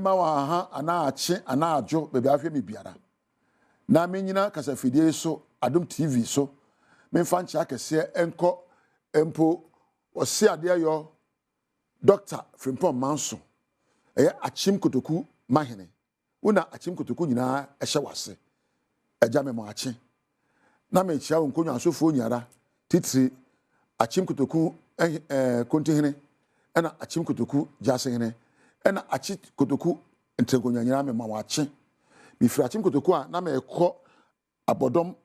wa ha ana ache ana ajo bebe ahwe me biara na menyina kasafidie so Adom TV so me fanchi akese enko empo ose ade ayo Dr. Frimpong Manso eye achim kotoku mahene una achim kotoku nyina ehye wase eja me mo ache na me chia nkonwa asofo nyara titiri achim kotoku kontihene ena achim kotoku jasehene ena achi kotoku entrenkonya nyina me ma ache bifira achim kotoku a na me ekọ abodom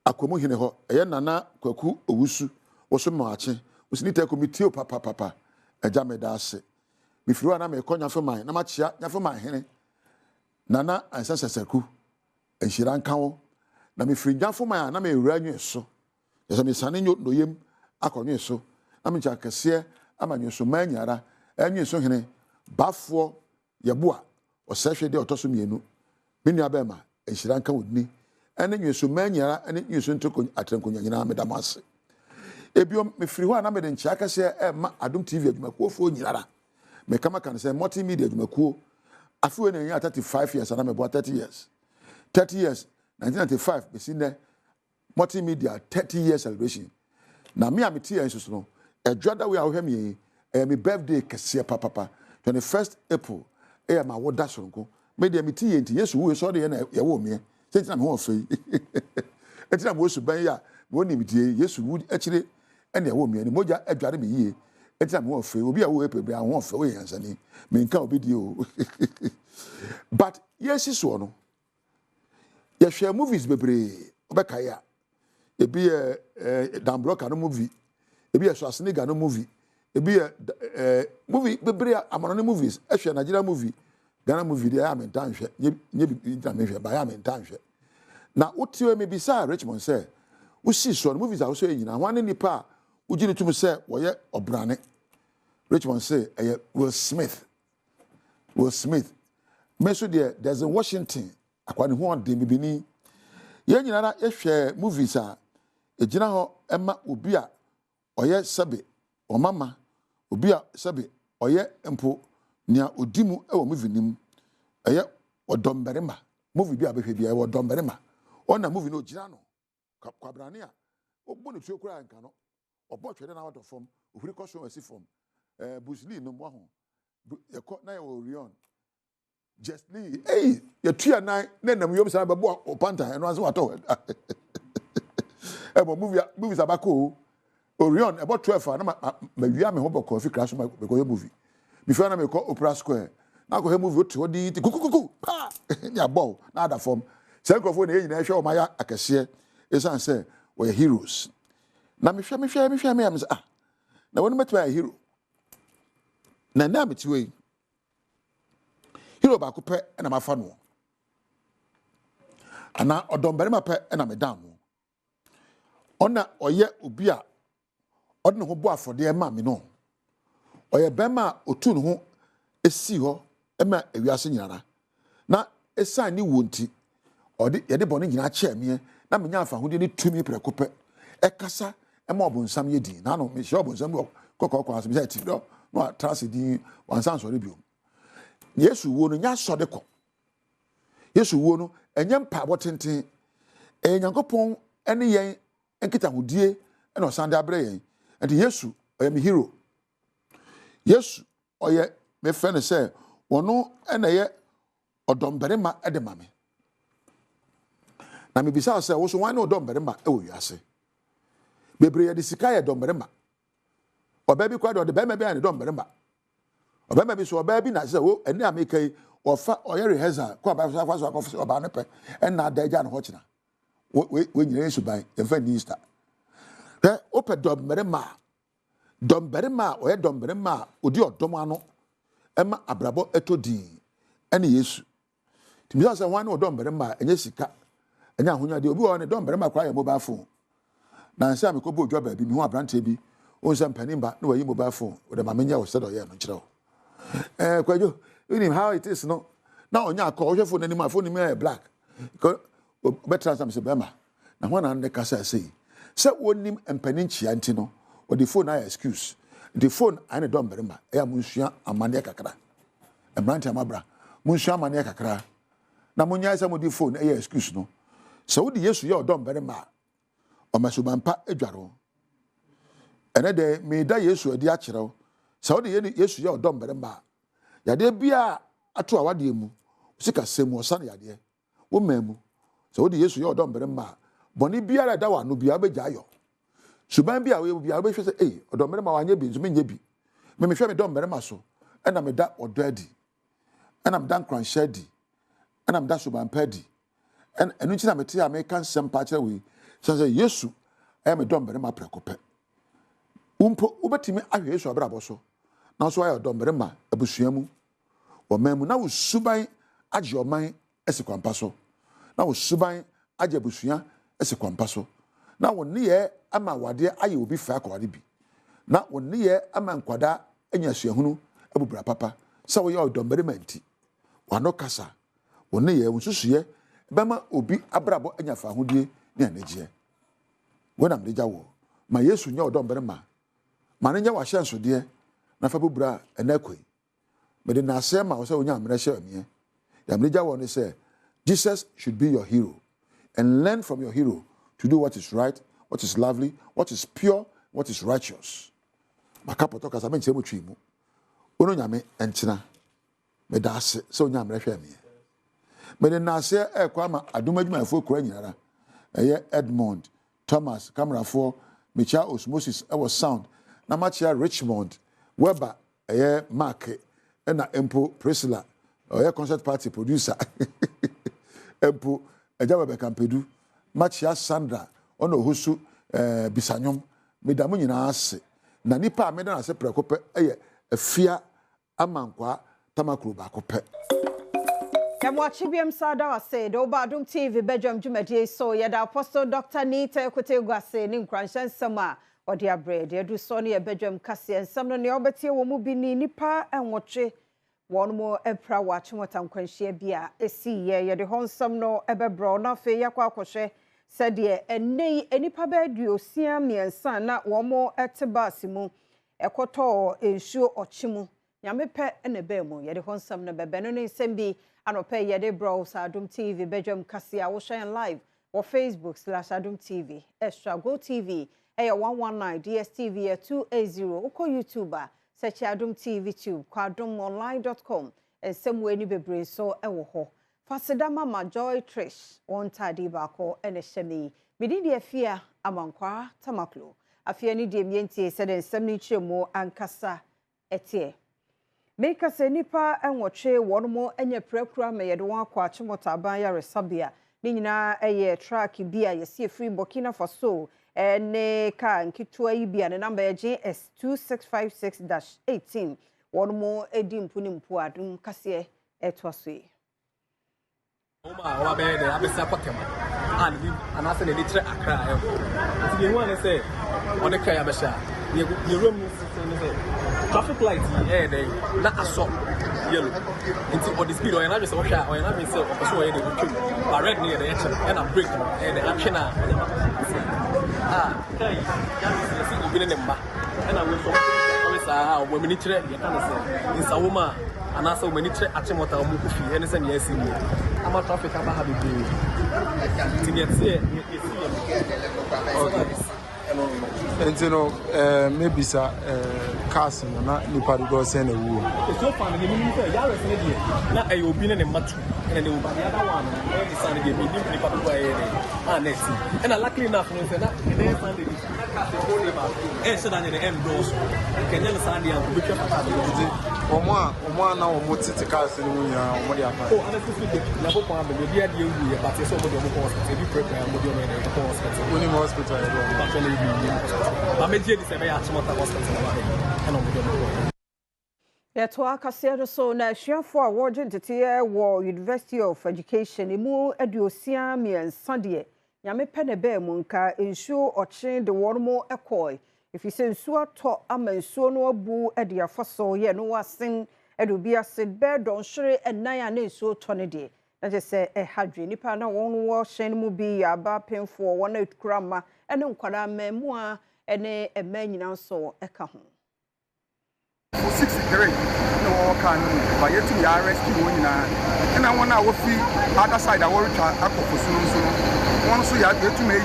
akomu hene ho eye nana kwaku owusu wo so ma ache usinita committee papa eja me da ase bifira na me ekọ nyafoman na ma chia nyafoman hene nana ansasasaku enhira nkawo na me firi nyafoman na me ewura nwe so yesa me sane nyo noyem akonwe so na me kase amanwe so manyara enwe so hene bafo yeboa osehwe de otoso mienu menua be ma enhira nka wodni ene nwe so manyara ene nwe so ntoko atrenkonya nyina me damase ebio me firi ho na me de nchia kase ma Adom TV adwumakuo fo nyirara me kama kan se multimedia adwumakuo afiwe na nya 35 years na me bo 30 years 30 years 1995 besine multimedia 30 years celebration na me ameti ya nsusu no edwada we ahwe me me birthday kese papa 21st April ma woda soronko me de ameti ye nti Yesu wo so de na ye wo me senti na me ho fei enti na mo su ban ya mo ni mitie Yesu wo akire ene ye wo me ni moja adware me yie enti na me ho fei obi a wo epe bia ho fei wo yansani me nka obi die o but yes so no ye share movies bebre obeka ya ebi Dan Blocker no movie ebi Schwarzenegger no movie ebi movie bebre amono movies ehwe Nigeria movie Ghana movie dey am tanhwe nye bi tanhwe ba am tanhwe na wotiwe me bisa Richmond say wo si so no movies a wo so nyina hwan nipa ugini tum say wo ye obrane Richmond say Will Smith meso there's in Washington akwani ho de bibini ye nyina na ehwe movies a ejina ho ema obi a oye sabe omama obi a sabe oye empo nia odimu e wo movie nim eye odomberema movie bi abehwe bi e odomberema ona movie no ojina no kwabrane a ogbo ne tuo kura nka no obo twede na wato form ohuri koso asi form busli no mo ho yeko na ye Orion just Lee ye tua nan na nam yom sa bebo opanta eno anse wato movies abako Orion about 12 na mawia me ho boko fi crash because movie before na me call Opera Square na go he movie to di kukukuku pa ya ball na other form say go for na nyina hwe o maya akese esan say we heroes na me hwe me am say na wonu meto ya hero na metiwe hero ba ko pe na mafa no ana odombere ma pe na me dan no ona oye obi a odne ho bo afode ma me no oye bema otu ne ho esi ho ema ewiase nyara na esan ni wonti ode ye de bone nyina che me na menya afa hode ni tumi preko pe ekasa ema obonsam ye din na no me hye obonsam kokoko asem say ti do no transidi wansan so rebio Yesu wo no nya sode ko Yesu wo no enye mpa botenten enyankopon ene yen enkita hodie ene osande abre yen enti Yesu oye me hero Yesu oye me fene say wono ene ye odomberema ede mame na me bisa say wo so wan odomberema e wo wiase bebre ye de sika ye odomberema oba bi kwa de be me be ane odomberema oba bi so oba bi na say wo ene amekai ofa oye rehearsal kwa ba so afa oba ne pe ena da ja ne ho kina we nyire Yesu ban e fa ni Easter ope domberema oye domberema odi odom ano ema abrabo etodi ene Yesu timisa say wan odomberema enye sika enye ahonya de obi wo ne domberema kwa ya mobile phone na nse amekobo odwa ba bi mi ho abrante bi onse mpanimba na wayi mobile phone o de mamenya wo sedo ye no kire kwajo you know how it is no na onya call ohwe phone anima phone me black ko better some say bema na ho na nde kasa say wonim empanin chia nti no o the phone na excuse the phone ane don berema e amunsua amane kakra emrante amabra munsua amane kakra na munya isa mudi phone excuse no so wodi Yesu ye odom bere ma omasubampa adwaro ene de me da Yesu adi akyerew so wodi Yesu ye odom bere ma yade bia ato awade mu sika semu osa na yade wo mamu so wodi Yesu ye odom bere ma boni biara da wa no bia begya ayo suban bia we bia be hwe se odom bere ma wanye bi nso menye bi me hwe me dom bere ma so ena me da odadi ena me da nkranshadi ena me da subampa di enu nchi na mete American sempa kire we say Yesu me dom bere ma prekope umpo ubetimi ahwe Yesu abrabo so na so ayo dom bere ma abusuamu wo mamu na wo suban age oman esikwampa so na wo suban age abusua esikwampa so na wo ne ama wade aye obi fa akwade bi na wo ne ama nkwada anya suahunu abubra papa sa wo ye dom bere ma nti wano kasa wo ne wo susuye bema obi abrabo anya fa hodie ne anagye wona mdeja wo ma Yesu nya odom bere ma ne nya wa hyenso de na fa bubra enakoi mede na ase ma wo se onya amre hye amie ya mdeja wo ne say Jesus should be your hero and learn from your hero to do what is right, what is lovely, what is pure, what is righteous. Makapoto kasa menche mu twi mu ono nyame enkyena me da ase se onya amre hwe amie mede na ase ekwama Adom adwumayefo kura nyinara eye Edmond Thomas camerafo Micha Osmosis ewo sound na machia Richmond Weber eye Mark na Empo Priscilla eye concert party producer Empo ejawe be kampedu machia Sandra ono hosu bisanyom medamu nyina ase na nipa ameda na ase prekope eye afia amankwa tamakru ba kope Yamwachibiem sada wase do Badwam TV Badwam Jumadi so yada Apostle Dr. Nita Ekotegwase ni nkwanshan sama odi abred edu so ne Badwam kase ensam no ne obetie wo mu bi ni nipa enwoche won mo epra wache motankwanhia bia esi ye de honsam no ebebro na fe yakwa akohwe sede enei enipa ba duosia miensa na wo mo etebasi mu ekoto ensuo ochimu nyamepe ene be mu ye de honsam no bebe no nsem bi anope ye de browse Adom TV Badwam kase a wo share live or Facebook/Adom TV extra go TV 119 DSTV 280 uko YouTuber search Adom TV tube kwadomonline.com ensemwe ni bebre so ewo ho faseda mama Joy Trish won tadi bako ene hyemi medidi afia amankwa tamaklo afia ni de mientie sede ensem ni chemu ankasa etie Meka se nipa enwoche wonmo enye prekura meyede won akwa achimota aban ya resabia ni nyina eye track bia yesi free Burkina Faso ene ka nkitua yi bia ne number JS 2656-18 wonmo edi mpuni mpu adum kase etwaso Oma be de abesa kwakema and anase ne litre akra e ti hu ane say on the kaya besha ye room say traffic light dey na aso yellow into on the speed or na be say o hwa or na be say o so ye dey twi but red near the engine and I'm brake and action kai ya be say obi ne mba and I will so o we mini kire ye kan say insawoma anase o mani kire achimota o mu kufi ene say ne asi ni ama traffic aba ha be ti get here okay Entino maybe sa cars na nipa do say na wu. So far the minimum say ya rest dey na e obi ne matu and the oba the other one e decide dey be nipa do aye dey next and luckily enough no say na dey Sunday na car dey hold about e say that the end doors kenya na Sunday and be careful for the omo na omo titi cars ni mu nya omo dey apa. Oh honestly na bo kwa be be dey dey wu ye but say omo dey omo hospital be prepare omo dey omo dey hospital Oni hospital e do. actually be but me dey say be achimota hospital and omo dey Yetwa kase so na hwiafo a woje ntete wo University of Education emu aduosia miensa de nyame pe ne be mu nka ensuo oche de wormo ekoi ifise nsuo to ama nsuo no abu e de afaso ye no wasen edobi ase be don hwere enan a na nsuo to ne de na je se hadwe nipa na won wo hyen mu bi aba penfo won akurama ene nkwara mamu a ene ema nyina so eka ho 63 no car no but yet to be arrested one na and I want to free other side I worry akoko so one so ya to me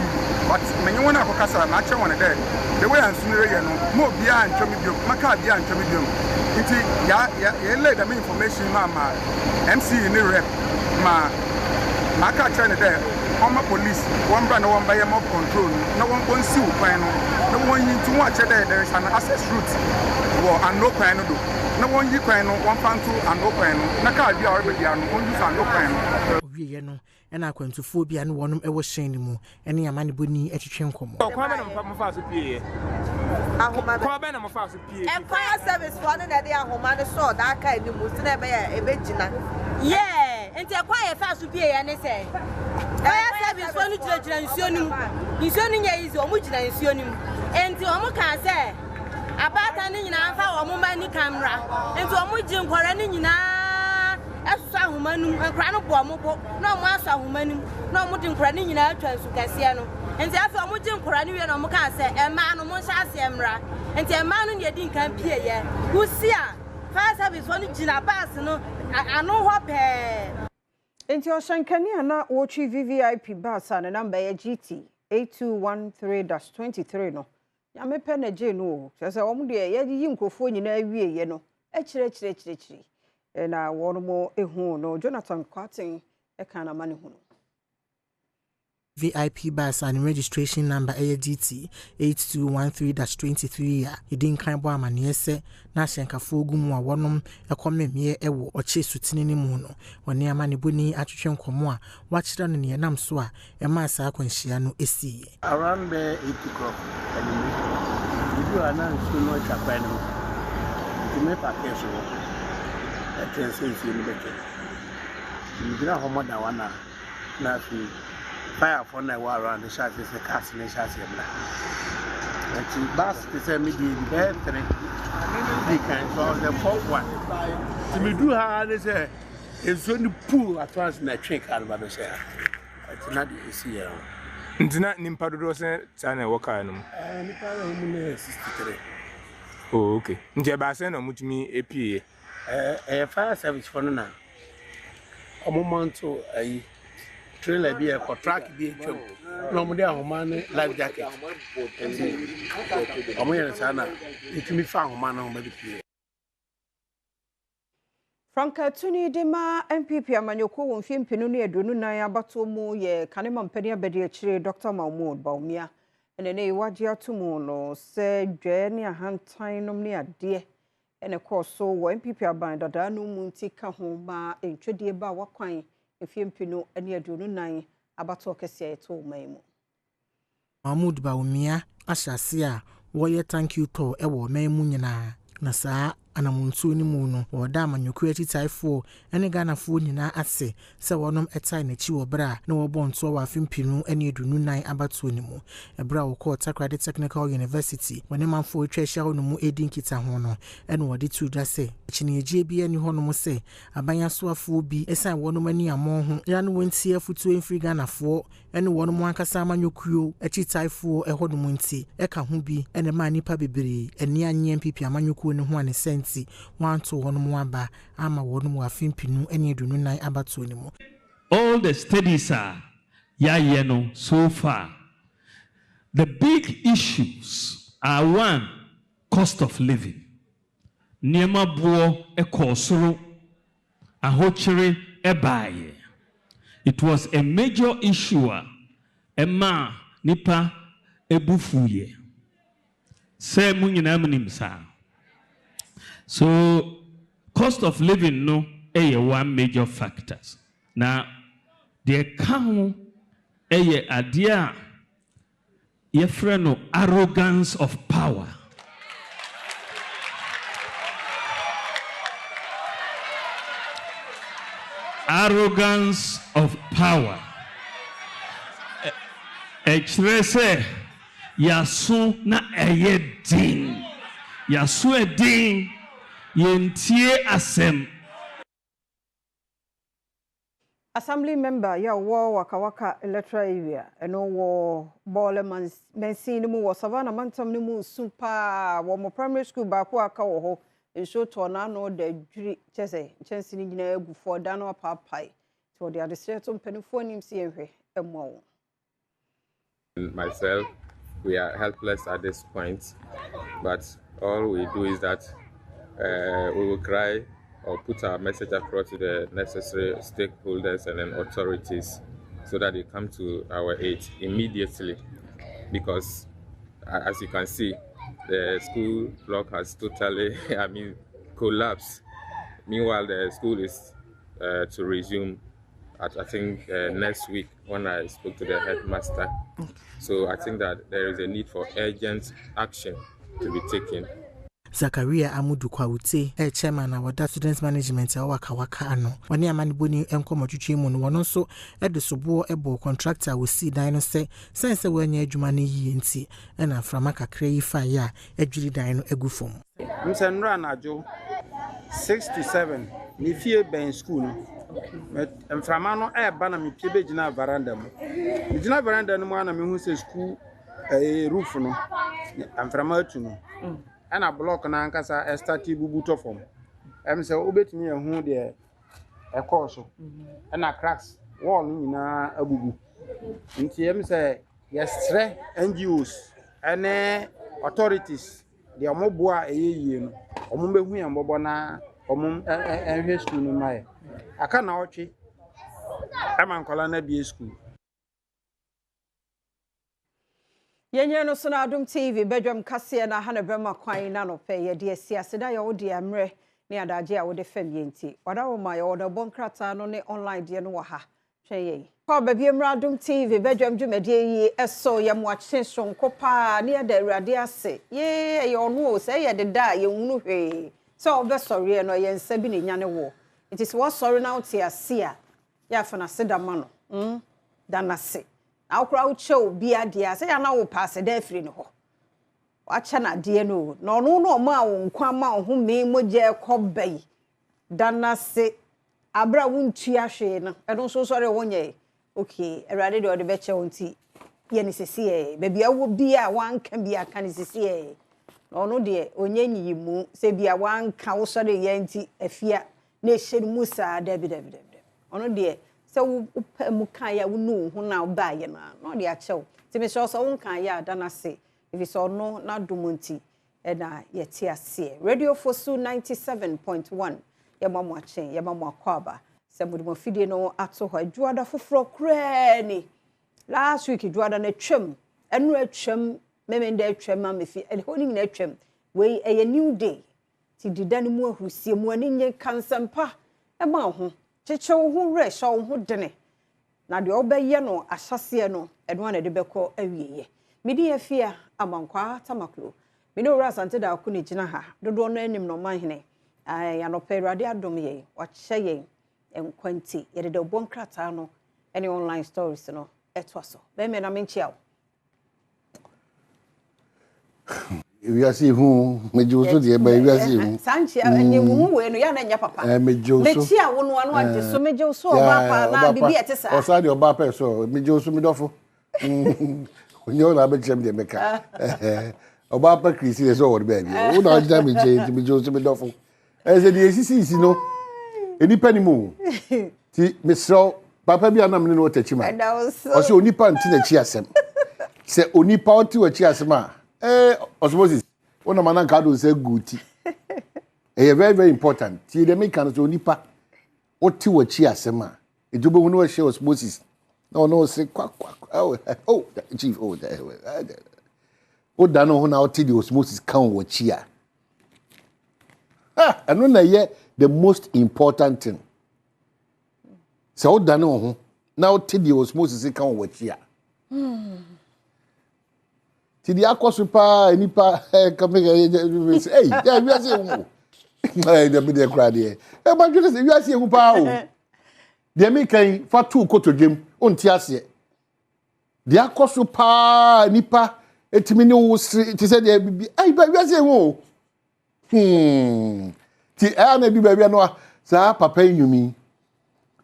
but me you want to kasa na che one there the way I'm sooner you know mo bia antwa me biom maka bia antwa me biom nti ya lay the information ma MC in the rep ma maka che ne there on police one brand one by mob control no one see kwan no one into watch there is an access route or and no kwan no do no one yi kwan no one fan to and no kwan no na car bia already and one use and no kwan owie no na akwantufo bia no wonom ewo hyen ni mu ene amane boni atwetwe nkomo kwa be na mfa so pie ahoma kwa be na mfa so pie fire service for na dey ahoma no so da aka ni mu tena be ya ebegina yeah enti kwa ye fa so pie ya ne say fire service for no gyina nsuo ni nya easy o mu gyina nsuo ni mu enti o mu kan say abata ni nyina fa o mu mani camera enti o mu gyi nkwara ni nyina aso ahomanum nkra no bo mo na mo aso ahomanum na mo di nkra ni nyina atwa su kase no enti afi o mu gyi nkra ni wie na mo kan say ema no mo hya ase emra enti ema no ne di nkan pie ye usia fire service for no gyina bus no ano ho pe enti o shankani na wo chi VVIP bus na number ya GT 8213-23 no ya mepe na je no se wo mu de ye yi nkrofo nyina awie ye no chire na wono ehu no Jonathan Kwatin e kana mane hu no VIP bus and registration number ADT 8213-23 ya idin kan bo amane se na hyenkafo ogumu a wonom ekomemie ewo oche sutini ni mu no woni amane boni atwetwe nkomo a wachira no ne nam so a e ma sa akwanhia no esi around the 8 o'clock you are not so much happening to me package so at the same thing you get home da wana na fi fire for na wa around the chassis the cast the chassis bla and bus to say me the battery they can so the fourth one to me do how they say it's only pool at once na trick out about say it's not easy here ntina nimpa dodo se tana woka no nipa na hu ne 63 oh okay nje ba se na mutumi epie fire service for na omomanto ayi trailer bi e contract bi etwam na omo de ahoma ne life jacket omo yere sana etumi fa ahoma na omo bi pie Franka tuni de ma MPP amanyoko wo mfimpinu ne adonu nan abato mu ye kanema mpani abede akire Dr. Mahmoud Baumia ene ne waje atomu no se dwe ne ahantan nom ne ade ene koso wo MPP aban dada no mu ntika ho ma entwedie ba wakwan mfimpinu ne adonu nan abato kese eto maimu Mahmoud Baumia ahyase a wo ye thank you to ewo maimu nyina na saa anamuntu ni mu no woda amanyoku atitaifo ene ganafo nyina ase se wonom etai na chi wo bra na wo bonto wa afimpinu ene edunu nan abato ni mu ebra wo ko Takrade Technical University wone manfo atwa hia ho no mu edin kita ho no ene wode tu da se chineje bi ani ho no mu se abanya so afo bi esan wonom ani amon ho ya no wontie afutu emfiri ganafo ene wonom ankasa amanyokuo atitaifo eho no mu nti eka ho bi ene ma nipa bebre eni anye MPP amanyokuo ne ho ane senti wanto wonom aba ama wonom afimpinu ene edunu nan abato ni mu. All the studies are yeno so far. The big issues are one, cost of living. Niema buo ekosoro ahochire ebaye. It was a major issue. Ema nipa ebufuye. Se munyina mnimsa. So cost of living no one major factors. Now the count idea no arrogance of power. Arrogance of power. Express yasu na eyedin. Yasu edin yentie asem. Assembly member ya wo wakawaka electoral area eno wo bole mensi ni mu wo savana mantam ni mu super wo mo primary school ba ko aka wo ho nso to na no da dwiri chese chance ni nyina egu for da no papai so the adesere to mpanifo nim si ehwe emo. Myself, we are helpless at this point, but all we do is that we will cry or put our message across to the necessary stakeholders and then authorities so that they come to our aid immediately. Because as you can see, the school block has totally, collapsed. Meanwhile, the school is to resume at, I think, next week when I spoke to the headmaster. So I think that there is a need for urgent action to be taken. Zakaria Amudu Kwauti, chairman of the Students Management Waka ano. Wani amani boni enkomo twetwe mu no wono nso e de sobo ebo contractor we see dan no se sense we anya adwuma ne yi nti e na frama kakra yi fa ya adwiri dan no egu fom. Msenra najo 67 ni fie ben school no. Mframa no e ba na me pie be gina veranda mu. Gina veranda no mu ana me hu se school roof no. Mframa atu no. Ana block na nkasa start bubuto form say obetimi ehu de e course na cracks wall nyina abubu nti say yestre NGOs ene authorities de omoboa eyeye no omombehu yambobo na omom enhwe school no mai aka na otwe amankola na bie school. Yenye no so na Adom TV Badwam kase na Hanabema kwan na no pe ye de siase da ye wo de amre ne adaje a wo de fam yenti wada wo ma ye wo de bonkrata no ne online de no wa ha hwe ye ko ba bi amra Adom TV Badwam dwumade yi eso ye mo ache sonko pa ne da awurade ase ye ono o se ye de da ye hunu hwe so obe sori no ye nsa bi ne nyane wo it is what sorry now ti ase a ya fa na sedama no danase akura uche obi ade ase ya na wo pass da afiri ne ho wacha na de no no no ma wo nkwa ma ho me moje kobai danase abra wontu ahwe no eno so sori wonye okay erade de ode beche wonti ye ni sisi e baby awo bi a wanka bi aka ni sisi e no de onye nyi mu se bi a wanka wo sori ye nti afia na ehye mu sa dabi ono de se wo mu kan ya wo nu hu na ba ye na no de achew ti me so wo kan ya danase if so no na domonti e na ye ti ase radio fosu 97.1 ye mamu achen ye mamu akwaba se mudu fidie no ato ho adwada foforo kra ni last week adwada na twam enu atwam memenda atwam ma mefi e ho ni na atwam we e new day ti didane mu ahusie mu ani nye kansampa e ma ho cheche wo hu re sha wo hu dene na de obeye no asase no eno na de beko awieye medi afia amankwa tamaklo me no rasante da ko ne gina ha dodo no anim no manhene ya no perade adom ye wache ye enkwanti ye de bonkrata no any online stories no etwaso be me na menchia we are see who mejoso de ba we are see who sanchia enye wu we no ya na nya papa mejoso mechia wo no anu ade so mejoso oba pa na bibi etesa o sa de oba pa so mejoso medofo onye na be chem de meka oba pa krisi de so wo be bi o na ja me je mejoso medofo eze de esisi no enipa ni mu ti mesro papa bi anam ne no tachima o se onipa nti na chi asem se onipa oti wa chi asem a osmosis ona mana nka do say guti very very important ti de make kan so nipa oti wa chi asema ejobo hu no wa share osmosis no say kwa chief o da no hu na oti the osmosis kan wa chi a anu na ye the most important thing so o da no hu na oti the osmosis kan wa chi a ti di akoso pa enipa kamega hey ya wi ase hu de be de kra de ba dwene se wi ase hu pa o de me kan fa tu kotodwem onti ase de akoso pa enipa etimi ne wo ti se de bi ba wi ase hu ti na bi ba wi no sa papa nyumi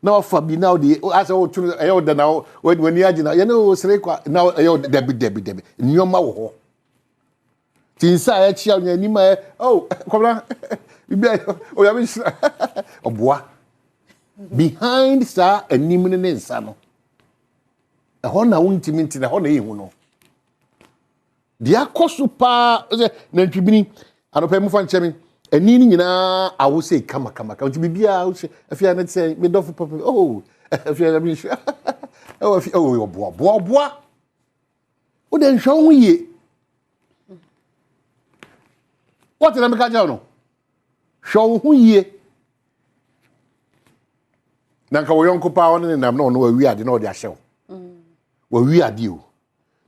na ofa bi na de asa wo tunu eyo de na when you agina ye no sere kwa na eyo debi nyoma wo ho tinsa ya chia nya ni ma komna Bibia o ya be oboa behind sa anim ne nsa no ho na wontimi nti na ho na yehu no dia koso pa na ntwibini anopa mu fa nchemi ani ni nyina awo sei kama nti bibia wo afia na say me dofo papa oh afia na bi oh afia oh boa wo den hwa ho ye what na me ka ja no hwa ho ye na nka wo yonko pa won ne nam na no wawi ade na o de ahyew wawi ade o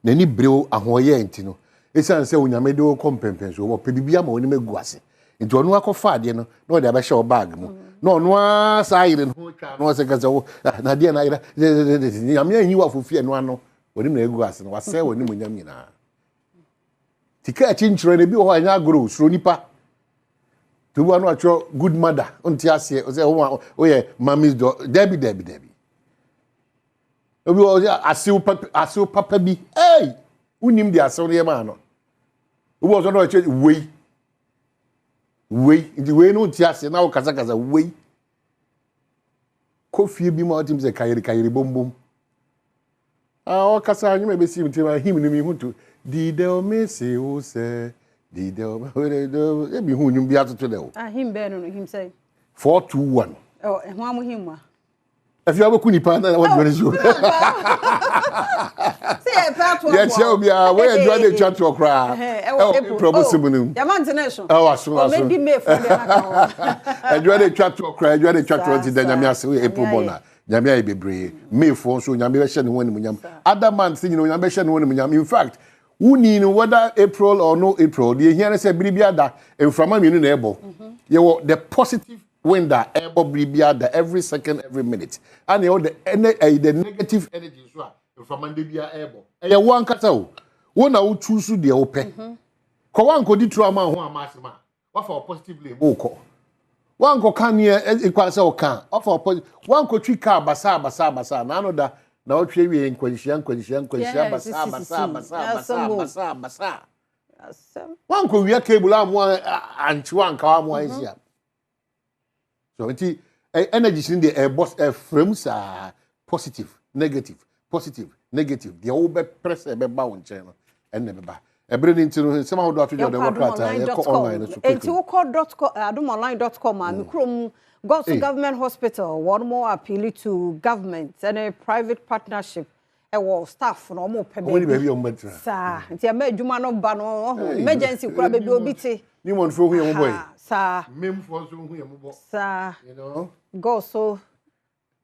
na ni brew ahoye enti no esan se onyame de wo kompempen so wo pe bibia ma oni megu ase nti onu akọfa ade no na o de abehye o bag mu na onu asa ayire no twa no se kaza wo na de na ayira nyame anyi wa fofie no ano oni na egu ase no wase woni munyam nyina tika achinchiro na bi ho anya agoro suro nipa to wa no atwo good mother onti ase o se o ye mommy's do debi obi o asiu papa bi hey unim dia aso ne ma no obi o so no che wei ndi wei no nti ase na wo kasa wei kofie bi ma otim se kayiri bombom o kasa anyu me besi mti ma him ni mi huntu di de o me se o se di de o e bi hu nyum bi atoto de o him be no him say 421 oh ho amu him wa afia boku nipa na wo dwere so say pa to ya che obi a we adwa de twa to okra e promotion mu ya man international aso maybe me for the naka adwa de twa to okra adwa de twa to nti da nyame ase we April bona nyame ay bebre me for so nyame be hye ne woni munyam other man say nyame be hye ne woni munyam in fact wuni no whether April or no April the here say biribia da enframa mienu na ebo ye wo the positive window ebo biribia da every second every minute and you the negative energy so from ande bia ebo ye wo ankata o wo na wo choose de wo pe ko wan ko di trauma ho amasema wa for positively wo ko wan ko kan ye equal say o kan wa for wan ko twi ka basa na no da na wo twe wie nkwanhyia basa wan ko wie cable amu anchi wan ka amu ansia so enti energy in the boss frames are positive negative the over press e be ba won chen no en ne be ba ebre ni ntino sema ho do atwo de democrat online so enti wo adomonline.com am krom go to government hospital one more appeal to government and a private partnership e staff no mo pe be sa enti am adwuma no ba no emergency kura be obi ti ni mon fo hu ye mo boy sa mem fo so hu ye mo bo sa you know go so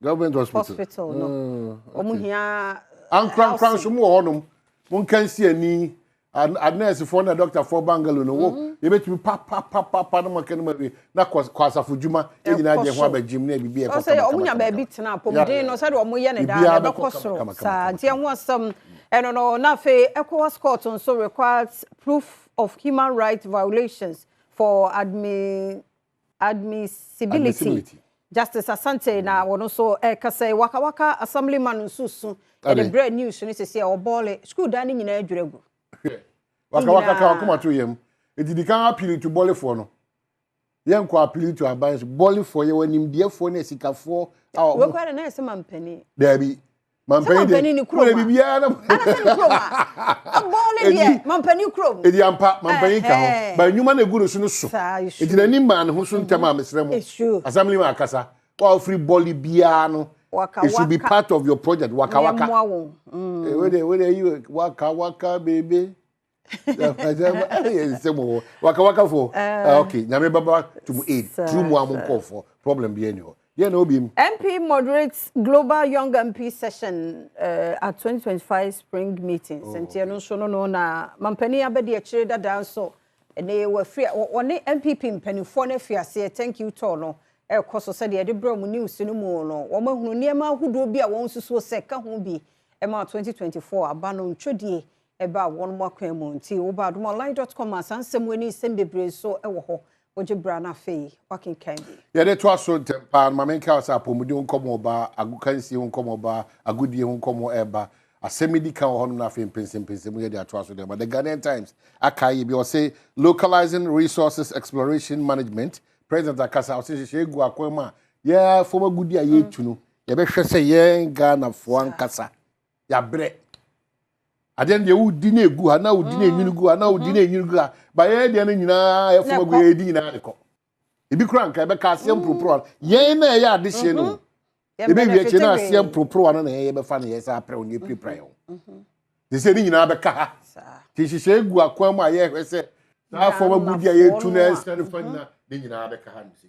government hospital no omuhia ankran so mo honum mon kan si ani a nurse for na doctor for Bangalore no wo ye betumi pa no makan ma bi na kwasafo djuma e nyina je ho abagim na bibi e ko say omunya ba bi tena pomden no say do omuye ne da be kosoro sa ntia ho asam eno no na fe ECOWAS court so requires proof of human rights violations for admissibility. Justice Asante na wono so kasa waka assemblyman nsusu the bread news ni se obole school dan nyina adwuregu waka ka kuma to yem edidi kan appeal to bole for no yen ko appeal to abans bole for ye wanim die for na sikafo we kwa na ese mampani dabi mampani ni kuro bibia na ana se ni kuro ma bole die mampani kuro edi ampa mampani ka ho ba nyuma na egu no so no so edina ni man ho so ntama mesremo assembly man akasa wa free bole bia no it should be part of your project waka where you waka baby waka for okay nyame baba to aid through mu amon for problem be any yeah no be MP moderates global young MP session at 2025 spring meetings and no so no na mampani abedi a kire dada so ene we free one MPP mpanifo na fiase thank you to no e koso se de bra mu news no mu no wo mahunu niema ahudo bi a won susuo se ka ho bi e ma 2024 aba no ntwodie e ba won mo akwan mu nti wo ba adomonline.com asansem wani sem bebre so e wo ho oje bra na fe wakin kan bi ye de to aso tempa ma men ka sa pomudi nkomo ba agukansi nkomo ba agudie nkomo e ba asemidi kan ho na fe pensem ye de to aso dem but the Ghanaian Times akai bi o say localizing resources exploration management president akasa o se egu akwama ya former gudi aye tu no ye be hwe se ye Ghana fo ankasa ya bre aden de udi na egu ha na udi na enyinu gu ha na udi na enyinu gu ha ba ye de na nyina ya former gu ye di nyina de ko ebi kura nka be ka asem propro ye na ye ade hye no ebe wi eche na asem propro na ye be fa na ye sa pre oni prepare yo de se ni nyina be ka ha ti hye egu akwama ye hwe se na former gudi aye tu na stand fa na de nyina be ka ha nsi.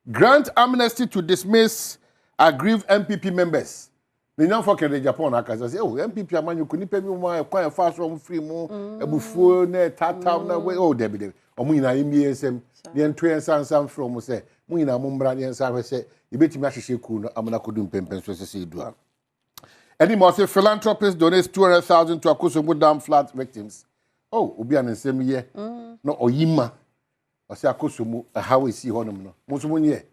Grant amnesty to dismiss aggrieved MPP members. The young folk in Japan akasa say, oh, MPP amanyu kuni pe mi mo kwan fa so mo free mo ebufuo na tata na we oh debi omo nyina yimi ensem ne ento ensan from mo say mo nyina mo mbra ne ensan hwe say ibetimi ahihye ku no amana kodum pempen so say du a. Any more say philanthropist donates 200,000 to Akosombo dam flood victims. Oh, obi an ensem ye no oyima Ose Akosombo how we see honum no. Mo so mo nye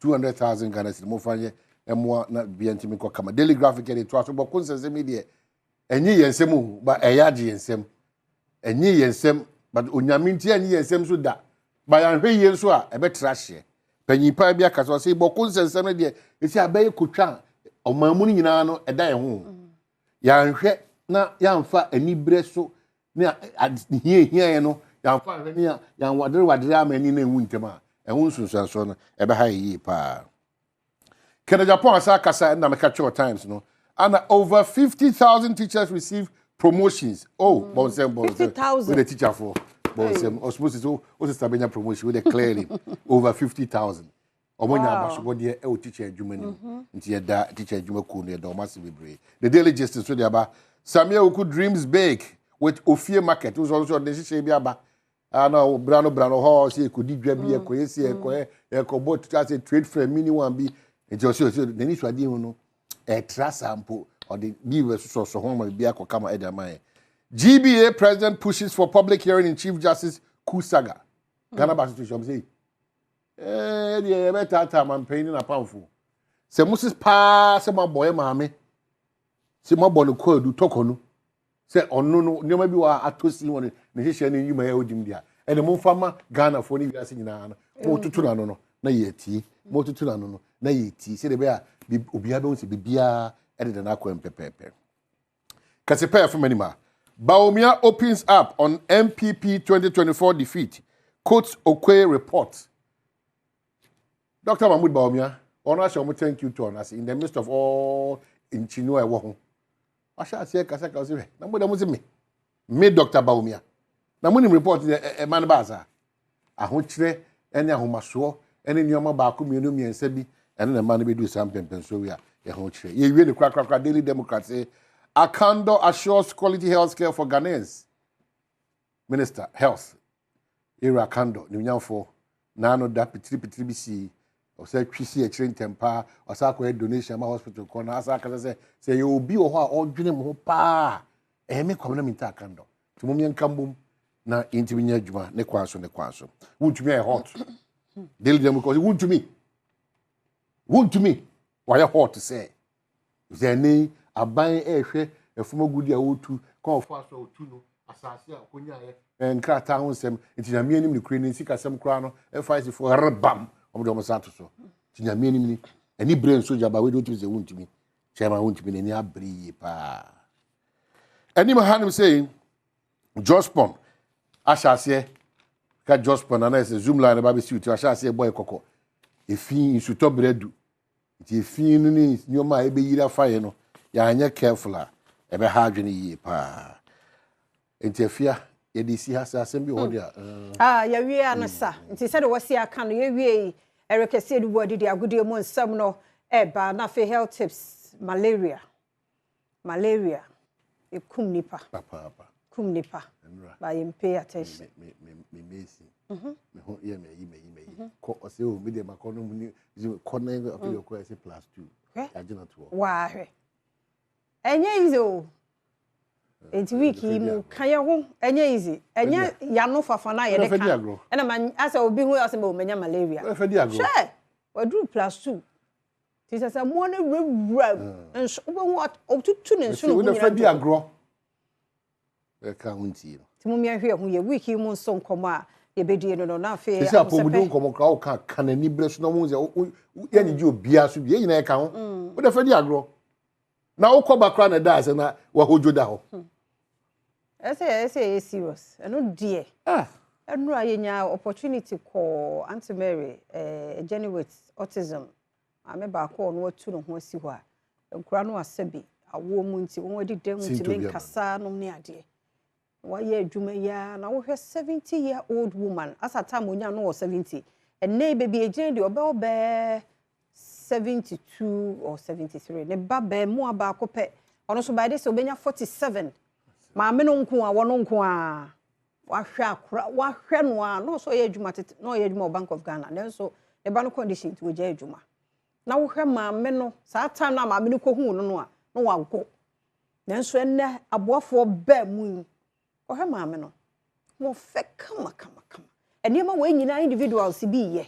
200,000 Ghana cedis mo fanye emwa na biantimi ko kama daily graphic e to aso bokun sense media enyi yensem hu ba eyaje yensem enyi yensem but onyaminti enyi yensem so da ba yan hwe yen so a ebe trashe panyipa bia kaso se bokun sense media esi abaye kotwa omamu nyina no eda ye ho yan hwe na yanfa anibre so na hie no yanfa hwe ne yan wadere amani na enwu ntema ehun sunsanso no ebe ha yi pa. Kenya Japan asa kasa na mekacho times no and over 50,000 teachers receive promotions. Oh, bonsem 50,000 with the teacher for bonsem I suppose it's also stabenya promotion with the clearly over 50,000. Omonya abasho de e teacher adwuma ni nti ye da teacher adwuma ku no ye da o massive bre. The daily justice so dey aba Samuel Oku dreams big with Ofie market who's also the shey bi aba ana brano ho say ko di dwa bi e ko yesi e ko bot say trade fair mini one bi nti osi the need to adi no sample or the be so home bi akokama edamai. GBA president pushes for public hearing in Chief Justice Kusaga. Ghana Constitution say the better time I'm paying na powerful. Se Moses pa se ma boy maame. Se ma bono ko du tokonu. Se onu no nyoma bi wa atosi won ne hihye ne nyuma ya odim dia. E de mo fama Ghana fo ni wiase nyina no. Mo tutu na no na yeti. Mo tutu na no na yeti. Se de be a obia be won se bibia e de na akwa mpepepe. Kasepa for manima. Baumia opens up on MPP 2024 defeat. Quotes Okwe report. Dr. Mahmoud Baumia, honor shall thank you to us in the midst of all in Chino I walk. I shall say Kasaka. Namuda me Dr. Baumia. Namunim report a man baza. A hunchre, any ahomaso, any Yama Baku, Munumi and Sebi, and the man be do something, Pensoria, a hunchre. You really crack daily democracy. Akando assures quality health care for Ghanaians. Minister, Health. Era Akando, New for Nano da Petri BC, or say Trisi a train temper, or Sako donation, my hospital corner, as I can say you will be or dream pa. Me come in Takando. To Mumian Kambum, na intimia Juma, Nequaso. Would to me a hot. Daily democracy, would to me. Would to me. Why a hot to say? Is there any aban ehwe efumo gudi a wotu kon fa so otu no asase a konya ye nkrata ho nsem ntinyame anim ne kure ne sika sem kra no e5 for rebam omo sato so ntinyame anim ni ani brain soja ba we do timi se wontumi chema wontumi ne ni abri pa ani mahanim say Jospon asase ka Jospon na na se zoom line ba be suit asase boy kokko efi insuto bredu nti efi no ni nyoma e be yira faye no ya anya careful ebe ha adwene yi pa entefia ye di si ha asem bi ho dia ya wie anasa nti se de wasi aka no ye wie erekese du body dia agudie mo nsam no ba na fe health tips malaria e kum nipa kum nipa ba ye pay attention me mesi me ho ye me yi ko o se o me de makono mu ni ko na of ko ese +2 ya jina to wa hwe enye izo enti wiki mu kaya ho enye izi enye yano fafa na ye de ka ena man asa obi hu asa me o menya malaria she wadu +2 ti sasa mo na wura nso obo hu otutu ne nso no hu fedi agro e ka hunti no ti mo mi ahwe hu ye wiki mu nso nkomo a ye bedi no na fe Sisi apomudu nkomo kra o ka kanani breso no mu ze ye ni ji obia so bi ye nyina e ka ho wo da fa di agro na wo ko bakra na da ase na wa hojo da ho ese serious eno die enu ayenya opportunity call Auntie Mary Jenny with autism ame ba ko no atu no ho asi ho a nkura no asabi awo mu nti won wadi dem nti men kasa no ne ade wa ye adwuma ya na wo hwe 70-year-old woman asa time onya no 70 enne baby agent de obe 72 or 73 ne baba mu aba akopɛ ono so by this obenya 47 ma me no nko a wono nko a wahwe akora wahwe no a no so ye adwuma tete no ye adwuma Bank of Ghana then so e ba no condition to ogya adwuma na wo hwe ma me no saa time na ma me no kohu no a no wago then so enne aboafo ba mu o hwe ma me no mo fe kama eniema we nyina individuals bi ye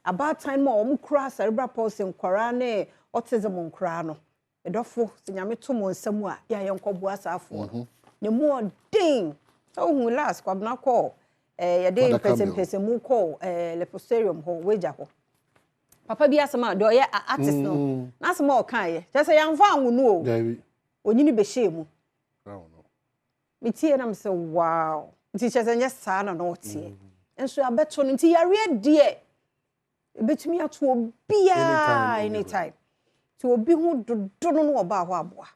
about time mo o mkura cerebral palsy nkwara ne autism nkwara no edofo senyame to mo nsam a ya ye nkobo asafo no ne mo ding so hu last kwabna call ye dey person mu call leposterium ho weja ho papa bi asema do ye artist no na asema o kan ye je se yamfa anwunu o onyini be shemu mitie na mse wow nti chese nye saa na no tie enso abeto nti yare die ebetumi ato obia anytime ti obi hu dodo no oba ho aboa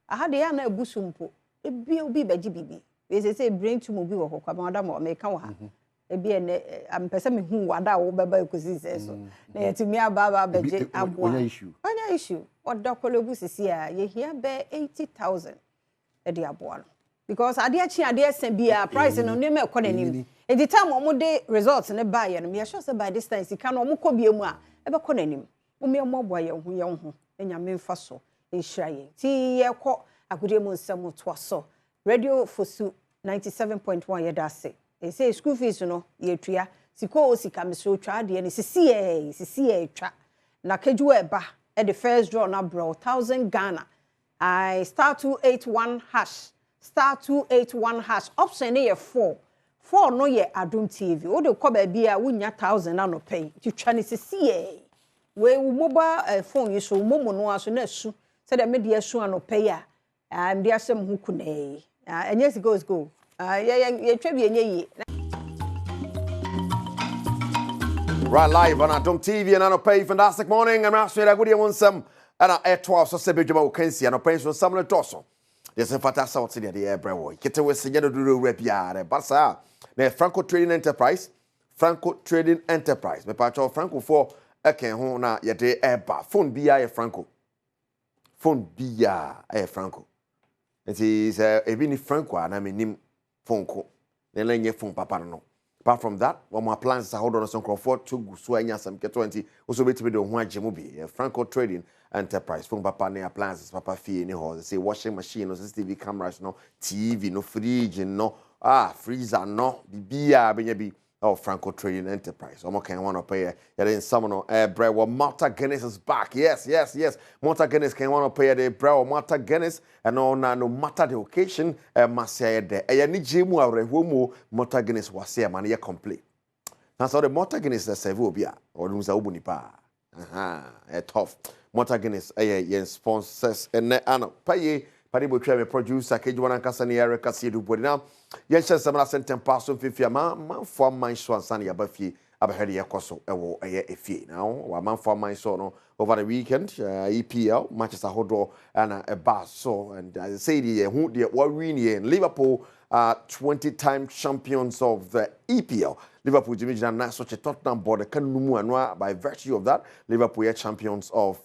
aha de ya na abusu mpo ebi obi baji bibi we say brain tumor bi wo ho kwa ma mo me ka wo ha ebi ene ampese me hu wada wo beba ekosi se so na yetumi aba baje aboa onya issue odakolebu sisi a ye hia be 80,000 e de aboa no because ade achi ade esen bia price no nem e konanim e di time omo de results ne ba ye no me sure say by this time sika no omo kɔ bia mu a e be konanim omo aboa ye ho enyame mfa so e hira ye ti ye kɔ agudie mu nsɛm to so radio fosu 97.1 ye da se e say school fees no ye tua siko sika mesro twa de ne sisi twa na keju e ba e the first draw na bro 1000 Ghana I star 281 hash star 281 hash option ye 4 no ye Adom TV o de kɔ ba bia wunya 1000 na no pay ti twa ne sisi we mobile phone so momo no aso na su se de media su ano pay a am dia sem hu kunai anyes goes go ye twa bi enye right live on Adom TV and Anopay fantastic morning and after that good one some and at 12 so se bedwuma okansi Anopay so some no doso yes fata sa wot de e brewo kete we se nyado duro rapiare basa na Franco Trading Enterprise me pa cho Franco for eken ho na ye de eba phone bia ye Franco nti se ebi ni Franco na menim phone ko na lenye phone papa no apart from that one more plans hold on some Crawford to go so anya some 20 also betimi de ho agemu bi Franco Trading Enterprise phone papa na appliances papa fee ni ho say washing machine no CCTV cameras no TV no fridge no freezer no bibia benya bi Franco Trading Enterprise. I'm okay, I want to pay. You're in Summoner. Brewer Malta Guinness is back. Yes. Malta Guinness can want to pay the Brewer Malta Guinness. And no matter the occasion, Marcia there. And you need Jimu or Malta Guinness was here, man. You're complete. That's how the Malta Guinness is Sevobia or Musa Ubunipa. Tough. Malta Guinness, sponsors and pay. Paribo Treme producer, Kejuan Cassani, Eric Cassidu Bodina. Yes, some last sentence pass on Fifia, man, for my son, Sunny Abafi, Abahedi Akoso, a fee now, or man for my son over the weekend, EPL, Manchester Hodro, and a bar so, and I say the who the Warrini and Liverpool are 20-time champions of the EPL. Liverpool, Jimmy Jan, not such a Tottenham board, the Kanumu and by virtue of that, Liverpool are champions of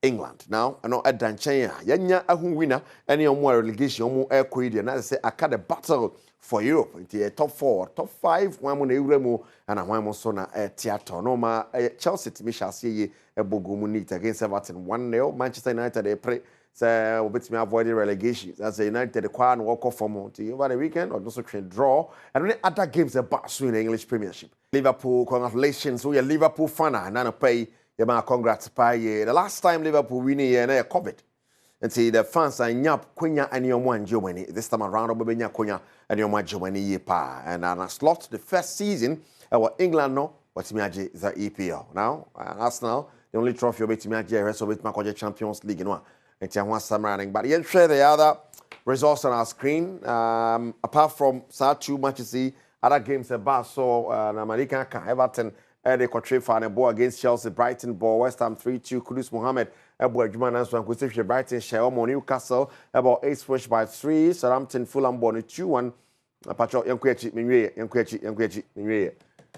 England. Now, I know at Danchaya, Yanya Ahun winner, any more relegation, more air quid, and I say I cut a battle for Europe into a top 4, top 5, one more Uremo, and a one more sona at theatre. No, ma Chelsea to me shall see a Bogumunit against Everton 1-0. Manchester United, they pray, say, with me avoiding relegation. That's a United, the Quan walk off for Monty over the weekend, or also train draw, and then other games about in the English Premiership. Liverpool, congratulations, we are Liverpool fan, and I pay. Yeah, congrats, pay. The last time Liverpool winning, COVID. see the fans are nyap Quenya and your one Germany. This time around, Obenya Quenya and your one Germany ye pa. And a slot the first season, our England no, what's me the EPL. Now, Arsenal, the only trophy of it me the rest of it my Champions League, you know. It's a one summer but you share the other results on our screen. Apart from two matches, other games about so American Everton they control for a ball against Chelsea, Brighton ball, West Ham 3-2, Kudus Mohammed, Ebo Juman and Swan Kusif, Brighton, Shelmo, Newcastle, about 8 Fresh by 3, Southampton, Fulham, Bonnie 2-1, Patrol, Yankwechi, Minwe,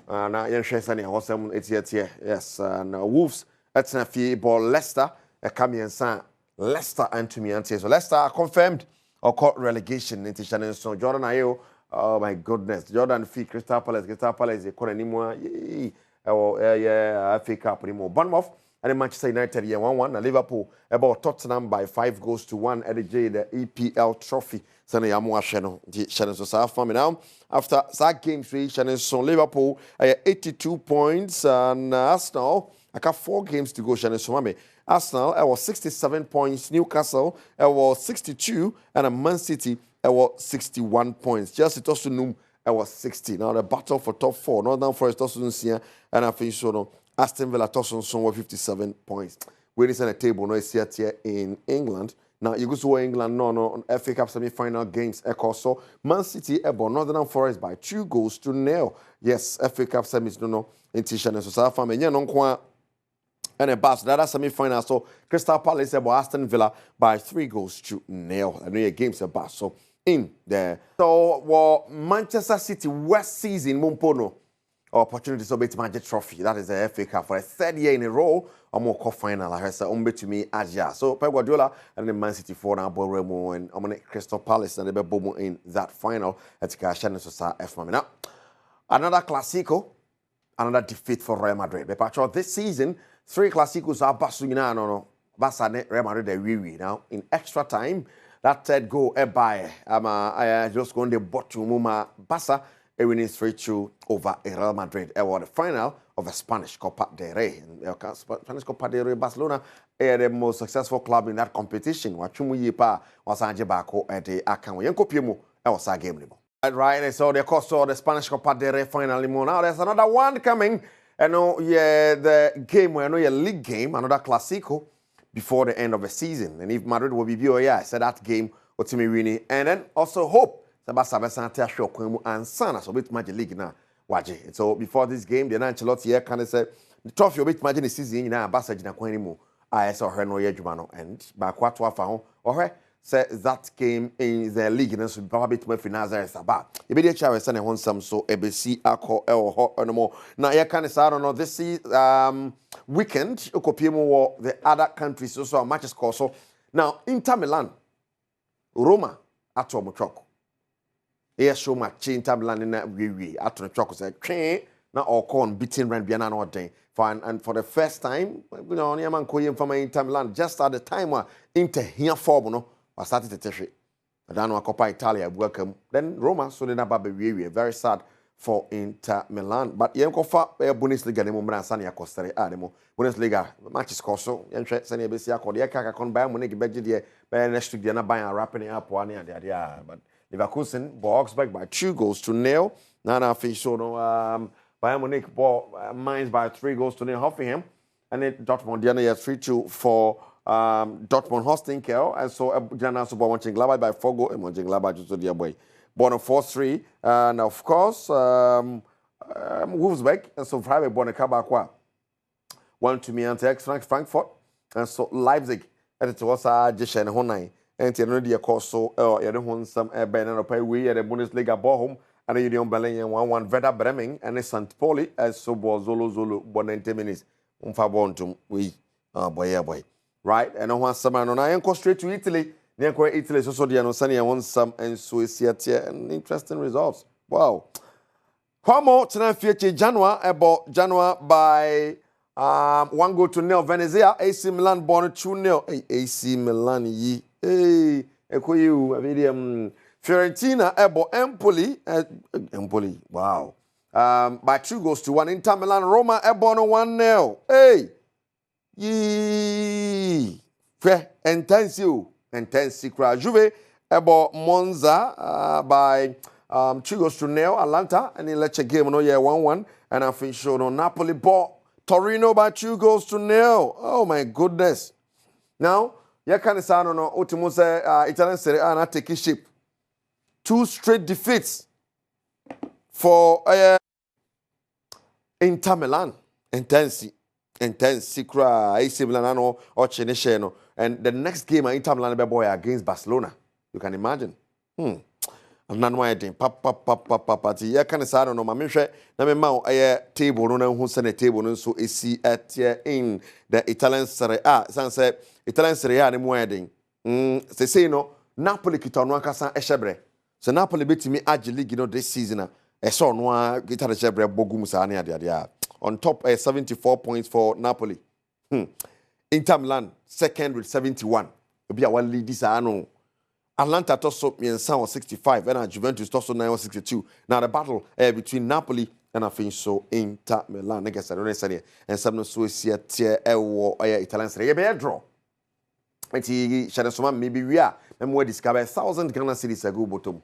now Yanshan, Hossam, it's yet here, yes, and Wolves, that's a fee ball, Leicester, a Camian San, Leicester and to me, and so Leicester are confirmed or caught relegation into Shannon, so Jordan Ayo. Oh my goodness. Jordan Fee, Crystal Palace, they call anymore. FA Cup anymore. Badwam and Manchester United 1-1. And Liverpool about Tottenham by 5-1 at the EPL trophy. Sane Yamu Shannon so family now. After that game 3, Shannon so Liverpool 82 points and Arsenal. I got 4 games to go, Shannon Somame. Arsenal was 67 points, Newcastle was 62, and Man City was 61 points. Chelsea Tosunum was 60. Now the battle for top 4. Northern Forest Tosun and I think so no. Aston Villa Tosun were 57 points. We is on a table no here in England. Now you go to England no FA Cup semi-final games. So Man City about Northern Forest by 2-0. Yes, FA Cup semis no in Tishan so South Family no and a pass that semi-final. So Crystal Palace about Aston Villa by 3-0. I know your games a pass. So in there. So Manchester City West season Mumpono opportunity to beat Magic Trophy. That is the FA Cup for a 3rd year in a row. More cup final. I heard to me Asia. So Pep Guardiola and the Man City 4 now Borremo and Crystal Palace and the Bomo in that final at Kashan Sosa F Mamina. Another Clasico, another defeat for Real Madrid. But this season, 3 Clasicos are Barcelona no Barca Real Madrid they now in extra time. That 3rd goal by I just going the bottom Muma Barca winning 3-2 over Real Madrid. Was the final of the Spanish Copa del Rey. Spanish Copa del Rey Barcelona the most successful club in that competition. Wachumu Yipa was Anje Bako at the Akan Yanko Piemo. That was a game. Right, so the course of the Spanish Copa del Rey finally. Now there's another one coming. I know the game where I know your league game, another Clasico. Before the end of the season. And if Madrid will be I said that game Otimi winning. And then also hope Sabasa show and Sana so bit Magic League now. Waji. So before this game, the Ancelotti here can say the trophy of bit Magic the season now Basa Jina Quenimu. I saw her no Yejumano and back what Wafahon or her say that game in the league and so probably to my finals is about. Immediate chair send on some so ABC Ako or no more. Now you can say I don't know this weekend Okopiemo the other countries also matches call so now Inter Milan Roma ato Mochoko. Here show match Inter Milan in that we ato Mochoko say train now all con beating Ren Biana no day. And for the first time, you know, Niaman Koyem from Inter Milan just at the time where Inter here form no was started to take it. I don't know Coppa Italia welcome. Then Roma so then about very sad for Inter Milan. But yen kofa Bundesliga nemo mransani akostere ademo. Bundesliga matches koso yen hwe sene besi akode ye kaka kon Bayern Munich beji de by next week na Bayern wrapping up one and there. But Leverkusen Augsburg by 2-0. Nana fish so no Bayern Munich ball Mainz by 3-0. Hoffenheim and then Dortmund Diana 3-2 for Dortmund hosting Kel and so Jana so watching Glaba by 4-0 and watching Glaba just the boy. Born 4-3 and of course Wolfsburg and so Friday born a Kabakwa. One to me and Frankfurt and so Leipzig and it was Jeshen Honai and the course so you some banner pay we at the Bundesliga Bochum and the Union Berlin 1-1 Werder Bremen and the St. Pauli as so was Zulu 90 minutes. Unfabontum we boy. Right, and I want some and I go straight to Italy. Italy so the Anosani and some and so is here and interesting results. Wow. Homo tonight feature January about January by 1-0 Venezia. AC Milan born 2-0. Hey, AC Milan ye. Hey, you Fiorentina about Empoli. Empoli. Wow. By 2-1 Inter Milan Roma born 1-0. Hey. Yee. Fair intense you. intense Sikra Juve ebo Monza by 2-0 Atlanta and in let's game no yeah 1-1 and I think show no Napoli ball Torino by 2-0. Oh my goodness. Now you can say no ultimo say Italian Serie A na take shape. 2 straight defeats for Inter Milan. Intense Sikra AC Milan no or Cheneshe no. And the next game Inter Milan be boy against Barcelona. You can imagine. I'm not waiting. Papa. Ya can say no ma menhwe na me ma table no na hu se na table no so esi at in the Italian Serie A. Say Italian Serie A ne mo wedding. Say no Napoli kita no akasa ehyebre. So Napoli betimi age league no this season so no kita ehyebre bogum sa na ade on top 74 points for Napoli. Inter Milan second with 71. Obi a one lead this ano. Atlanta toss up miensa on 65 and Juventus toss up 62. Now the battle between Napoli and I think so Inter Milan. I guess I don't know and some so see tie Italian Serie A be draw. Enti Shadesoma maybe we are more discover 1,000 Ghana cedis ago bottom.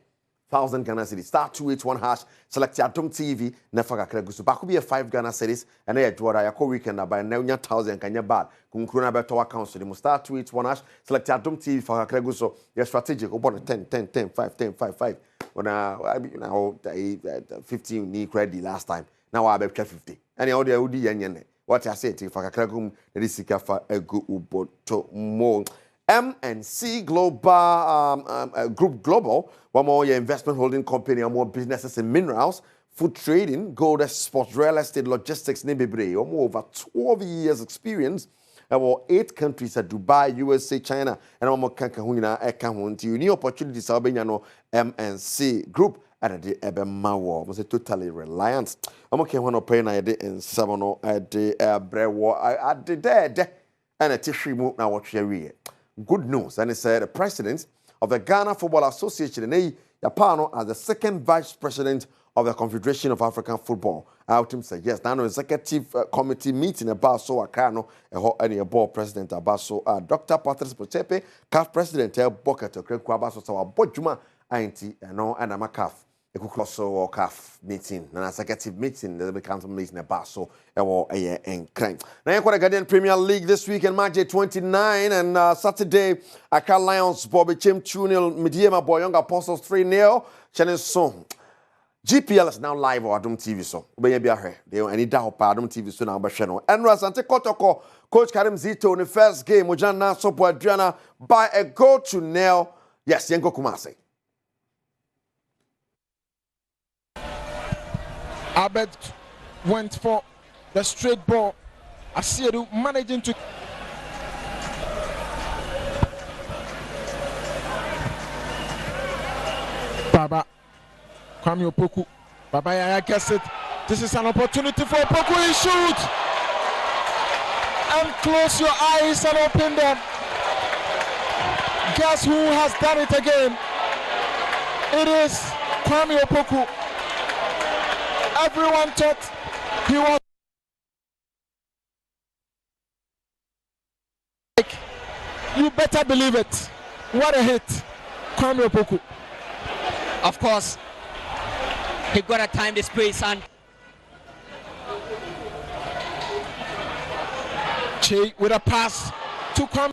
1,000 Ghana cedis. Star 281 hash select Adom TV never kakra gusu. Back be a 5 Ghana cedis and a draw ya ko weekend by now 1,000 kanya bad. Kunkruna beto account so the star 281 hash select Adom TV for kakra gusu. Your strategic open 10 5 5 when now 15 ni credit last time. Now I bet 50. Any audio udi yenye. What I say to for kakra gum the sika for a go uboto more. MNC Global Group Global, one more investment holding company, and more businesses in minerals, food trading, gold, sports, real estate, logistics, Nibibre, over 12 years experience, about 8 countries at Dubai, USA, China, and more Kankahuna, Ekahunti, new opportunities, Albaniano, MNC Group, and the Ebemawa was totally reliant. I'm okay when I pay na in Savano at the Brewo, I did there, and a tissue move now what you good news, and it said the president of the Ghana Football Association, Yapano, as the second vice president of the Confederation of African Football. Out him said yes. Now executive committee meeting about so Akano, a board president about so Dr. Patrice Pochepe, CAF president Boka to Kwabaso so Bojuma Ainti and a CAF. A also or CAF meeting, an executive meeting, the council meeting about so a year and crank. Now, you got a Guardian Premier League this week in March 29 and Saturday, Accra Lions, Bobby Chim 2-0, Mediema Boy Young Apostles 3-0, Shannon Song. GPL is now live on Adom TV so. They need that Adom TV so now by channel. And Rasante Kotoko, Coach Karim Zito in the first game, Mojana Sopo Adriana by a goal to nail. Yes, Yenko Kumase. Albert went for the straight ball. Asiedu managing to Baba Kwame Opoku. Baba Yaya gets it. This is an opportunity for Opoku. He shoots. And close your eyes and open them. Guess who has done it again? It is Kwame Opoku. Everyone thought he was like, you better believe it. What a hit. Kwame Opoku. Of course, he got to time the space and Che with a pass to Kwame.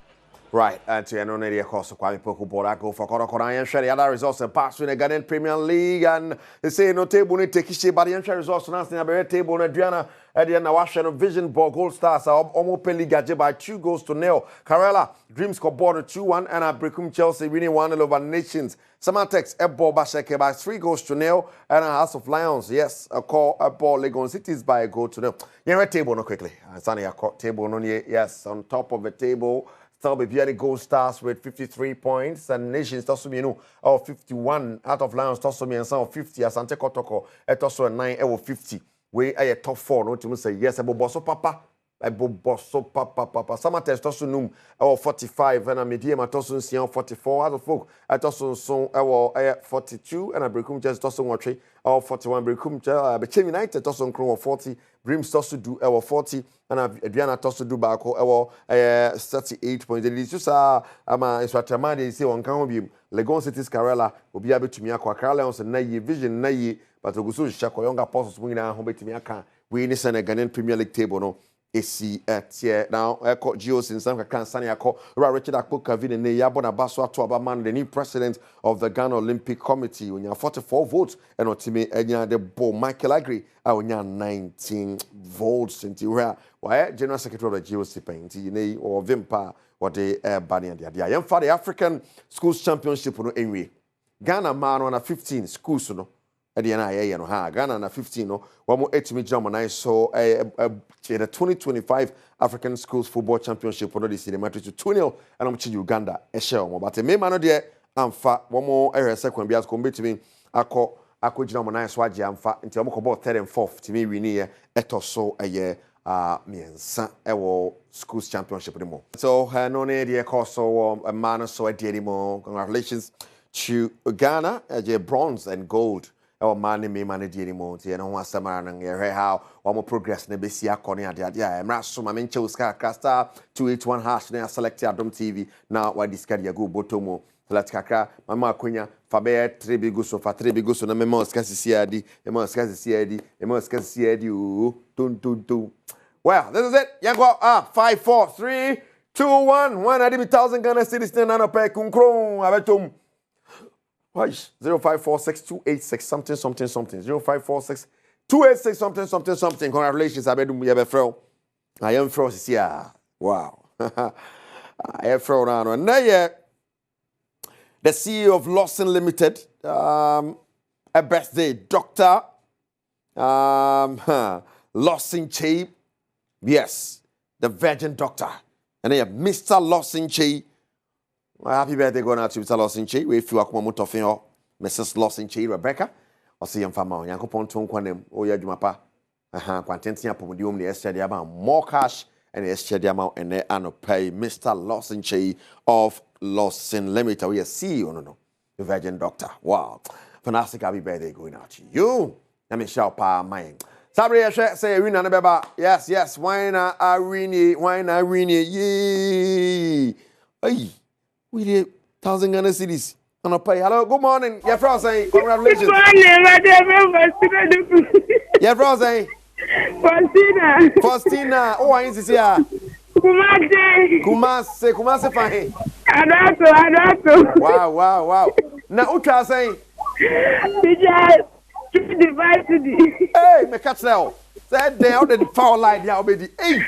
Right, and to an area course of Kwame Poku Borako for Korokoran and Sherry. Other results and pass in the Ghanaian Premier League, and they say no table need take issue, but the entry results announced in a very table in Adriana at the end of Washington Vision Ball Gold Stars are almost League by 2-0. Karela Dreams scoreboard 2-1, and Brekum Chelsea winning 1-0 over Nations. Samatex Ebbo Basheke by 3-0, and a House of Lions, yes, a call Ebbo Legon Cities by a goal to nil. Yeah, table no quickly. Sunny a table no yes, on top of the table. Still be very Gold Stars with 53 points and Nations Tossumino 51 out of Lions Tossumi and some 50 Asante Kotoko et also 9 50. We are top 4 no to say yes about Bosso Papa bosso papa sama test to so num 45 and medium atoso nsia 44 other folk atoso so 42 and brekum just to so nwotwe 41 brekum be United to so nkro 40 Brims to so do 40 and Adriana to so do back 38 points it is just ama Eswatama dey say on kan bi Legon City's Carella obi abetumi akwa Carella on na ye vision na ye but oguso shako younger apostles mu nyina ho betumi aka we ni Senegal Premier League table no esi tie now eko geos in some kansani akọ Richard Akpoka Vini ne yabona baso ato abaman the new president of the Ghana Olympic Committee onya 44 votes and otime enya the ball Michael Agri onya 19 votes into where general secretary of the geos painti ne or vimpa what the bani and the yemfa the African Schools Championship no enwe Ghana man on 15 schools no no ha Ghana na 15 no wamo etimi jamana so the 2025 African Schools Football Championship no this the match to 2-0 and am Uganda e share mo but me man no de amfa wamo second bias ko betimi akọ jamana so age amfa nti wamo ko ball 3rd and 4th timi wini ye etoso miensa ewo Schools Championship mo so no ne de so man so de mo congratulations to Ghana bronze and gold our man me man di anymore tie no ho asama na ye how one progress na be si akọ ne ade emra so ma menche uska star 281 hash na select Adom TV na wa discard ya go botomo select kakra mama akonya fa be 3 big so na mema uska sisi adi o ton well this is it yango 5 4 3 2 1 1 adi 1000 Ghana cedis na no pe kunkron abetom 05462860 something 05462860 something congratulations abedum ye be fro I am fro sia wow I am fro now and the CEO of Lawson Limited a birthday Dr. Lawson Che, yes, the Virgin Doctor, and Mr. Lawson Che. Happy birthday going out to Mr. Lawson Che. We feel like one more Mrs. Lawson Che, Rebecca. Or see him from my uncle Ponton Quanem, or Yajumapa. Quantentia Pomodium, the yesterday amount more cash, and the yesterday amount, and they are pay Mr. Lawson Che of Lawson Limited. We are CEO, no, the Virgin Doctor. Wow. Fantastic happy birthday going out to you. Let me shout pa mine. Sabri say we na beba. Yes, why na Irene, yee. Ay. We did 1,000 Ghana cedis on a pay. Hello, good morning. Yeah, Frosty. Congratulations. Good morning, madam. Yeah, Frosty. Faustina. Oh, I insist here. Kumase fine. Adato. Wow. Now, Utra saying. Hey, me catch now. Said they out the foul line. Yeah, obedi. Hey.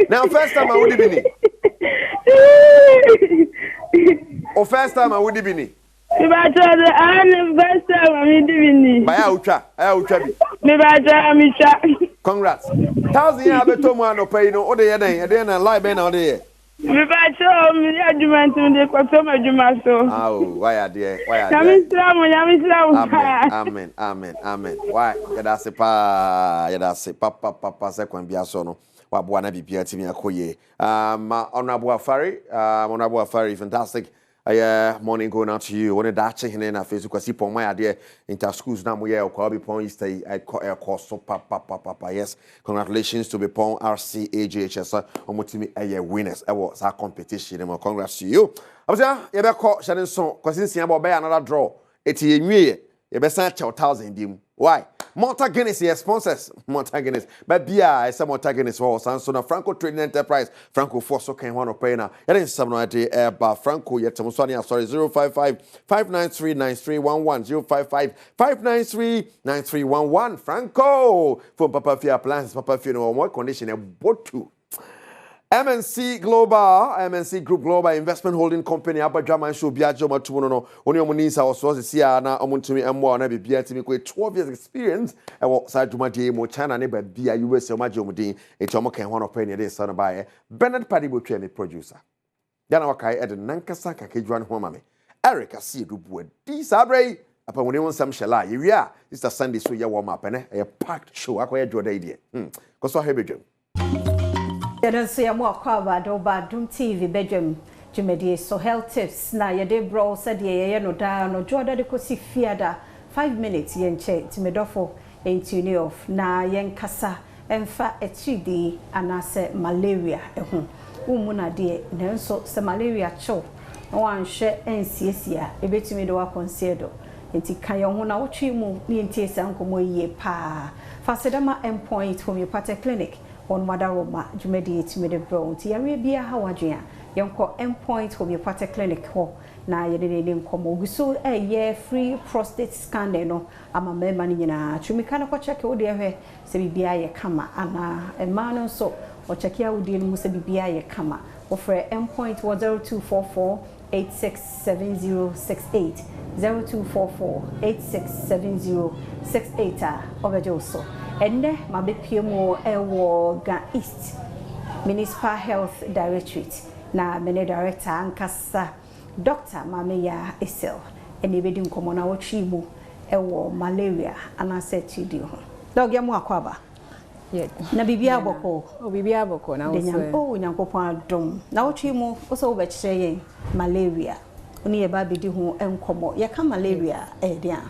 Now, first time I would be ni. O first time I would be ni. Me ba try the first time I would be ni. Baya utra bi. Me ba try me cha. Congrats. 1,000 ya beto mu anopa no. O de ye den na live be na o de ye. Me ba try me adwuma to de kwato madwuma so. Why are there? Nyame Islam. Amen. Why? Yada se papa se kwan bia so no. Waboa na bibia timi akoye. Honorable Afari, fantastic. Morning going out to you. When the dache hine na Facebook asi pon my ade inter schools na mo ye okwa bi pon Easter so papa. Yes, congratulations to be pon RCAGHS omotimi winners ewo sa competition mo. Congrats to you. Abuja ye be ko shane so kwasi nsia ba be another draw. Eti ye nwie ye be san 1,000 dim. Why? Malta Guinness, yes, sponsors Malta Guinness. But Bia is a Malta Guinness for Sansona Franco Trading Enterprise. Franco Forso can one of payna. It is some idea about Franco yet. Sorry, 055-593-9311. 055-593-9311. Franco for Papa Fia plans, Papa Fia no more condition a botu. MNC Group Global Investment Holding Company Badwam and show biajo matuno no oni omunisa oso sia na omuntumi emmo na bibia timi ko 12 years experience e wo side dumade mo China ne ba bia US o maje omudin eti omo kan one opinion dey son by Bernard Padibo twemi producer yana wakai ed nankasa kakejwan ho mame Eric Asiedu bu di sabrei apa woni won sam shela ye wi a Easter Sunday so ye warm up ne e packed show akoye joda idie ko so hebedwam Yɛdanso yɛ mo akɔ abado Badwam TV Badwam dwumadie so health tips na yɛde bro sɛdeɛ yɛyɛ no daa no dwoda de kɔsi fiada 5 minutes yɛnkyɛ timedɔfo entune off na yɛnkasa ɛmfa ɛtidi anase malaria ɛho umu na de nanso se malaria cho na wanhwɛ ensiesia ebetumi de wakonsider enti kan yɛ ho na wotwe mu ne ntie sankomo yie pa fasedama endpoint homeopathic clinic on Madaroma dwumadi etumi de bro nti yare bia ha wadwea yɛnkɔ endpoint homeopathic clinic ho na yɛde ne nkomo guso ɛyɛ free prostate scan no ama mema ne nyina twumika na kɔ check wo de hwɛ sɛ bibia yɛ kama ana ɛma no so o check ya wo de no sɛ bibia yɛ kama wo frɛ endpoint 0244 867068 0244 867068 obejo so enne mabepie mu ewo Ga East Municipal Health Directorate na mene director ankasa Dr. Mameya Esel ene bedi nkomo na wotwi mu ewo malaria anase tidi ho dog ya mu akwaba na bibia boko bibia boko na wo nyankopon adom na wotwi mu wo so wo be kire yen malaria oni ye ba bedi ho enkomo ye ka malaria dia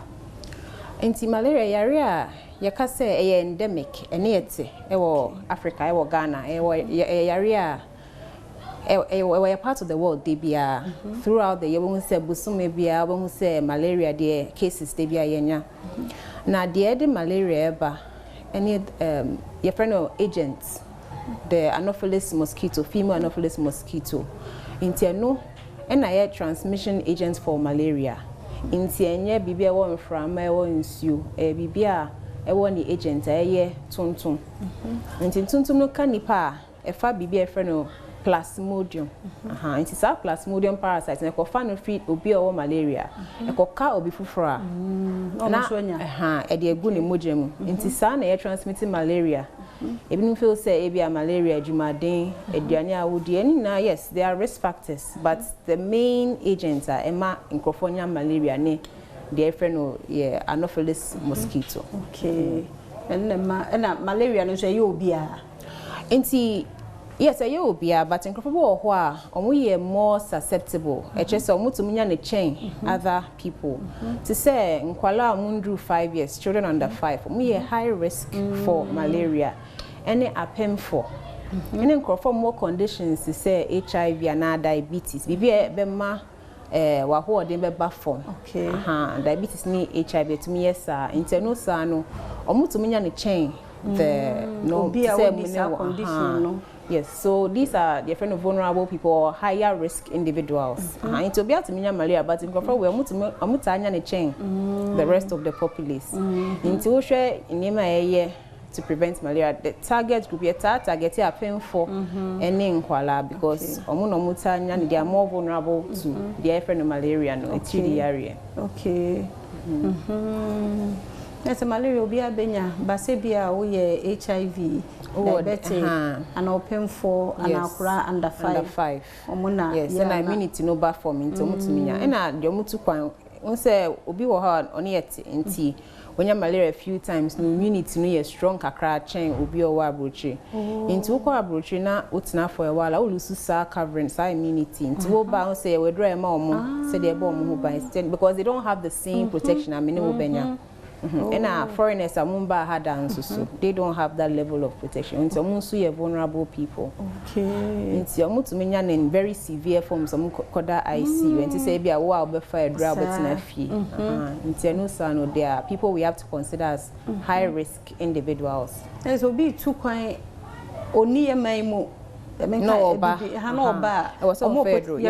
enti malaria yare a ye ka se e endemic ene yete ewo Africa ewo Ghana ewo yare a a part of the world they be throughout the year when we say busume bia when we say malaria the cases they be yenya na the malaria ba any your friend agents the Anopheles mosquito female Anopheles mosquito intiano and I transmission agents for malaria intianye bibia wo mframa e wo nsuo bibia e wo ni agent eye tonton intintuntum no kanipa e fa bibia friend Plasmodium. It's a Plasmodium parasite. And I can feed obi or malaria. I can car obi fufra. Edi eguni mojemu. Inti sana ya transmitting malaria. Even feel say ebia malaria jumadin ediani awudi any na yes there are risk factors but the main agents are Emma Microphonia malaria ne the friend Anopheles mosquito. Okay. And malaria no say you be inti yes, I will be but in Crawford, we are more susceptible. A chest or mutumian a chain other people. To say in Kuala Mundu 5 years, children under 5, we are high risk for malaria. Any appem for. And in Crawford more conditions to say HIV and diabetes. Bibi bema waho de be form. Okay. Diabetes ni HIV to me yes interno sano or mutumian a chain. The no condition no. Yes, so these are different vulnerable people or higher risk individuals. It will be able to mean malaria, but in Crawford we are chain the rest of the populace. Into share in to prevent malaria. The target group target are paying for any in Kuala because they are more vulnerable to the different malaria no it's the area. Okay. Yes, malaria will be a benya, basebia or HIV, diabetes, and open for an akura under 5. Yes, and immunity no bad for me to mutumia. And I do mutu kwan. Say obi wo ha on yet nti when you malaria a few times no immunity no is strong kakra chain obi o wa abrochi. Nti wo kwa abrochi na utina for a while we lose sa covering sa immunity. Nti wo ba say we draw ma omo say dey bo omo ho by because they don't have the same protection I mean wo benya. And our foreigners are mumba had so they don't have that level of protection. It's almost vulnerable people. Okay. It's almost in very severe forms. Some koda ICU. And to say be a wow before a drop in a fee. It's no son. There are people we have to consider as high risk individuals. There will be two quite only a memo. No, ba. I was on federal.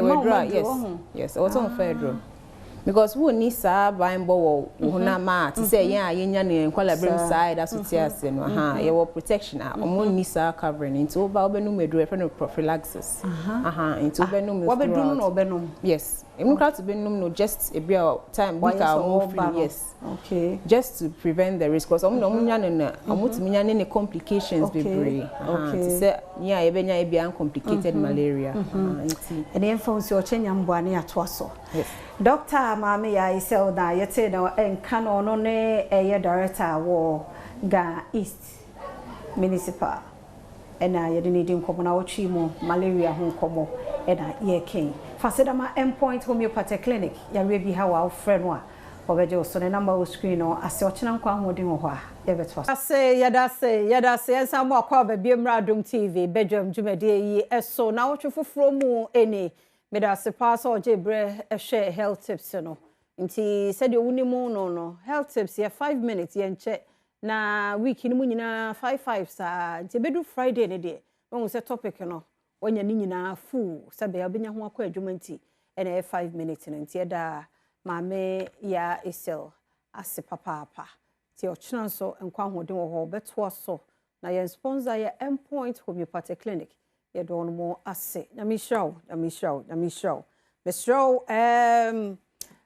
Yes, I was on federal. Because we need sa baimbo na ma to say yenya ne kwala brim side associate no you will protection we need sa covering into over obenu medu friend of prophylaxis into obenu obedunu no obenu yes emu kra to benum no just a bit time we can yes okay just to prevent the risk because omunya ne omutiminya ne complications be brave to say nya ebenya e bia complicated malaria and info so chenya mbwane atoaso yes Dr. Mameya Esel na yete na enkano no ne eye director wo Ga East Municipal ɛna yɛde ne di nkɔmmɔ na wɔtwi mu malaria ho nkɔmmɔ ɛna yɛken fasedama endpoint homeopathic clinic yɛareɛ bi ha wa wofrɛ no a wɔbɛgye wo so ne number wo screen no ase ɔkyena nkɔ ahoɔden wɔ hɔ a yɛbɛtoa so yɛdase yɛnsa mu akɔ ababie mmra Adom TV Badwam dwumadie yi ɛso na wotwe foforɔ mu ɛni medase paa sɛ ɔgye berɛ ɛhwɛ health tips no nti sɛdeɛ wuni mu no health tips yɛ 5 minutes yɛnkyɛ na week ni mu nyinaa 5 saa nti bedu Friday ne deɛ wɔn sɛ topic no wɔnya ni nyinaa full sɛ bɛya bɛnya ho akɔ adwuma nti ɛna yɛ 5 minutes no nti ɛda maame ya isel ase papa ti ɔkyena nso nkwa ahoɔden wɔ hɔ bɛtoa so na yɛn sponsor yɛ endpoint homeopathic clinic yɛ dɔn mo ase na mishraw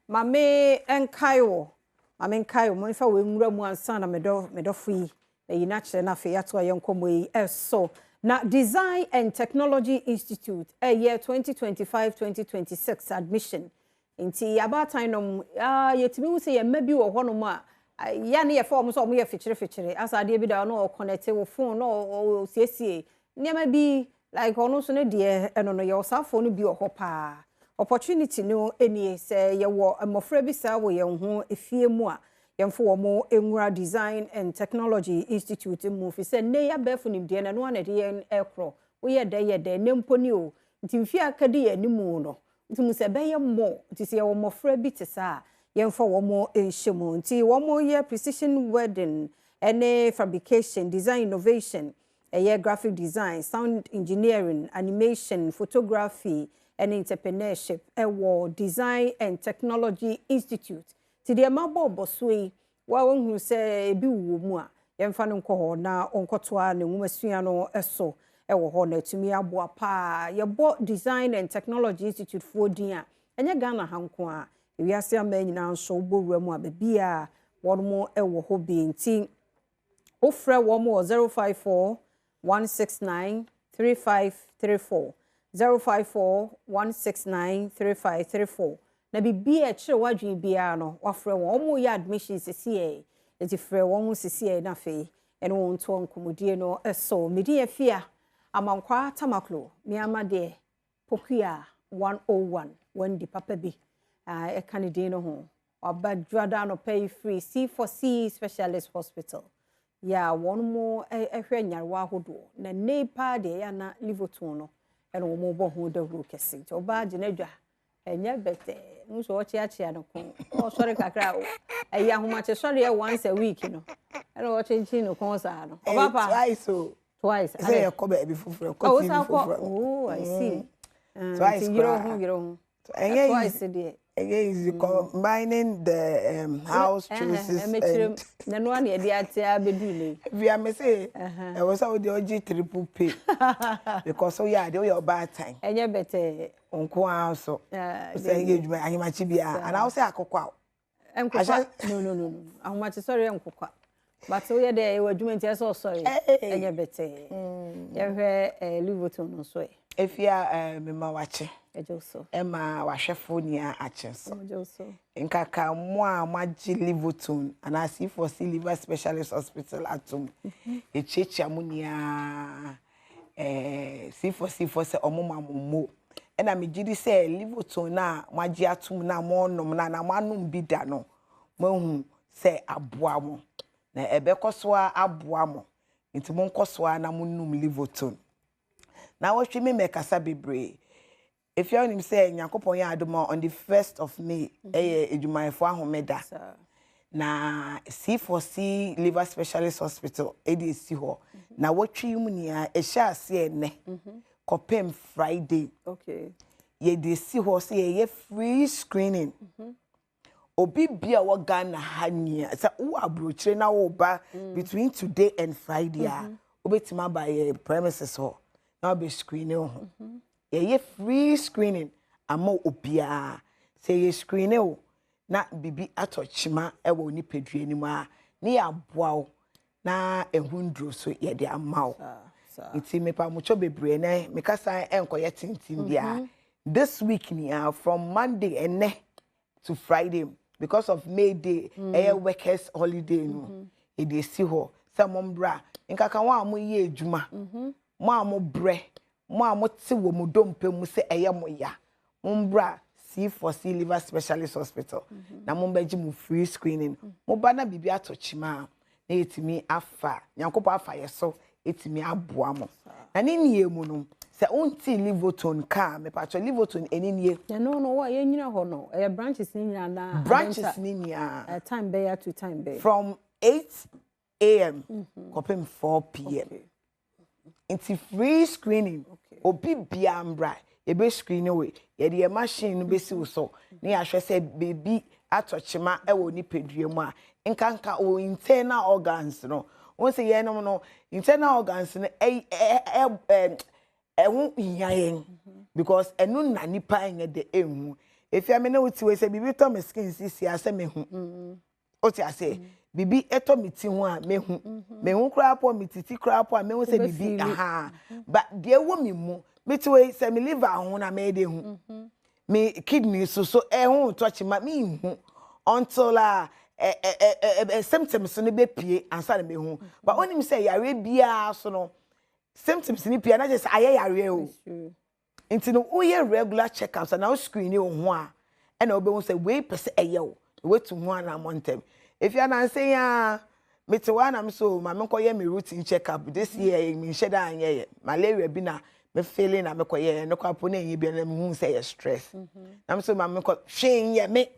maame enkayo mo fa we nwura mu ansa na medɔfo yi yi na kyerɛ na fe yato yɛn nkɔmɔ yi ɛso na Design and Technology Institute year 2025-2026 admission nti abatan no yetimi wo se ye mabi wo hɔ no ma ya ne ye form so mo ye fikyire asa de bi da no connect wo phone no siesie nema bi like ono so ne de eno no ye osafo no bi wo hɔ pa opportunity no enie se ye wo amofra bi sa wo ye ho efie mu a yemfo wo mo enwura Design and Technology Institute mu fi se ne ya befo nim de na no na de ye ekro wo ye de ne mponi o nti mfi akade ye nimu no nti se beye mo nti se wo mofra bi te sa yemfa wo mo enhyemu nti wo mo ye precision welding ene fabrication design innovation graphic design sound engineering animation photography and entrepreneurship wo Design and Technology Institute ti de mabobbo soi wa wonhu se ebi wo mu a yemfa no nkɔ na onkotoa ne nwumasua no eso ewo ho na tumi aboa pa yebo Design and Technology Institute for din a enye Ghana hanko a ewiase ama nyina nso bowura mu a bebia won mo ewo ho bi nti ofrɛ wo mo 054 169 3534 054 169 3534 na bibia kyerɛ wadwen bia no wafrɛ wo mo yɛ admission sesiye enti frɛ wo mo sesiye na fe ene wo nto nkomodie no eso medi afia amankwa tamaklo miama de pokua 101 wendi papa bi e kanidin no ho abadwada no pay free C4C specialist hospital ya won mo ehwe nyarwa hodo na nepa de ya na livoton no ene wo mo bo ho dawro kese to ba ginadwa enya bete nso wo chiachia no ko o sori kakra o eya homache sori e once a week no ene wo chinchin no ko sa no papa twice say e ko be bi fufuro ko TV fufuro oh I see twice giro ho twice de is combining the house choices and na no na de atia bedule we are me say e was how the OG triple pay because so yeah dey your bad time enye bete onko also say engagement ahimachi bia and I say akokwa no ahimachi sorry enkokwa but so yeah dey adwuma ntia so sorry enye bete ye hwe livoton no so efia mema wache ejoso ema wahwefo nia acheso ejoso nkaka mo a maji livoton ana C4C liver specialist hospital atom echechia mo nia C4C for se omoma mo ena megidi se livoton na maji atom na mo nom na manum bi da no mahu se aboa mo na ebekoso aboa mo nti mo nkoso na monum livoton na watch me make asa bebre if you him say Yakopon ya Adom on the 1st of May edwumayefo ahomeda na C4C liver specialist hospital edc ho na watwi mu nia ehya ase ene kopem Friday okay ye de si ho say ye free screening obi bia wo Ghana hania sa wo abrochire na wo ba between today and Friday obetima by premises ho na be screening ho ye free screening ama obia say ye screening o na bibi atochima e wo ni pedua ni ma ne ya boa o na ehundro so ye de ama o iti me pa mucho bebre na me kasa enkoye tintin bia this week ni from Monday ene to Friday because of May Day workers holiday no e dey si ho say mombra nkaka wa amu ye adwuma mo a mo bre mo a mo te wo mo dompe mu se eye mo ya mombra C4C liver specialist hospital na mombeji mu free screening mo ba na bibi atochima na etimi afa nyankopo afa yeso etimi aboa mo na ne nie mu no se unti livoton ka me patcho livoton enenie no wa ye nyina ho no branches ni nyina na branches ni nia time be to time be from 8 a.m. kopem 4 p.m. It's free screening obi biambra ebe screen we ye de machine be si so na ya hwe se baby atochima e wo ni pedue mu a nkanka o internal organs no won se ye no internal organs no hu iyayen because enu na nipa enye de ehu if ya me na uti we se bibi to me skin sisi ase me hu o ti ase bibi eto mi ti hu a me hu kra po mi titi kra po a me hu se bibi aha but de wo mi mu me ti we se me liver hu na me de hu me kidney so hu touch ma me hu until symptoms no be pie ansa na me hu but onim say yare bia so no symptoms ni pie na just aye yare o nti no wo ye regular checkups na wo screen ni wo ho a na wo be hu say we pese eye o we to ho na montem if you are say ya me te wa na me so ma me koye me routine checkup this year me sheda anye malaria bi na me feeling na me koye no kwapo na yin bi na me hu say ya stress na me so ma me ko hwen ye me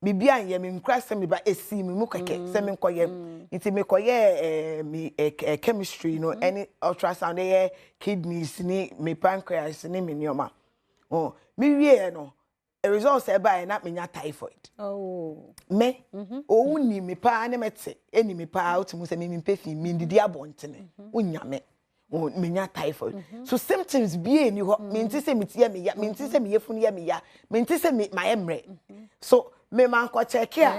bibia ye me nkra se me ba esi me mu keke se me koye nti me koye me chemistry no any ultrasound ye kidneys ni me pancreas ni me nioma me wie no a result say by na me nya typhoid me o uni me pa na mete eni me pa otimu se me mpefi me ndidi abontene unya me nya typhoid so symptoms be ni ho me nti se me tie me ya me nti se me yefunu ya me ya me nti se me my emre so me man ko check ya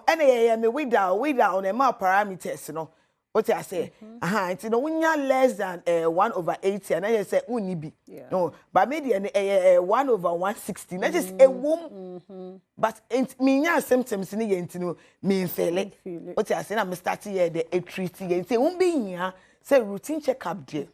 ene ye me without na ma parameters no what I say nti no unya less than 1/80 and I say uni bi no but maybe 1/160 na just a womb but me nya symptoms ni ye nti no me feel what I say na me start here the treat ye nti won be nya say routine check up there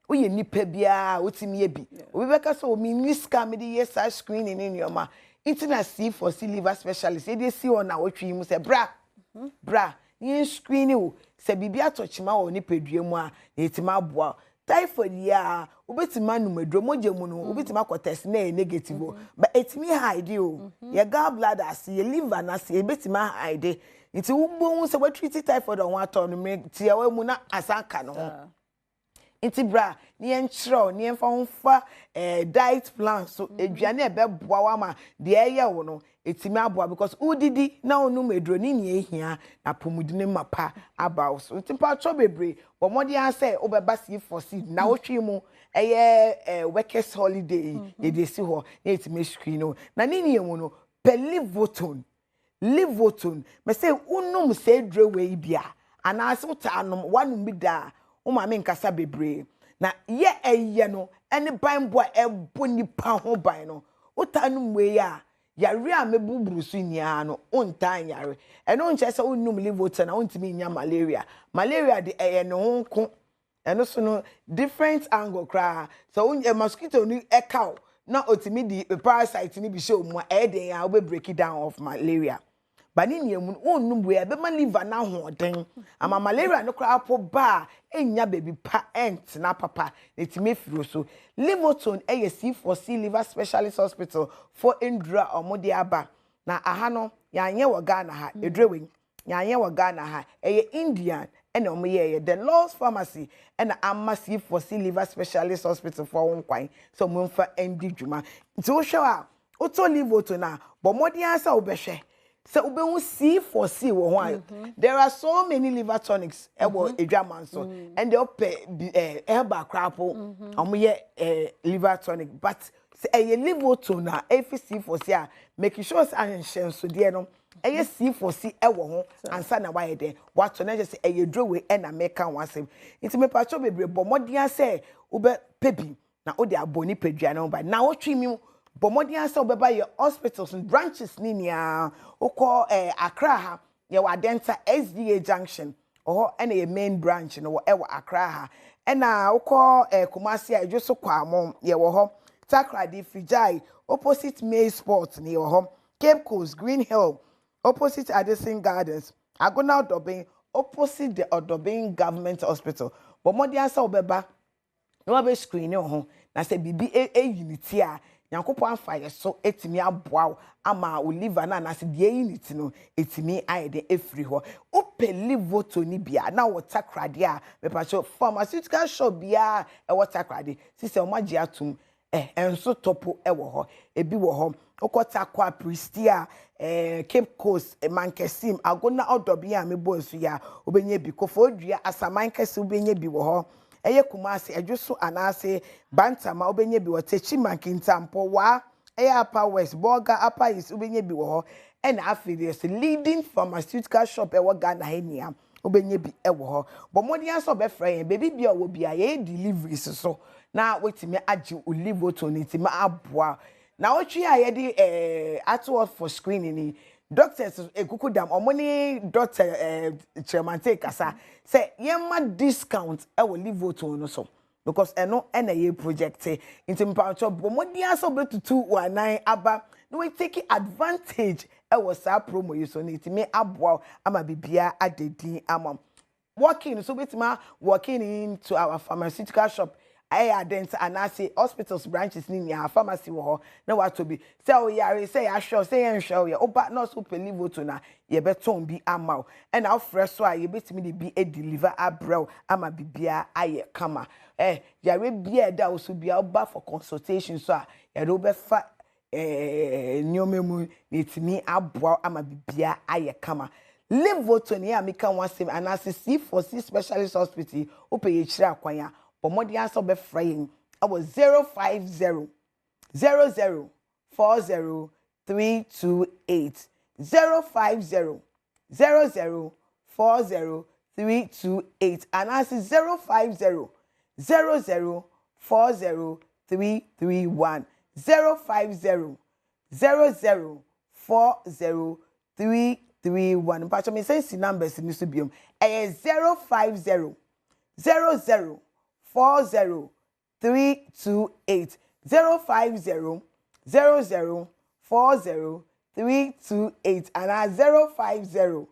we ye nipa bia otimi ye bi obi beka so me ni scam the yes screening in your ma internet C4C liver specialist e dey see on na wotwi mu say bra ni screen o se bibia atochima wo ni pedue mu a etima aboa typhoid ya obetima numadro moje mu no obetima ko test na negative but etimi hide o ye gallbladder as ye liver na se ebetima hide nti wo se we treat typhoid on wato no me tie wa mu na asanka no nti bra ni enchiro ni enfa honfa diet plan so eduane e be boa wa ma de eye wo no etimi aboa because udidi na onu medro ni ni ehia na pomudine mapa about so nti pa cho bebre bo modi an say obeba C4C na wotwi mu eye workers holiday e dey si ho na etimi screen no na ni ni emu no pelivoton livoton me say unum say dre we bia ana ase utanom wanum bi da o ma me nkasa bebre na ye eye no ene banbo ebo nipa ho ban no utanum we ya yare a mebuburu so nia no ontan yare eno nche se onum livoton na ontimi nya malaria de eye no honko eno so no different angle kra so mosquito ni ekaw na otimi di parasite ni bi show mu e den ya we break it down of malaria bani ni emu onum we be ma liver na hoden ama malaria no kra po ba enya baby pa ent na papa etime firo so livoton C4C liver specialist hospital for Indra omode aba na aha no yanye wo Ghana ha edrewen yanye wo Ghana ha Indian ena omoye the Laws Pharmacy ena amma C4C liver specialist hospital for wonkwan so momfa endi dwuma nti wo hwe a oto livoton na bo modi ansa wo behwe so ube C4C wo ho there are so many liver tonics ebo edwaman so and they pay herba crapo omoye liver tonic but say livoton na C4C a make sure say so there no C4C ewo ho ansa na why there what na just say drowe e na make kan wasem nti me pacho bebre bo modian say ube pebi na ode aboni pedua no ba na wotwi mi bomodian say obeba your hospitals and branches ni nia ukọ Accra ha ye wa Denta SDA junction or any main branch no e wa Accra ha ena ukọ Kumasi a ejo so kwa amom ye wo ho Takrady Fijai opposite May Sports ni wo ho Cape Coast Green Hill opposite Addison Gardens Agona Odobin opposite the Odobin Government Hospital but modi asa obeba no be screen ho na se bibi unity a Nyankopon afa so etimi aboa ama Oliver na se de unity no etimi ayede efri ho ope livoto ni bia na Takrady a me pa so pharmaceutical shop bia Takrady sise o magye atum enso topo wo ho ebi wo ho okota kwa Pristia Cape Coast Mankesim Agona Odobi a mebo nso ya obenye bi Kofodua Asamankese obenye bi wo ho eye Kumasi edwoso anase Bantama obenye bi wo Techi Mankintampo wa eye Upper West Burger Upper East obenye bi wo ho and affiliates leading pharmaceutical shop e wo Ghana henia obenye bi e wo ho but modi aso be frɛ baby bia wo bia ye deliveries so na wetimi agi olivo to nitimi aboa na otwi a ye di ato for screening ni doctors ekukudam omoni doctor chairman take kasa say yema discount e wo livo to no so because eno na ye project intimi pancho bomodi aso betutu wanan aba no we take advantage e wo sa promo yi so nitimi aboa ama bibia adedi ama walking so betima walking into our pharmaceutical shop I ident anase hospitals branches ni nia pharmacy wo ho na wato bi say o yare say ya sure say ya sure ya oba nurse o pelivo to na ye beton bi ama e na ofre so a ye betimi de bi deliver abrew ama bibia aye kama yare bia da so bia oba for consultation so a ye do be fa nyomemu nitimi aboa ama bibia aye kama live vote ni amika wansem anase C4C specialist hospital ope ye chira kwanya but modi answer be fraying I was 050 00 40 328 050 00 40 328 and I say 050 00 40 331 050 00 40 331 but me say numbers in subium 050 00 40 328 050 00 40 328 and 050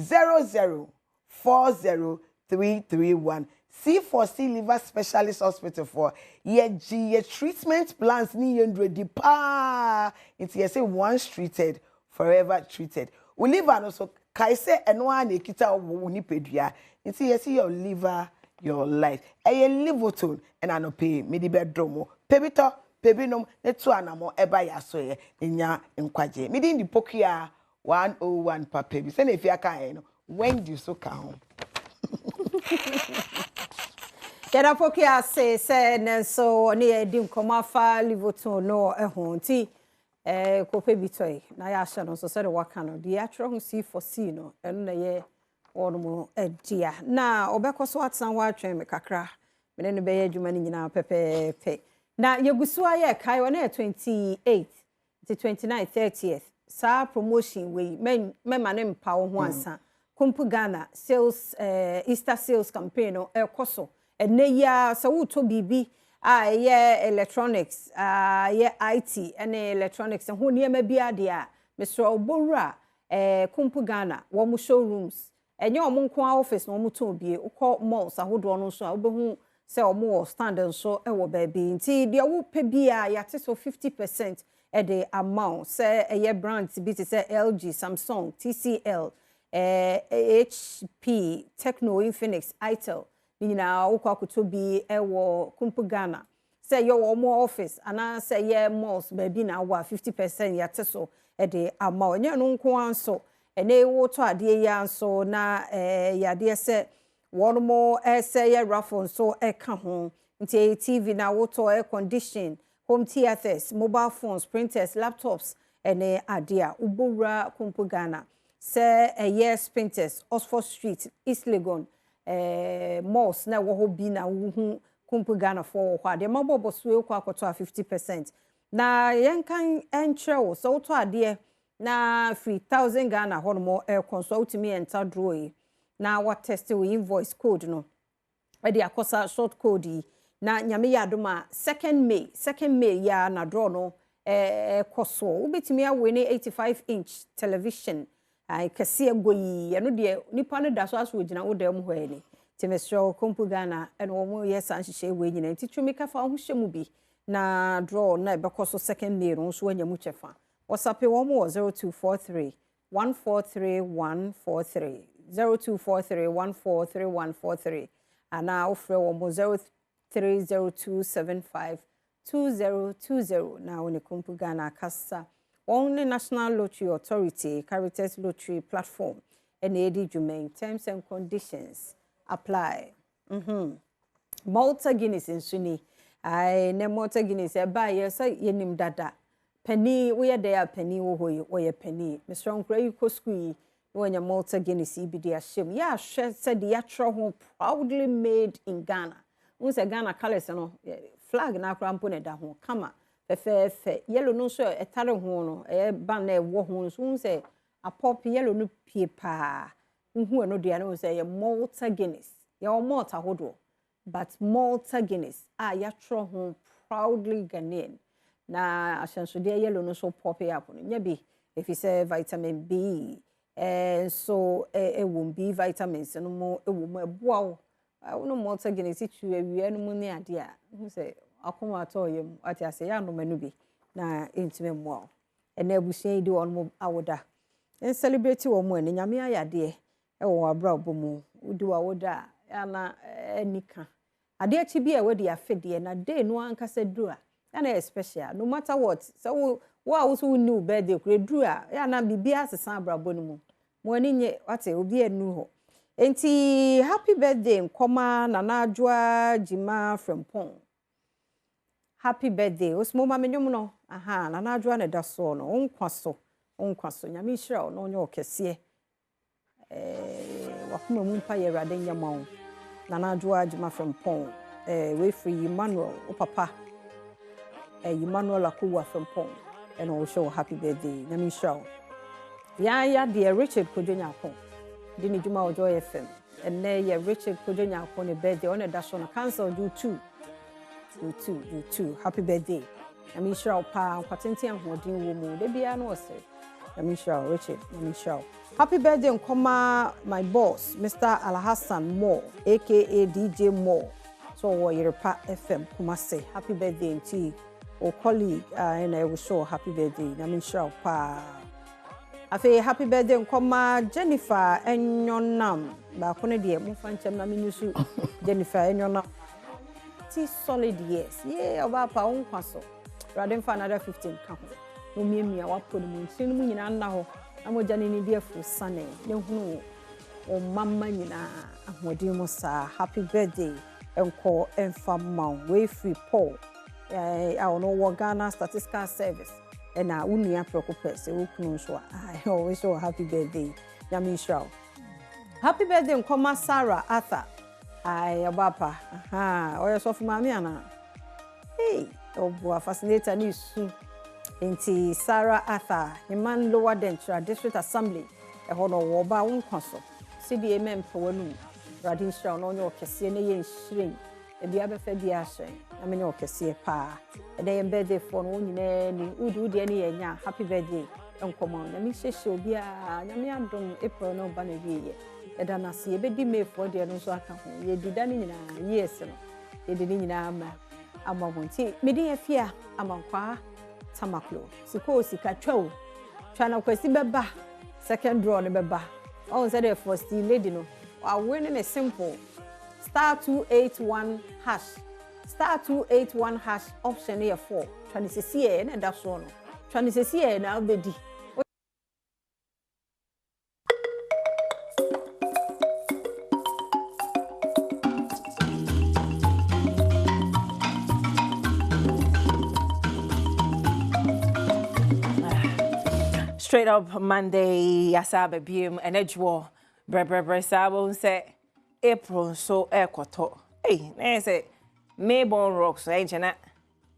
00 40 331 C4C liver specialist hospital for ye treatment plans ni yendredi pa into ye say once treated forever treated we liver no so kai say eno a na ekita wo ni pedua into ye say your liver your life eye livotone and anope medi bedromo pebito pebinom netu anamo eba ya so ye nya nkwaje medi ndi pokia 101 pa pebi se na efia kan no when do so ka ho Kera pokia se nenso ne edi nkomafa livotone no ho nti ko pebitoi na ya hye no so se de waka no de atro ho C4C no eno na ye onomo edia na obekoso atsan wa atwen me kakra me ne be ye adwuma ni nyina pepepe na yegusu aye kai wo na 28 to 29 30th sa promotion we mema ne mpa wo ho ansa Kumpu Ghana sales Easter sales campaign no ekoso ene ya sa wo to bibi ye electronics ye IT ene electronics ho niema bia de a Mr. Obowura Kumpu Ghana wo mu showrooms enye omunko office no muto bie ukọ malls ahodo no so obehu se omo stand so ewo baabi nti de wo pe bia yate so 50% e de amount se eye brands bi te se LG Samsung TCL HP Tecno Infinix Itel nyina ukọ akoto bi ewo Kumpu Ghana se yo omo office ana se ye malls baabi na wa 50% yate so e de amount enye no nko anso ene wo to ade ya nso na yade se wono se ye raffle so ka ho nti TV na wo to air condition home theaters mobile phones printers laptops ene ade a Ubowura Kumpu Ghana se yes printers Oxford Street East Legon malls na wo ho bi na wo Kumpu Ghana for ho ade mabobo so ekwa akoto 50% na yenkan entreo so to ade na 3000 Ghana hono mo consult me enter draw na what test we invoice code no di akosa short code na nyame ya Adom a 2nd May ya na draw no koso ubetimi awe ne 85-inch television ai kase agoyi eno de nipa no da so aso gina wo da mu hwani temesro kompu Ghana eno wo ye san hihye we nyina nti twumi ka fa ho hyemu bi na draw na bekoso 2nd May no so anya mu chefa WhatsApp wo mo 0243 143143 0243 143143 ana ofre wo mo 0302752020 na woni kompu Ghana kasa only National Lottery Authority Caritas Lottery Platform and edi jumain terms and conditions apply. Malta Guinness in Suni I ne Malta Guinness e ba ye say yenim dada penny we there penny wo ye penny Mr. Onkra you ko school when your Malta Guinness ibidi ashim ya said the yatro ho proudly made in Ghana. Unse Ghana colors no flag na krampo ne da ho kama fe yellow no so etare ho no ban na wo ho so unse a pop yellow no pie pa hu no dia no say Malta Guinness ya Malta hodo but Malta Guinness yatro ho proudly Ghanaian na ashanso dia yellow no so pop up no nya bi if you say vitamin B so won B vitamins no mo wo eboa no Malta Guinness tu awie no mu ne ade a hu say akoma atoyem ati ase ya no manu bi na intime mo ena abusuan di won mo awoda en celebrate wo mo ani nyame ayade wo abra obomu udi wa woda ya na enika ade achi bi e wodi afede na day no ankasa dura ya na special no matter what so wo also new birthday kure dura ya na bibia asesa abra bonu mu mo ani nye wate obi anu ho enti happy birthday nkoma Nana Adwoa Jima Frempong. Happy birthday. Osmo ma menwom no. Aha, Nana Adwoa ne da so no. Onkwaso nyame hira no onye okese. Wakuma mu mpa ye rade nyama wo. Nana Adwoa Jima Frempong. We free Emmanuel, o papa. Emmanuel Akuwa Frempong. And we show happy birthday. Nyame hira. Ya dear Richard Kojonya Akon. Dini Juma Ojoy FM. And there ye Richard Kojonya Akon birthday on a dash on a cancel do two. Happy birthday. I'm sure pa patenti an hodin wo mu de bia no say. I'm sure Richard, I'm sure. Happy birthday and come my boss, Mr. Alhassan Moore, aka DJ Moore. So Yerepa FM Kumase. Happy birthday to o colleague and I will show happy birthday. I'm sure pa. Afi happy birthday and come Jennifer Enyonam. Ba kone de mo fanchem na minusu Jennifer Enyonam. Solid years. Yeah, about pa unkwaso. Rather for another 15 count. No me wapo the moon. Sin mu nyina na ho. Amo jani ni dia fu sane. Ye hu o mama nyina ahodi mo sa. Happy birthday. Enko emfa maun. We free Paul. I know Ghana Statistical Service. And I unua preoccupes. Se wo kunu so. I always show happy birthday. Yami show. Happy birthday enko Sarah Arthur. Ay abapa oya so fuma mi ana hey obo fascinator ni su enti Sarah Arthur Iman Lower Dentra District Assembly e hono wo ba won kwaso cda mempo wanu radin show no nyo kese ne ye nhyiren e bia be fa bia hyen na me nyo kese pa e dey birthday for no nyina ni udu de ne ye nya happy birthday enkomo na mi hyehye obi a nya me adom April no ba na wiye eda na se ebedi May for de no so aka ho ye dida ni nyina yes no ye de ni nyina ama wonti medi afia amankwa tamaklo siko sika twa na kwasi beba second draw ne beba on say the first lady no I win a simple *281# *281# option here 4 26 na da so no 26 na obedi. Straight up Monday, Yasabe Bim, and Edgewater, Bre Sabo say April so ekoto. Hey, I say Mayborn Rocks, ain't you not?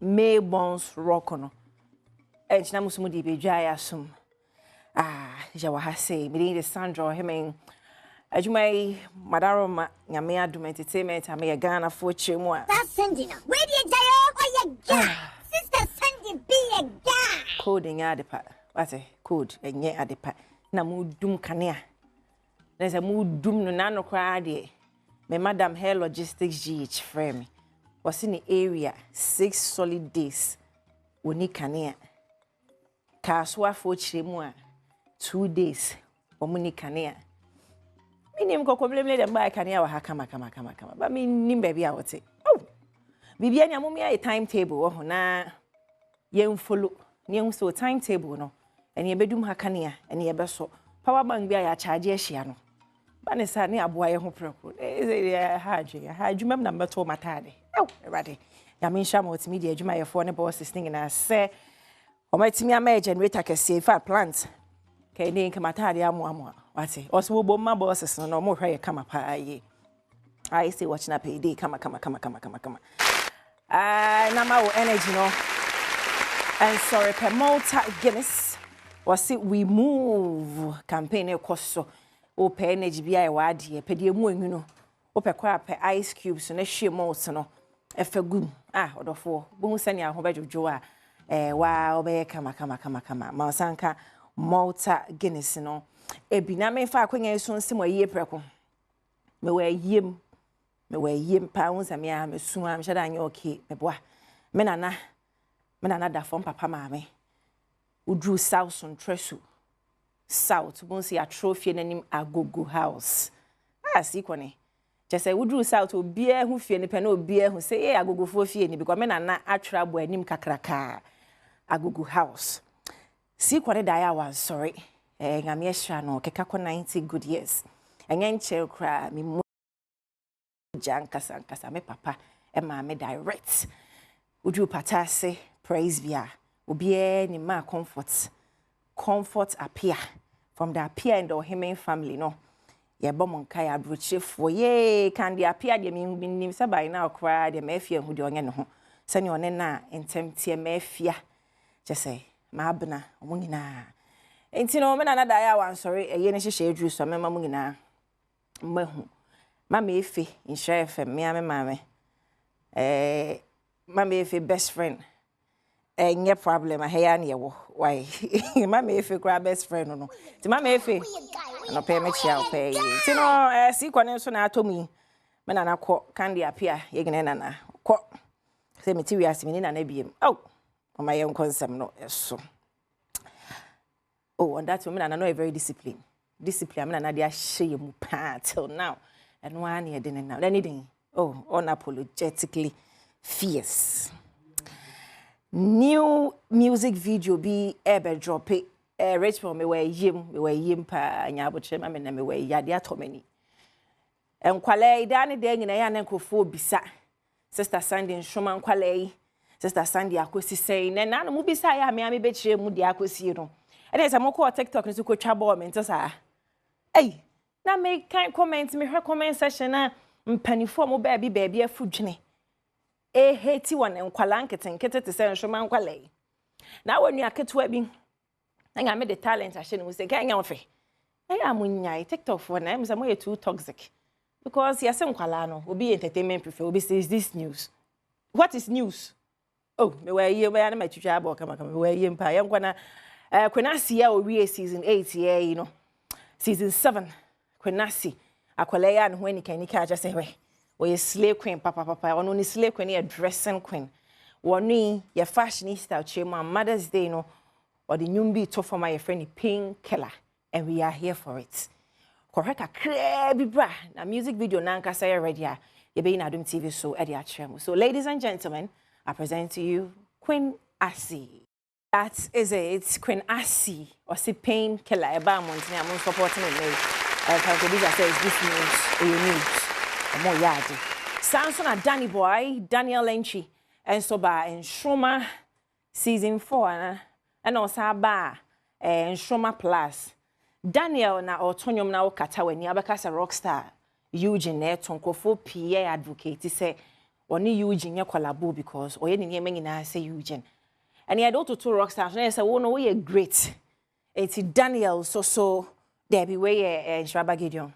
Mayborn's Rock no. Ain't you Musmudi be dry assume. Jawahase, me the Sandra, him Ajumai Madaroma Nyame Adom Entertainment ame Ghana for chemu. That's sending. Where the jayo or sister sending be a guy. Code in adepa. What code enye adepa. Na mu dum kanea. Na se mu dum no na no kra de. Me Madam Hair Logistics GH frame. Was in the area 6 solid days. Woni kanea. Kaswa for chemu 2 days. Omuni kanea. Minim ko problem dem ba kanea wa kama. Ba minim baby a wote. Oh. Bibia nya mo me a timetable ho na yen follow. Yen so timetable no. Ene bedum ha kanea, ene ye beso. Power bank bia ya charge ehia no. Ba ne sa ne aboa ye ho preko. Ha adwuma na mbeto matade. Oh, everybody. Ya me nhya multimedia adwuma ye fo ne bosses thing na se o matimi ama generator kese fa plant. Kai ne nkamatade amoa. Wati also bo ma bosses no mo hwa ye kama pa ye. I say watching up a day kama. Na ma energy no. And sorry per Malta Guinness was it we move campaign e koso o per energy bia e wade pe de mu enwu no o pe kwa pe ice cubes na hwe malt no e fa gum odofo bo hu sani aho bejojo a wa obe kama ma sanka Malta Guinness no e bi na me fa akwanya so nsem ayi preko me wa yiem pa hu sami a me su am shada anya okay me boa me nana da fom papa maame udru south on tresu south bon si atrofie nanim agogo house si kwone je say udru south obia hu fie ne pe na obia hu say agogo fo fie ni because me nana atwa bo anim kakraka agogo house si kwone da ya wan sorry ngame ehra no keka ko 90 good years enye nche kra mi mu jankasa me papa e ma me direct udru patase praise via obie ni ma comfort appear from the appear and the Hemen family no ye bomon kai abroche fo ye can the appear de mi say by now cry de mafia hu de onye ne ho se ne one na entemtie mafia just say ma abna omo nyina enti no me na da ya wan sorry ye ne hihye adru so me ma mo nyina mahu mama efe in share fm me mama mama efe best friend nye problem a heya ne wo why mama efe kra best friend no ti mama efe no pay me chia pay ti no si kwone so na atomi me na nakọ kandi apia ye gene na kọ se me ti wi asimi na biem oh mama ye nkonsem no so oh and that woman na no very disciplined me na dey ahye mu pa till now and one ye dey now anything oh unapologetically fierce. New music video be ebe drop it. Rachel me we yim pa nyaboche ma me na me we yade atomani. Enkwale idane de nyina ya na nkofo bisa. Sister Sandy Nshoma nkwale. Sister Sandy akosi sei na na mu bisa ya me be kire mu de akosi no. E dey say moko TikTok nso ko twa ball me ntosa. Ei, na me kan comment me hwe comment section na mpanifo mo baby afudwene. Hate one nkwala nkete te se Nshoma nkwale. Na wonu aketo bi anya me the talent ahye no say kan anya ofe. Anya munyai TikTok for na me say mo too toxic. Because yase nkwala no obi entertainment prefer obi says this news. What is news? Oh, me we ye me na ma twitwa aba kama me we ye mpa ye nkwana Kwenasi ya owie season 8 ye you know. Season 7 Kwenasi akwala ya no hwani kan nika just say we slave queen papa ono ni slave queen a dressing queen woni ye fashionista chema Mother's Day no or the nyumbi to for my friend Pink Killer and we are here for it. Correct a crabby bra na music video na nkasa ya ready a ye be in Adom TV so e dey atrem. So ladies and gentlemen, I present to you Queen Asi. That is it. It's Queen Asi or si Pink Killer e ba months na I'm supporting me. Producer says this news more yadi. Samson and Danny Boy, Daniel Lenchi, and so by Nshoma season 4 and also ba Nshoma Plus. Daniel na otonyom na okata weni abakasa rockstar Eugene Tonkofo PA advocate say oni Eugene collabo because oye ni nyema nyina say Eugene. And he had also two rockstars and say wo no we great. It's Daniel so there be way Nshaba Gideon.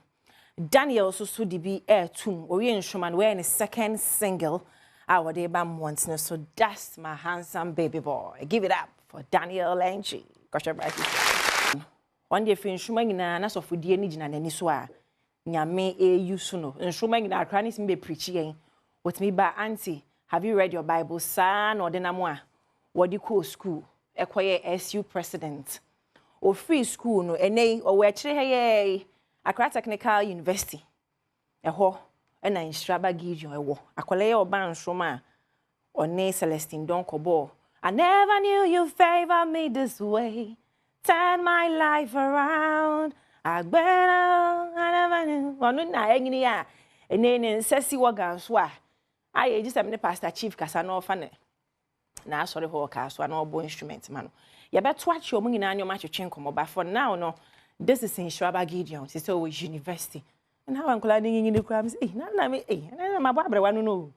Daniel so di bi air tum ori enhwoma we ne second single our day ba months no. So that's my handsome baby boy. Give it up for Daniel Lenchi. Kosha bright. One day fin nhwoma nyina na sofodie ni gina nani so a nyame use no. Nhwoma nyina akra ni simbe preach yen. With me ba auntie, have you read your Bible? Sa no de na mo a wodi ko school. Ekoye SU president. O free school no enei o we kire he Accra Technical University. Eho na Instraba Gideon ewo. Akwaleye oba nshoma one Celestine Donkobo. I never knew you favor me this way. Turn my life around. I never knew. Onu na engini ya. Ene sesi waga so a. Aye just am Pastor Chief kasa no fa ne. Na sorry ho ka so na obo instrument man. Ya beto achi omu nyina anyoma twetwe nkomo ba for now no. This is in Instraba Gideon. It's always university. And how I'm calling in the crams. Na me my brother wanu no.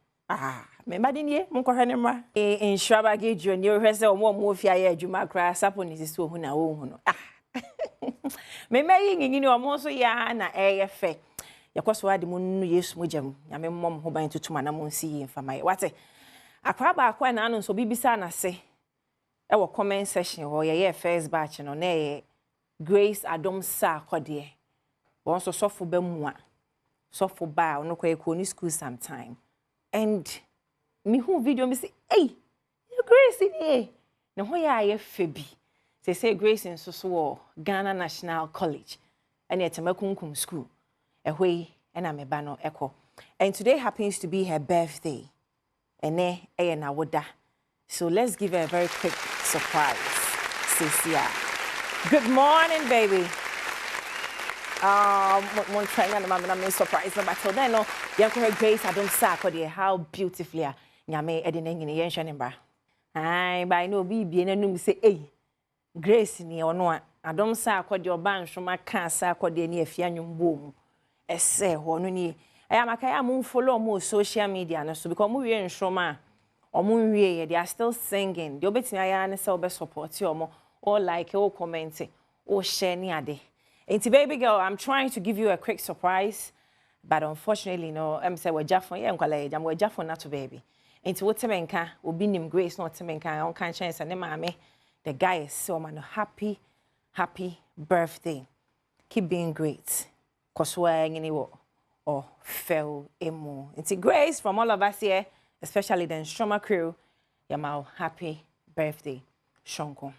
Me madinye mo kohwe ne mra. In Instraba Gideon you hwese omo ofia ye adwuma kra sapo ni siso hu na wo hu no. Me meyi ngini omo so ya na eyefe. Yakoso ade mu nu Yesu mojam. Nyame mmom ho ban tutuma na mo nsi yi mfama ye. Wate. Akwa ba akwa na anu so bibisa na se. E wo comment section ho ye first batch no na ye Grace Adom sa kodie. Won so sofo ba mu a. Sofo ba ono kwa ekoni school sometime. And me hu video me say, "Hey, you Grace ni." Na ho ya ye febi. Say Grace in so Ghana National College. And at Makunkum school. Ehwe na me ba no eko. And today happens to be her birthday. Ene na woda. So let's give her a very quick surprise. Cecilia. Good morning, baby. One trying and I'm surprised but till then no yanko Grace I don't sack how beautifully nyame edine ngine yen hwenembra. Ai by no bibi enanum say eh Grace ni ono I don't sack the oban hwoma ka sack the ne afia nwumbo mu. Ese ho no ni makaya mo follow mo social media no so because mo wie nhwoma omo wie they are still singing. The obetimi aya ne se obe support omo or like or comment or share ni ade. Auntie baby girl, I'm trying to give you a quick surprise, but unfortunately no I'm say we jafon ye nkwala jam we jafon na to baby. Auntie wotemenka obi nim Grace no wotemenka on kan chance ne maame the guy is so man happy birthday. Keep being great. Koswa ngini wo or fell emo. Auntie Grace from all of us here, especially the Nstroma crew, yamao happy birthday Shonko.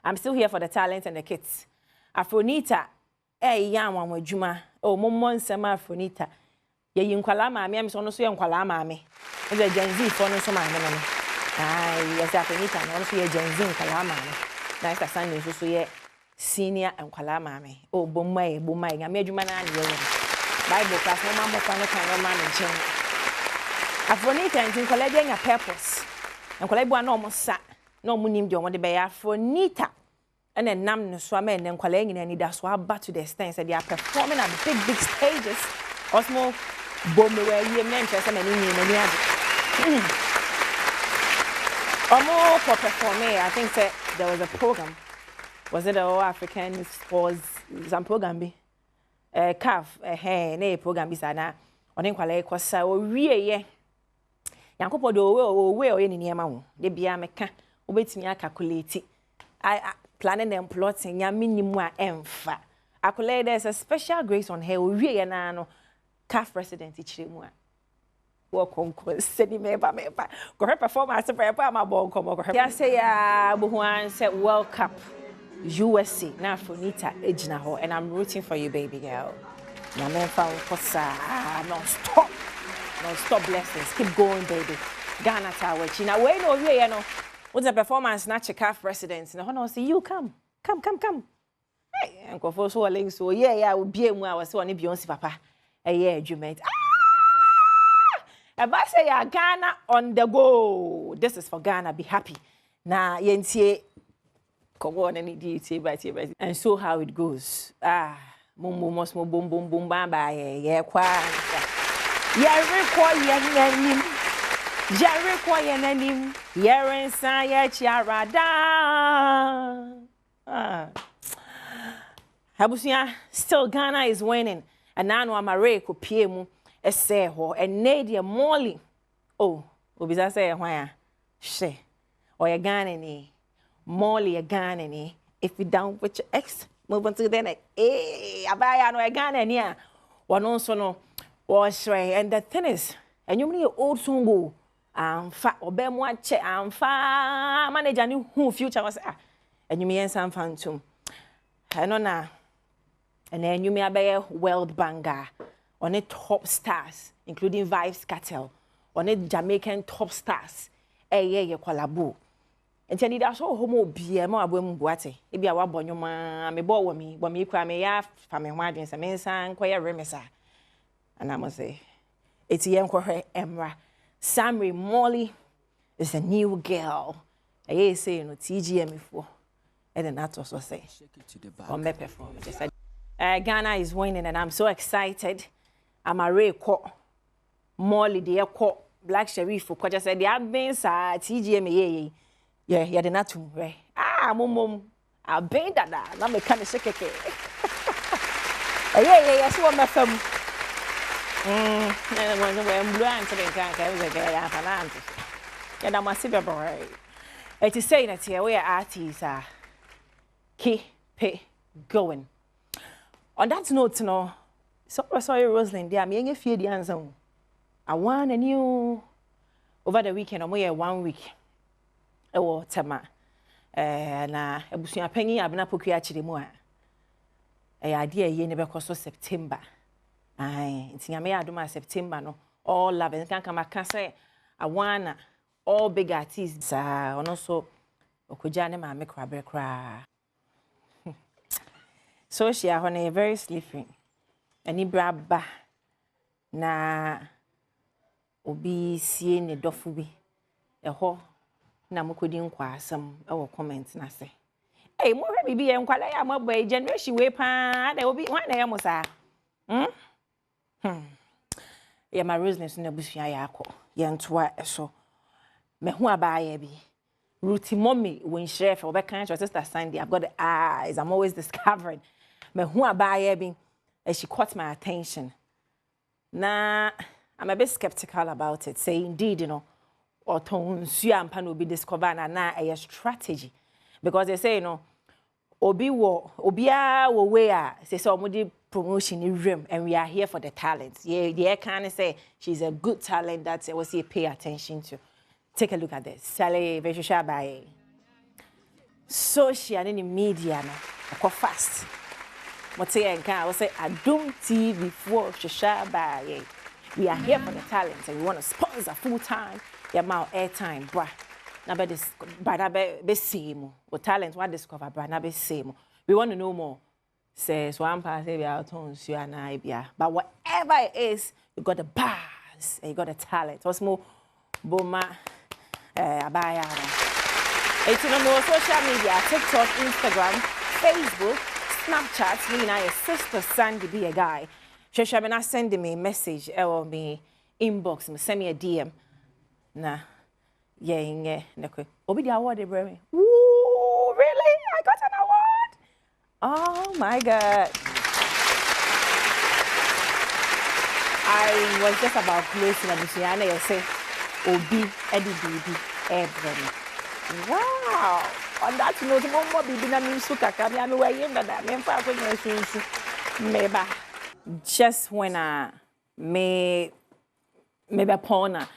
I'm still here for the talent and the kids. Afronita, yam one with Juma, Momon Sama Afronita. Ye nkwala maame am so no so ye nkwala maame. E be Gen Z for no so maame no. Yes Afronita no so ye Gen Z nkwala maame. Na esta Sunday so ye senior nkwala maame. Bomai nyame adwuma na ne ye. Bible class no mama kwa no kan no ma ne nchen. Afronita nkwala de nya purpose. Nkwala bu na omo sa. No munim de omode be ya Afronita and then nam no so men and kwala nyina ni da so aba to the extent that they are performing at big stages osmo bombe we ye men chese mani ni ade omo for performing I think that there was a program was it all African sports some program bi CAF na program bi sana oni kwala ekosa o wie ye yankopo do we o ye ni niema wo de bia meka obetimi calculate I planning and plotting ya minimum emfa akole there's a special grace on her we na no CAF president ichiremu a wo konko sedi meba go her performance prepare ma bon komo go her ya say ya bohuan say World Cup USA na Afronita ejina ho and I'm rooting for you baby girl na me fa non stop blessings keep going baby Ghana Tower China we no we no what's the performance na CAF president na hono say you come hey enko for so link so yeah obi emu a wase one Beyonce papa adwument eba say ya Ghana on the go this is for Ghana be happy na yentie come on any DT by and so how it goes mumbo boom bamba ye kwa ya rekwa ye Jerry Koyen nanim, Yeren Saya Chiarada. Habusia, still Ghana is winning. And now I'm a rake of PMU, a say ho, and Nadia Molly. Oh, Obiza say, why? She, or a Ghana, Molly a Ghana, if you down with your ex, move on to the next. Eh, Abaya no a Ghana, yeah. One also no, was right. And the thing is, and you mean old songo, I'm fat or bear one check, I'm fat, manager new who future was, and you mean some fun too. I know now. And then you may have a World Banger on it top stars, including Vibes Cartel, on it Jamaican top stars. Yeah, collabo. And then that's all homo be more abom boate. If you are born your man, me boy me, but me cry me ya, family margins, a man sang quite a remesa. And I must say, it's young for her Emra. Samri Molly is a new girl. I say no TGM before. And then that also say, on my performance. Ghana is winning and I'm so excited. I'm a rare court. Molly, the court, Black Sheriff, for just said the advance TGM. Yeah, you're the not to way. Mum, I'll be that. I'm a kind of sick. Yeah, so my film. And when blue answer and I'm a silver boy. It is saying that here we are artists keep going. On that note, no, so sorry, Rosalind, they are making a few the answer. I want a new over the weekend, or more 1 week. Oh, Tama. Na ebusuya pengi abena poku achire mu a. Idea ye never cost September. Ai, ntinyame adoma September no. All love and can come say I want all big artists and also okuja ne ma me krabre kra. So she are very sleeping. Ani braba na obi sie ne dofu bi. Eho na mukodi nkwa asem e wo comment na say. Eh mo hwe bibi ye nkwala ya mabwa generation we pa na obi wan na ye mo sa. Ya my business na busua ya akọ. Ye ntoa eso. Me hu abaaye bi. Ruti mommy when chef or back kind sister Sandy. I've got the eyes. I'm always discovering. Me hu abaaye bi. And she caught my attention. Nah, I'm a bit skeptical about it. Say indeed, you know, or tonsuya ampa no be discovered and na a strategy. Because they say, you know, obia wo way say so omudi promotion in room and we are here for the talents. Yeah, they kind of say she's a good talent that we see pay attention to. Take a look at this. Sally Veshisha by social in the media now. Go fast. But say I say Adom TV for Shisha by. We are here for the talents and we want to sponsor full time. The amount airtime, bruh. Now be this, but be same. What talents want discover, bruh. Now be same. We want to know more. Says one part say we are tones you and I be. But whatever it is, you got the bars and you got the talent. What's more, Boma, Abaya. It's on more social media: TikTok, Instagram, Facebook, Snapchat. Me and your sister Sandy be a guy. She been sending me a message or me inbox, me send me a DM. Nah, yeah, Obi the award, Ibrahim. Ooh, really? I got an award? Oh my God. I was just about closing a mission and I say, Obi, Eddie Baby, Ibrahim. Wow. On that note, Mama Bibi na minsuka kami ame wa yenda da me mfa ko nyesunsu meba. Just when I me be pona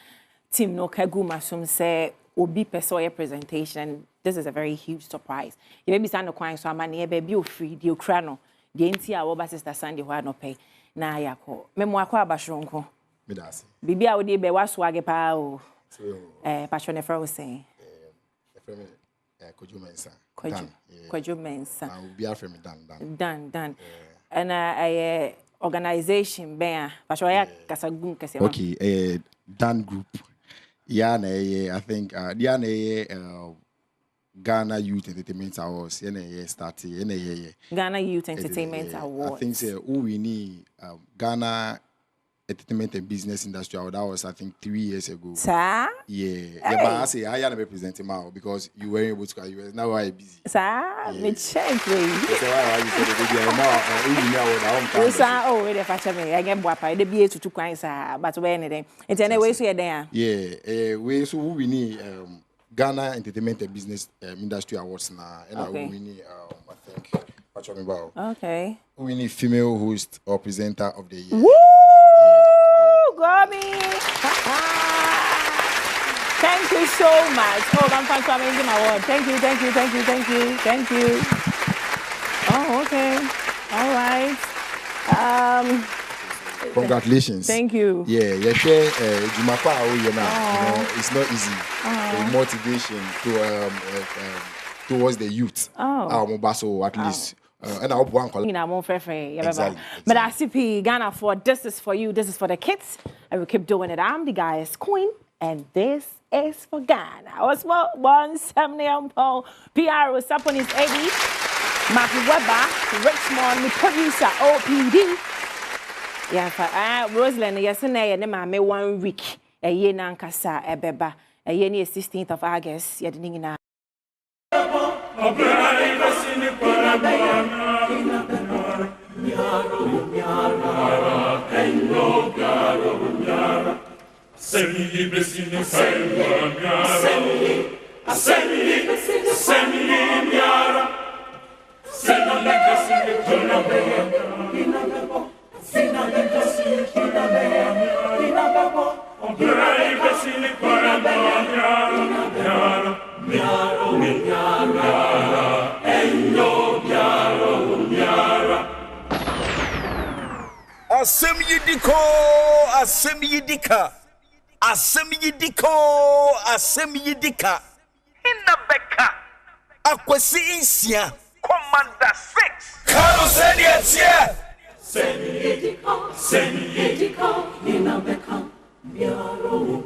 team no kaguma sum say obi person presentation. This is a very huge surprise. You maybe stand no kwan so amane be bi ofri di okra no de nti a wo ba sister Sunday ho no pay na yakọ memo akọ abashronko me das bibi a wo de be waso age pa o passion e fra wo say Kojo Mensa. Kojo Mensa. Be after me Dan. And a organization bear. Okay, Dan Group. Yeah, I think Ghana Youth Entertainment Awards. Started. Ghana Youth Entertainment Awards. I think we need Ghana entertainment and business industry. That was, I think, 3 years ago. Sir? Yeah. Hey. Yeah, but I say I am representing now because you weren't able to go US. Now I'm busy. Sir? Yeah. Me check, please. Why you said now, oh, wait, if I tell me, I get wapa. The BA to 2 coins, but where anything. It's anyway, so you're there. Yeah. We so we need Ghana Entertainment and Business Industry Awards now. And okay. We need, I think, what you talking about? Okay. We need female host or presenter of the year. Woo! Gummy! Thank you so much. Oh, I'm fine for amazing award. Thank you. Oh, okay. All right. Congratulations. Thank you. Yeah, Jumapa, you know, it's not easy. Motivation to towards the youth. So at least. And I hope one call. Exactly. But I see Ghana for this is for you, this is for the kids. And we keep doing it. I'm the guy's queen, and this is for Ghana. I was 170 Paul. PR was up on his 80. Mark Weber, Richmond, the producer, OPD. Yeah, Rosalind, yesterday, and then 1 week. A year nankasa, a beba. A year 16th of August. Yeah, didn't know. Asem yidika inna beka akwasi insia commander 6 Kano said it semi yidika inna beka miaro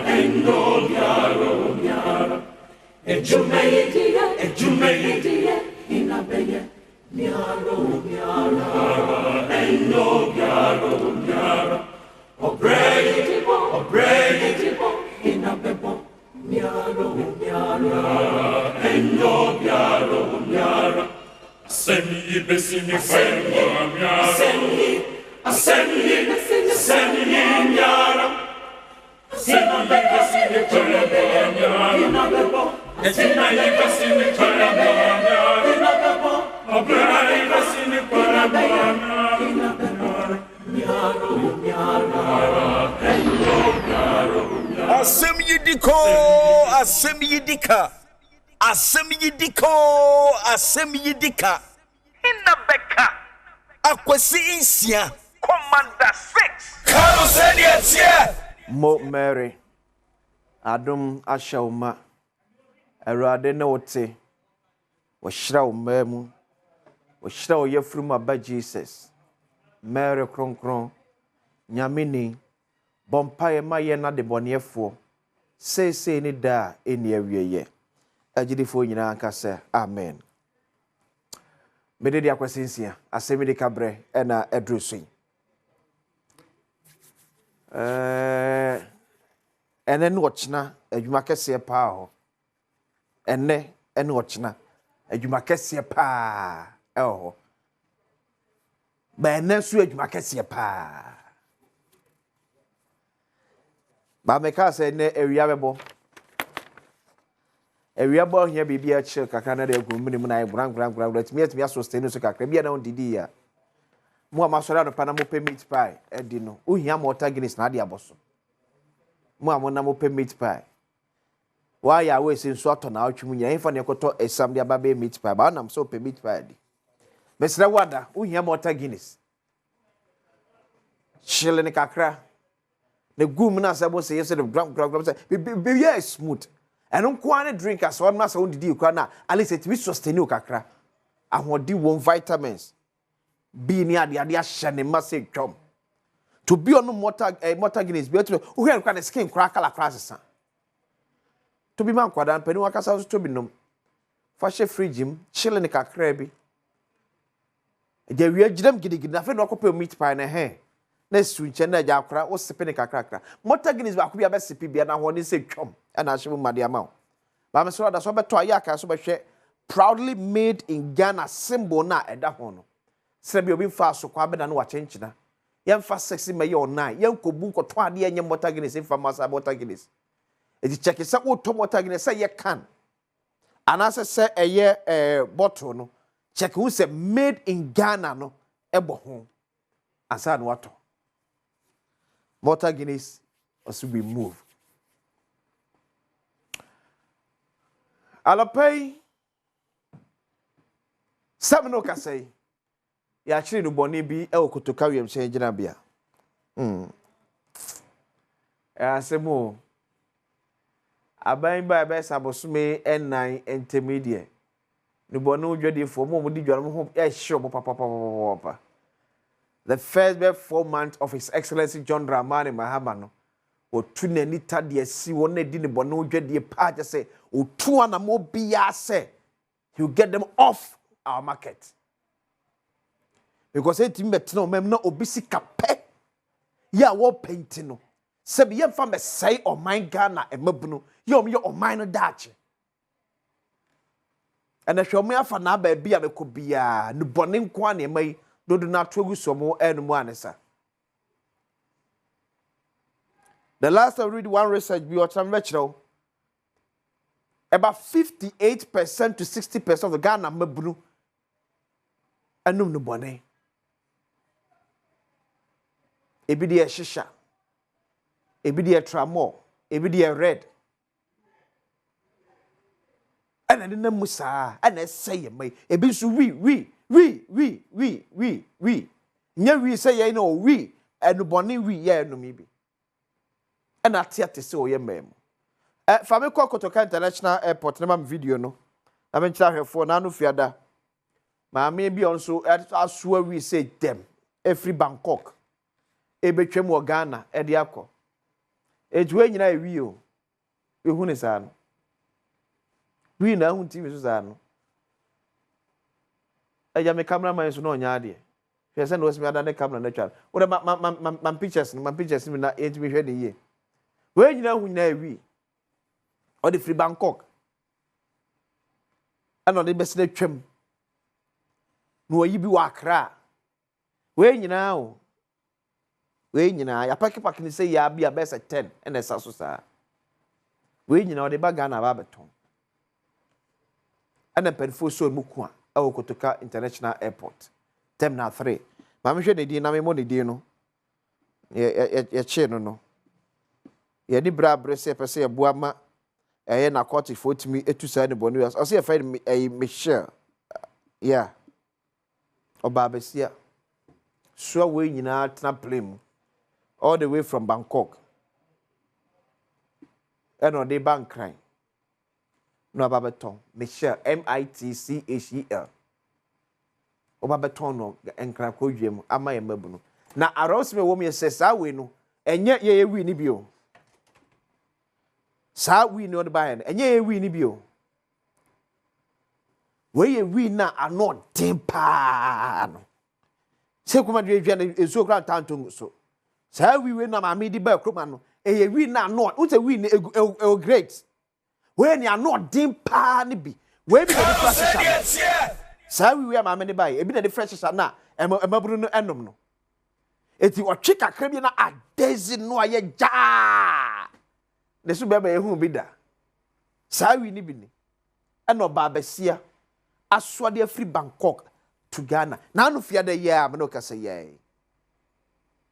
endo miaro ejumeyidia inna beye miaro endo miaro Obrey, inabebo, miaro, endo, miaro, semi, besini, semi, miaro, inabebo, Asem yidika inna beka akwasi insia commander 6 Kano said it Mo Mary Adom Ashauma Erade na wote wo hira wo mamu wo hira wo yafrum aba Jesus Mary kronkron nyamini bompaye maye na de bonefo sei ni da eni awieye agidifo nyina ankasa amen mededi akwasensia asemidi kabre na edrusin enen wochna adwuma kese pa ho enne wochna adwuma kese pa ho ba enne su adwuma kese pa ba meka se ne ewia bebo hia bibia chill kakra na de agumuni mu na gran letimi sustain so kakra bia na on didi ya mo amasora no pa na mo pe meat pie edi no ohia mo Guinness na de aboso mo amona mo pe meat pie wa ya we sin so ato na atwemu nya infa ne koto esam de ababe meat pie ba na so pe meat pie di mesra wada ohia mo Guinness chill ne kakra the gum na sabo say yes the gram be smooth and on kwane drink as one master on didi kwa na at least it be sustain you kakra ahodi won vitamins be ni ade ahye ne masse twom to be on motor Guinness be to who here kwa skin krakala krasesa to be man kwada pani wakasa to be nom fa she fridge chill ne kakra bi je wi agidam gidigidi na fe no akopɛ meat pie na he na sunche na ja akora wo sipe ne kakrakra motor guinness ba ko bia be sipe bia na ho ne se twom e na hye made ama ba me so da so beto ayaka so behwe proudly made in Ghana symbol na eda ho no se bia obi fa so kwa beda na wa chenchina yemfa sexy maye online yenkobu nkoto ade enye motor guinness mfa masa motor guinness e check se wo to motor guinness se ye can anase se eye bottle no check who say made in Ghana no ebo ho asa no wato motor guinness also be move alapay samno kasay ya chiri no boni bi e okotoka wiem hye gina bia asemo aban ba be sabosume ennan intermediate no bonu dwede fo mo di dware mo ho e hye mo papa the first 4 months of His Excellency John Dramani Mahama no otu nani tade si won na di ne bonu dwede pa je say otu anamo bia say you get them off our market because it metno mem na obisi kape ya wo painting no se bi yemfa me say o man Ghana emabunu yom ye o man no dache ana hwome afa na ba bia me ko bia ne bone nko an emai dodo na togu somo enmu anesa. The last I read one research be what about 58% to 60% of the Ghana mabunu anum no bone ebi de shisha ebi de tramo ebi de red ana ne musa ana say mai ebi so we nya we say ye no we enu bone we ye enu mi bi ana tiate se o ye mem fa me kwa Kotoka International Airport na mam video no na me nchira hwefo na anu fiada ma me bi onso aso we say dem every Bangkok ebetwem wo Ghana e de akọ ejuwe nyina ewi o ehu ne sa no wi na hu TV so sa no eja me cameraman so no nya ade hwe se no wesi ada ne camera na twa wo de man pictures mi na enti me hwe de ye we nyina hu nyina ewi o de free Bangkok ano de bese na twem no oyi bi wa Accra we nyina o we nyina ya pak ni say ya bia bese 10 and esa so sa we nyina o de ba Ghana ba beton ana penfo so mu ku a Kotoka International Airport terminal 3 ma me hwe ne di na me mo ne di no ye che no ye di bra brese pese ye boama eye na court fotimi etusa ne bonu o se ye fa Michelle yeah oba besia so we nyina tna plane all the way from Bangkok and on the bank crying no ababeton Michelle MITCHEL obabeton no enkra ko dwem ama ye mabu no na aros me wo me se sa we no enye ye wi ni bio sa wi no de ba enye ye wi ni bio we ye wi na ano tempa no se kuma dwe dwe na ezo kra tanto so sa we na ma me di ba kroma no ye wi na no wo se wi ni great we ni ano dim pa ni bi we bi the fresh sa we ma me ni ba e bi the fresh na emaburu no enom no eti otwe kakra bi na adezi no aye ja ne so beba ehu bi da sa we ni bi ni eno ba besia asode afri Bangkok to Ghana na no fia da ye am no kasa ye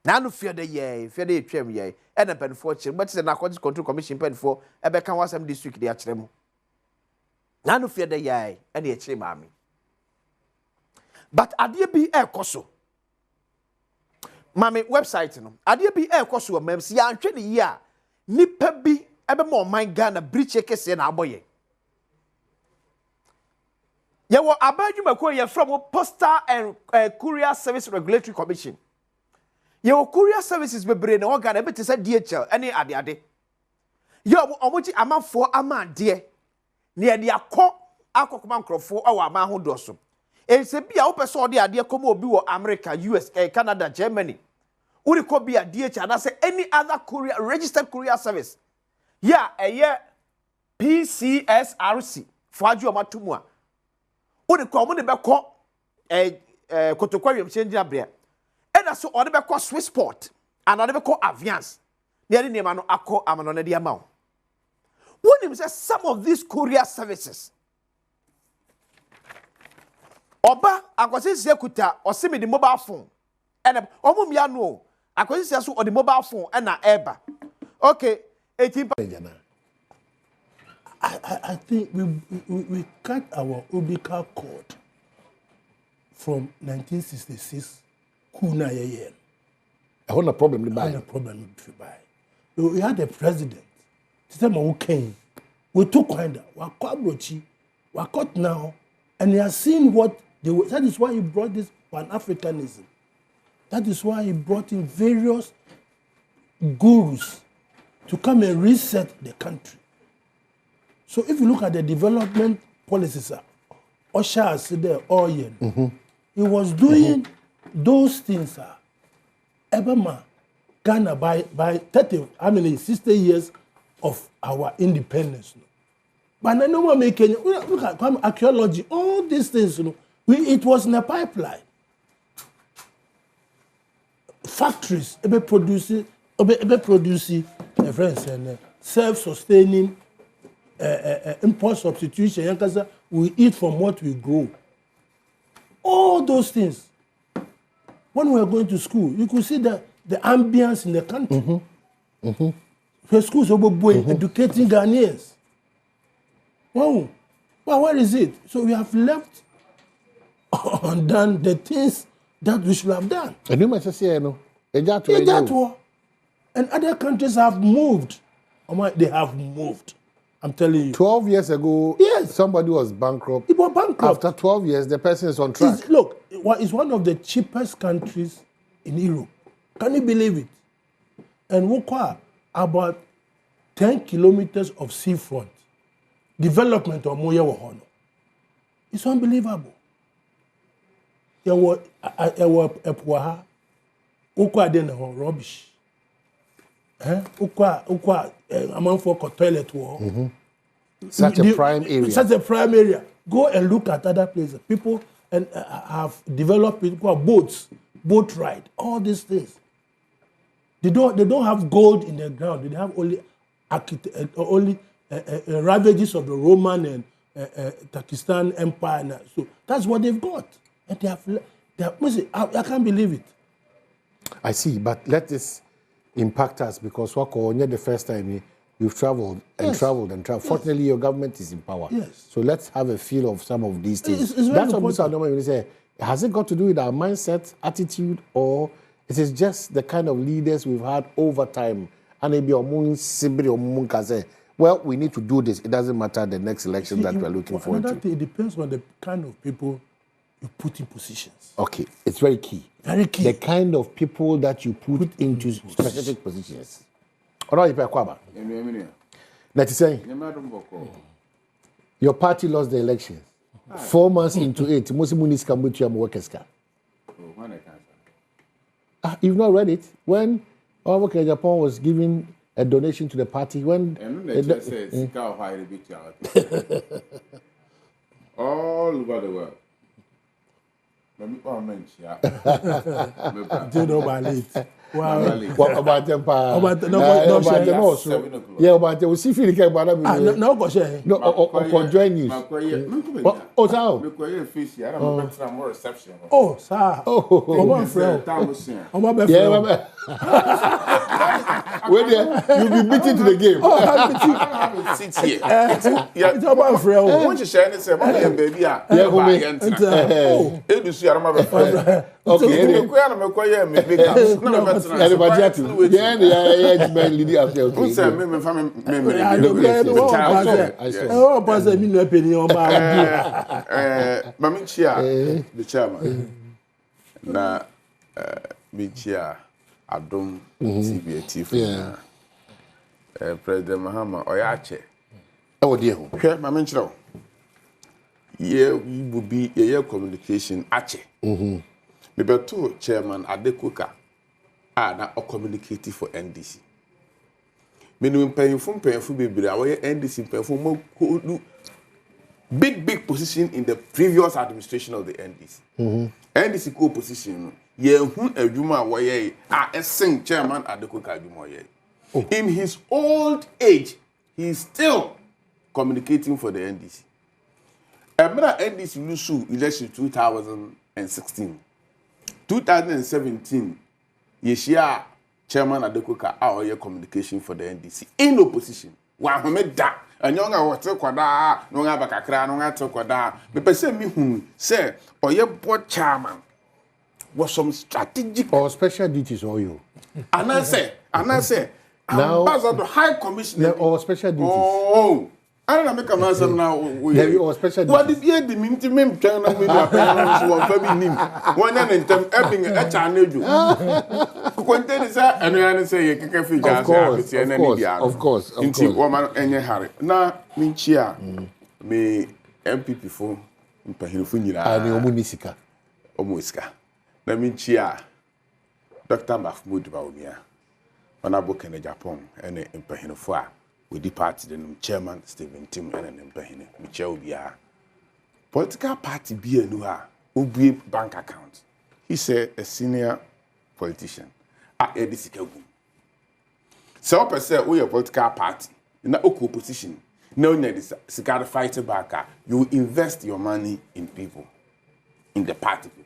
na no fia da etwem ye ena penfo chire but the Narcotics Control Commission penfo ebe kan wasam district de akire mu na no fia da ye ena e chire maami but ade bi ekoso mami website no ade bi ekoso o mamsi ya antwe ne yi a nipa bi ebe mo man Ghana breach kese na aboye ye wo abadwuma ko ye from Postal and Courier Service Regulatory Commission ye wo courier services bebre na Ghana ebe te se DHL ene ade ye omoji amafo amade ne ye de akokoma nkrofo awa ama hodo so ense bia wo pese ode ade komo obi wo America US Canada Germany Uri ko be a DH and say any other courier registered courier service. Yeah, a year PCSRC for you matumwa. Uri ko mo de be ko kotokwariam change abria. And so on the be Swiss Port and on the be Aviance. Near the name no akọ amano de amount. When him say some of these courier services Oba akwasi sekuta osimi the mobile phone. And omo mia no akwasi so on the mobile phone and na eba. Okay, 18 I think we cut our umbilical cord from 1966 kuna yeyen. I want a problem to buy. I want a problem to buy. We had a president. Who came. We took Kwanda. We cut now. And he has seen what they were. That is why he brought this Pan-Africanism. That is why he brought in various gurus to come and reset the country. So if you look at the development policies, Osha has there, Oyen, he was doing those things, Ebama, Ghana by 60 years of our independence. But no one making look at archaeology, all these things, it was in a pipeline. Factories, producing, friends, and self-sustaining import substitution. We eat from what we grow. All those things. When we were going to school, you could see the ambience in the country. The schools are educating Ghanaians. Wow. Well, where is it? So we have left undone the things that we should have done. And you must say, and other countries have moved. They have moved. I'm telling you. 12 years ago, yes, somebody was bankrupt. He was bankrupt. After 12 years, the person is on track. It's one of the cheapest countries in Europe. Can you believe it? And Wokwa, about 10 kilometers of seafront. Development of Moya Wahono. It's unbelievable. There were Epwaha, Ukwa den rubbish. Ukwa amount for toilet war. Such a prime area. Such a prime area. Go and look at other places. People have developed boats, boat ride, all these things. They don't have gold in the ground. They have only ravages of the Roman and Pakistan Empire. So that's what they've got. And they have I can't believe it. I see, but let this impact us because the first time you've traveled and traveled and traveled. Fortunately, your government is in power. Yes. So let's have a feel of some of these things. It's That's what Mr. Adom will say. Has it got to do with our mindset, attitude, or it is just the kind of leaders we've had over time? And maybe well, we need to do this. It doesn't matter the next election that we're looking forward to. It depends on the kind of people you put in positions. Okay, it's very key. Very key. The kind of people that you put into specific positions. Your party lost the elections. 4 months into it, most munis come with your workers. You've not read it? When Owoke Japan was giving a donation to the party, when all over the world. Wow. What about them? Yeah, about you see feeling about them. No, or join you. Oh, so. More reception. Oh, sir. Oh, my friend. Yeah, you'll be beaten to the game. Oh, I'm beaten. Sit here. Yeah, it's about friend. Once you share it, say, "Mommy and baby, yeah, oh, it is your mother." Okay, everybody have to. Yeah, leading after. Who said me family memory? Oh, pass me no penny on my. Mami chia, the chairman. Na me chia Adom TV. Yeah. President Mahama Oyache. Oh dear. Okay, Mami chiro. Yeah, we will be a communication ache. Me beto chairman Adekuka. na o communicate for NDC. Minimum paying bebre away NDC paying for big position in the previous administration of the NDC. NDC co-position adwuma woye essing chairman Adeko adwuma woye. In his old age, he is still communicating for the NDC. Emra NDC lose election 2016. 2017, Yeshia chairman Adekoka our communication for the NDC in opposition. Wa home da anyonga wote kwada no nga bakakra no nga tokwada me pese mi hu say oye board chairman was some strategic or special duties or you. And I say now ambassador high commissioner or special duties. Oh, I don't make a answer now. Or special duties. What did you the minimum China with your parents who are very nim? One and them ebbing a channel. Content is that, and I say, you can figure out of course. Into woman and your Harry. Now, Minchia, me MPP for Pahilfunina, and Omunisika. Omuiska. Let me cheer Dr. Mahmoud Baumia. When I book in Japan and in Pahinofa, with the party, the chairman Stephen Tim and in Pahine, Michel Bia. Political party be a new Ubi bank account. He said a senior politician at ADC Kagum. So, per se, we are political party in the opposition. No need to cigar fighter back. You invest your money in people, in the party people.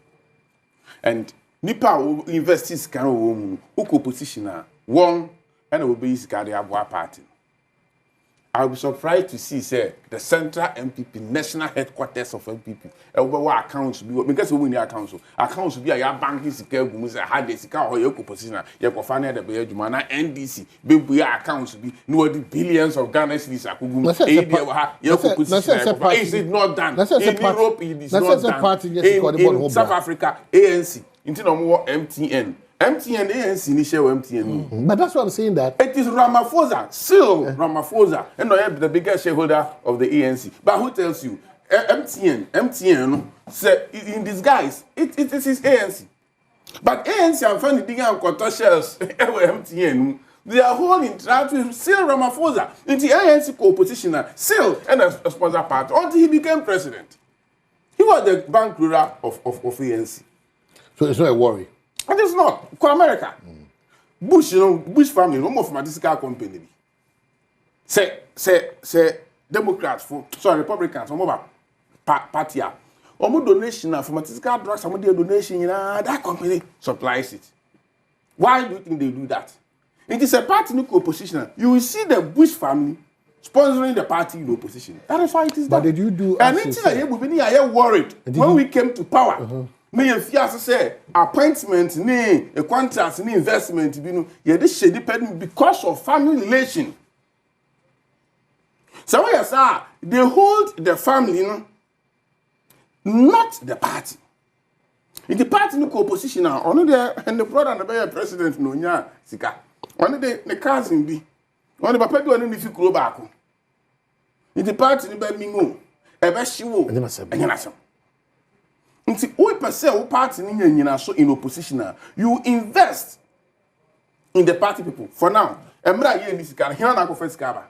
And Nipa will invest his kind of woman who position one and it will be his Abwa party. I'll be surprised to see, say, the central MPP, national headquarters of MPP, what accounts be because we need accounts. Accounts be a bank is a hard or your position, your founder the Bayajumana, NDC, be accounts be no the billions of Ghana cities. Is it not done? In Europe, it is not done. In South Africa, ANC, into no more MTN. MTN ANC initial MTN. But that's what I'm saying that. It is Ramaphosa, still Ramaphosa, and the biggest shareholder of the ANC. But who tells you? MTN, say in disguise, it is his ANC. But ANC and funny digging out contortions MTN. They are holding track with still Ramaphosa. In the ANC co-oppositioner, still and a sponsor party until he became president. He was the bank ruler of ANC. So it's not a worry. It is not. For America. Bush, Bush family, no more pharmaceutical company. Say Democrats, Republicans, party. Donation of pharmaceutical drugs, some donation, that company supplies it. Why do you think they do that? It is a party in opposition. You will see the Bush family sponsoring the party in opposition. That is why it is done. But did you do? And I am worried when we came to power. Me and Fias say appointment, a contract, investment, you this should depend because of family relation. So yes, they hold the family, not the party. If the party no opposition, only and the brother and the president no nya sika. Only the cousin be. Only the papa do any if you back. If the party no be mingo, e be shiwo. Enyanasem. Nti we pese wo party ni nyina so in opposition you invest in the party people. For now, emra ye ni sika here na go first kaba.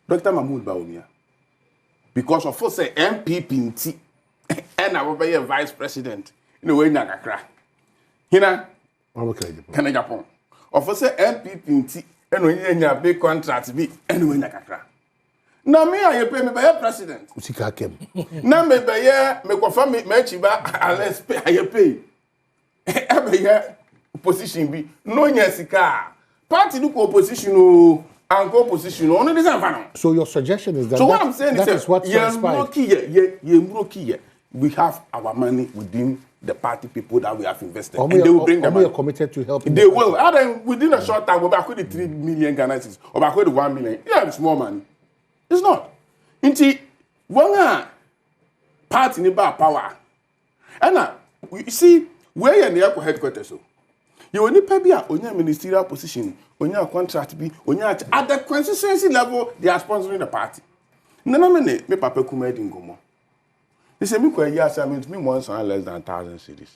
Dr. Mahmoud Baumia. Because of us say MPP nti and I will be a vice president in the way na kakra. Hina can I Japan. Of us say MPP nti and when you big contract be anyway na kakra. Na me I pay me by president. Usika kem. Na me be ye me kofa me chiba ales pay I pay. E be ye position bi no nya sika. Party no opposition o and opposition only this one. So your suggestion is that so what I'm saying is what we have our money within the party people that we have invested. And they will bring them. Are committed to help? They will. And then within a short time, we'll back with the 3 million Ghana cedis or back with the 1 million. Yeah, it's more money. It's not. Inti one party in power. And you see where you're near headquarters. So you only pay a on ministerial position, on your contract be on your at the constituency level, they are sponsoring the party. No, me papa kumedi ngomo. They say me kwa year assignment me once and less than 1,000 cedis.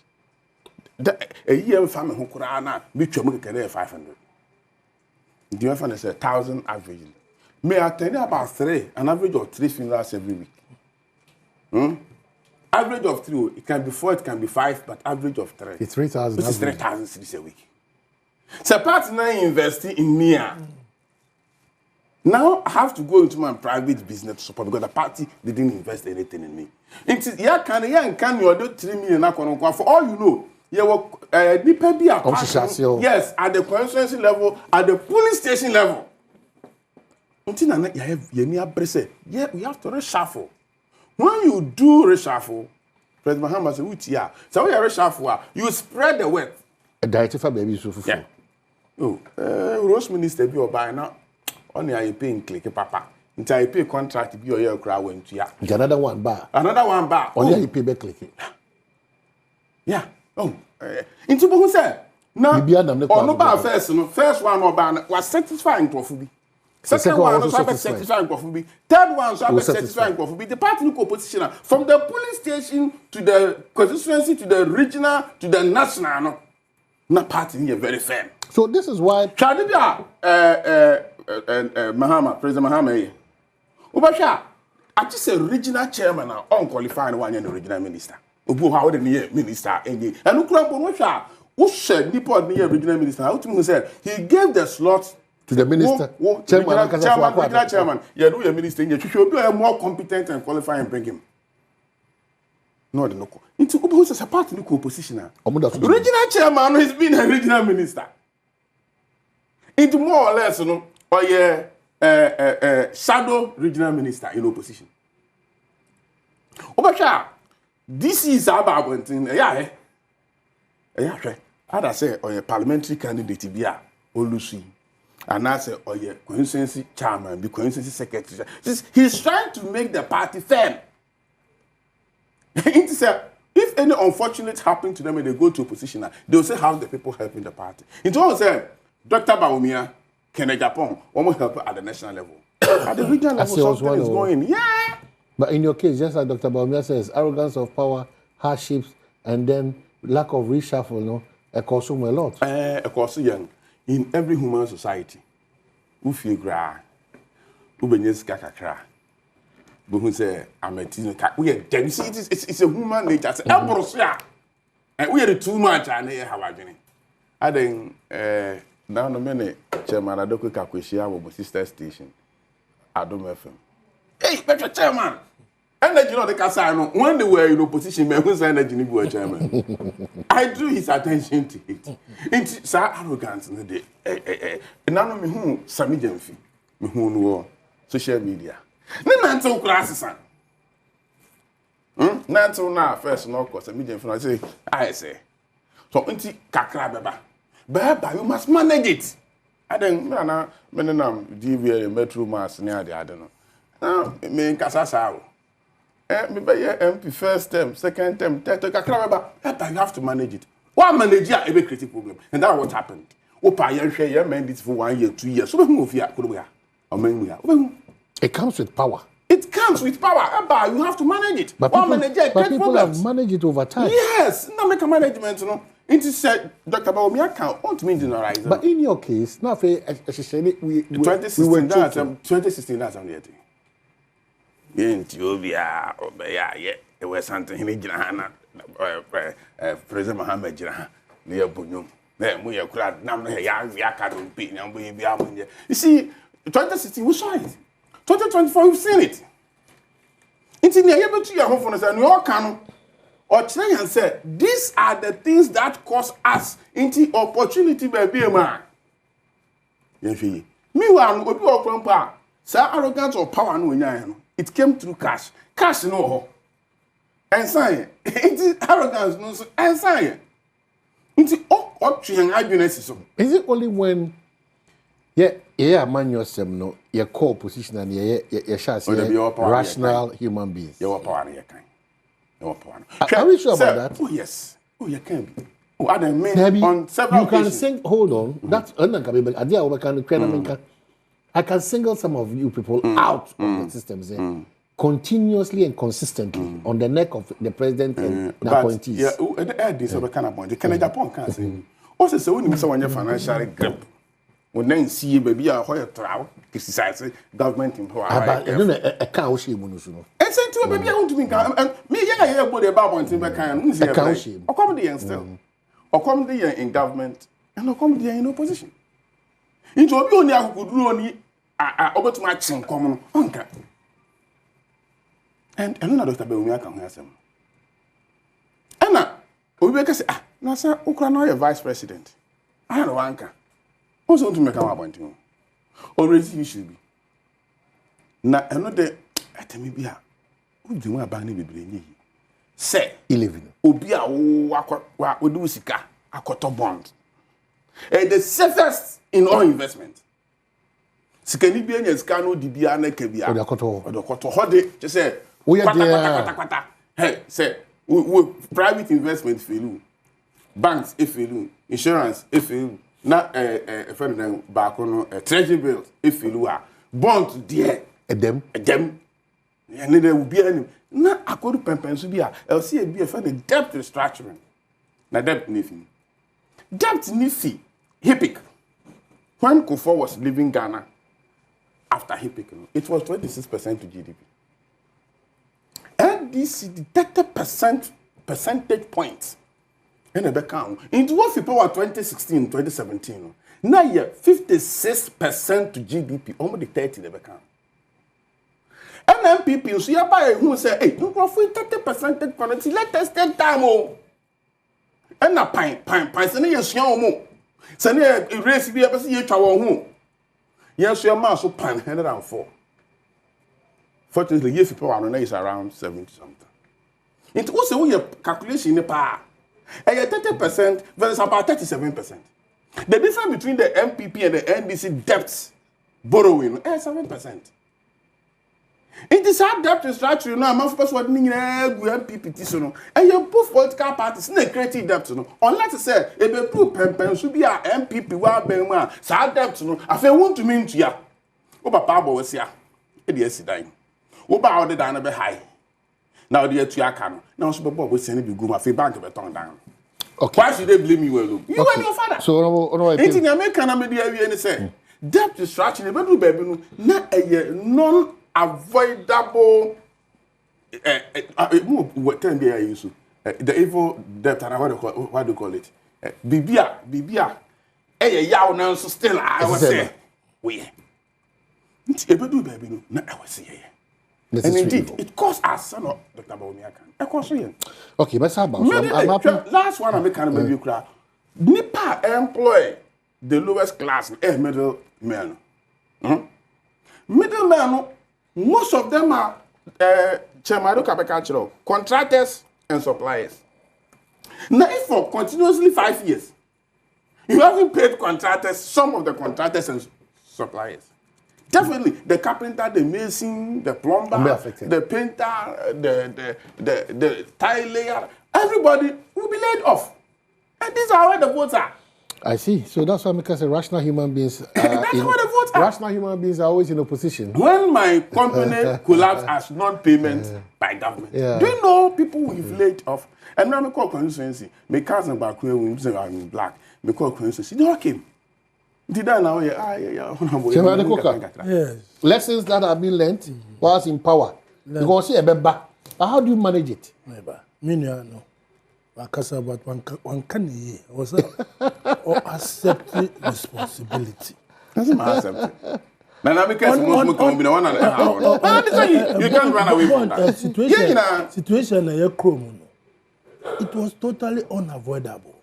A year family who could be 500. The orphan is 1,000 average. May I tell you about 3, an average of 3 funerals every week. Average of 3, it can be 4, it can be 5, but average of 3. It's 3,000. This is 3,000 cities a week. So partner investing in me. Now I have to go into my private business to support because the party didn't invest anything in me. Can you do 3 million for all you know? You will yes, at the constituency level, at the police station level. Yeah, we have to reshuffle. When you do reshuffle, President Mahama said, so when you reshuffle, you spread the wealth. A director for baby so yeah. Oh, Rose Minister be by now. Only I paying click papa. Until I pay contract be your crowd went to ya. Another one bar. Only I pay back click. Yeah. Oh, into who said no, no bar first one or ban was satisfying for second one was satisfying for me. Third one was satisfying for me. The party opposition from the police station to the constituency to the regional to the national. No party here very firm. So this is why Mahama, President Mahama. Obasha, I just say regional chairman now unqualified one and the regional minister. Obu how the near minister and Ukraine who said Nippon near regional minister. How to said he gave the slot to the minister, regional chairman. Yeah, do your minister. You should be more competent and qualified and bring him. No, no. Into who's a party in opposition. Regional chairman has been a regional minister. Into more or less, you know, or shadow regional minister in opposition. Obasha, this is about one thing. Yeah, I say, or a parliamentary candidate be a Olusi. And I say, oh yeah, constituency chairman, be constituency secretary. He's trying to make the party firm. If any unfortunate happen to them and they go to opposition, they'll say how the people helping the party. It all said, Dr. Badwam, Kenya Japan, almost help at the national level. At the regional level, something is going. Yeah. But in your case, just like Dr. Badwam says, arrogance of power, hardships, and then lack of reshuffle, no, it costs a lot. It costs young. In every human society, who feel gra, who benyes kakakra, who say, I'm a teen, we are dead. See, it's a human nature. And we are too much, and they have a journey. I think, now the minute, Chairman, I don't quick acquisition with my sister station, Adom FM. Hey, better Chairman! And then you know the Casano, when they were in opposition, men who signed a Geneva chairman. I drew his attention to it. It's so arrogant in the day. None of me who Sammy Jemfi, me who know social media. Then so classes. Nanto now first no course Sammy Jemfi I say. So unti kakra beba. Beba you must manage it. I then na DVA metro mass near the adeno. Now me nkasa maybe MP first term, second term, third term, you have to manage it. One manager every creative problem, and that's what happened. Opa, you made this for 1 year, 2 years. So we move here, it comes with power. It comes with power. You have to manage it. But people have managed it over time. Yes, not make a management, you know. It is said, Dr. Badwam can't want me to know. But in your case, not we went 2016. That's on the thing. In Ethiopia, it was something in Ghana, President Mohammed Jina, near Bunyum. Then we are glad now. You see, 2016 we saw it. 2024 we've seen it. It's in the able to your home for us and your canon. Or try and say, these are the things that cause us into opportunity by being man. Meanwhile, we be all sir, arrogance or power no. It came through cash. Cash no. And say, it is arrogance no. And say, it is it only when man yourself no your core position and your rational human beings. Your power Are we sure about that? Oh yes. Oh you can be. Oh I mean on several you can sing hold on. That's I can single some of you people out of the systems. continuously and consistently on the neck of the president and the appointees. Yeah, this is kind of point. Can Japan can say. Also, so when you say when financial grip, when then see baby a hoya travel, criticize government in power. But you know, a cow shame on us. And say to baby, I want to be and me, yeah, yeah, but about one thing, a cow shame. Or come there still, or come there in government, and or come there in opposition. Into a only I could do only over to my chin common uncle. And another Dr. Bewumia can hear some. Anna, we can say, Nasa Ukraine vice president. I don't know anchor. Also to make a point. Already you should be. Now another at me be a who do my banny be bringing. Say 11. Obia wa do sika a quarter bond. And the safest in all investment. Sikani be any scano dibia na kebia. Or the quarter hode just say we are there. Hey, say we private investment fail. Banks if fail, insurance if fail. Na friend back on treasury bills if fail. Bond there. Them. And there will be any. Na akodu pempen so bia. LC be a friend debt restructuring. Na debt nifi. Debt nifi. Hippic. When Kufuor was leaving Ghana after Hippic, it was 26% to GDP. And this is the 30% percentage points in the account. In what people were 2016, 2017, now you're 56% to GDP, almost the 30 in the account. And MPP, so you buy who say, hey, don't go for 30% quantity, let us take time. And a pine, send you a more. Send you a race, be a see each our home. Yes, your mass so pan 104. Fortunately, yes, people are around 70 something. It also your calculation in the power. And 30% versus about 37%. The difference between the MPP and the NDC debts borrowing is 7%. It is our debt restructuring now. I'm supposed to MPP. And you both political parties in a creative debt. Unless I say, if you prove pen should be our MPP, while Benma, so our debt. I feel want to mean to ya. Oba Pabo was here. It is dying. Oba out the down a bit high. Now the two can. Now, Super Bob was sending you go my bank of a tongue down. Okay. Why should they blame you? You and your father. So, in American media, and say, debt restructuring, but do baby, not a non-avoidable. What can be I use? The evil debt, and what do you call it? Bibia. Yaw now, so still, I was say, we. It's a do baby, not I was say. And indeed, it costs us, son of Dr. Bawumia. Okay, let's have last one I make kind of baby cry. Nipa employ the lowest class, middle men. Middle men, most of them are contractors and suppliers. Now, if for continuously 5 years, you haven't paid contractors, some of the contractors and suppliers. Definitely, the carpenter, the mason, the plumber, the painter, the tile layer, everybody will be laid off. And these are where the votes are. I see. So that's why because rational human beings that's where the votes are. Rational human beings are always in opposition. When my company collapsed as non-payment by government, do you know people we've laid off? And now I call constituency. My cousin back where we say I'm black. We call constituency. They all came. Did I now? Yes. Lessons that have been learned whilst in power. Because see a back. But how do you manage it? No. About one can also accept responsibility. That's accept. Now because most come be the one and you can't run away from that. Situation it was totally unavoidable.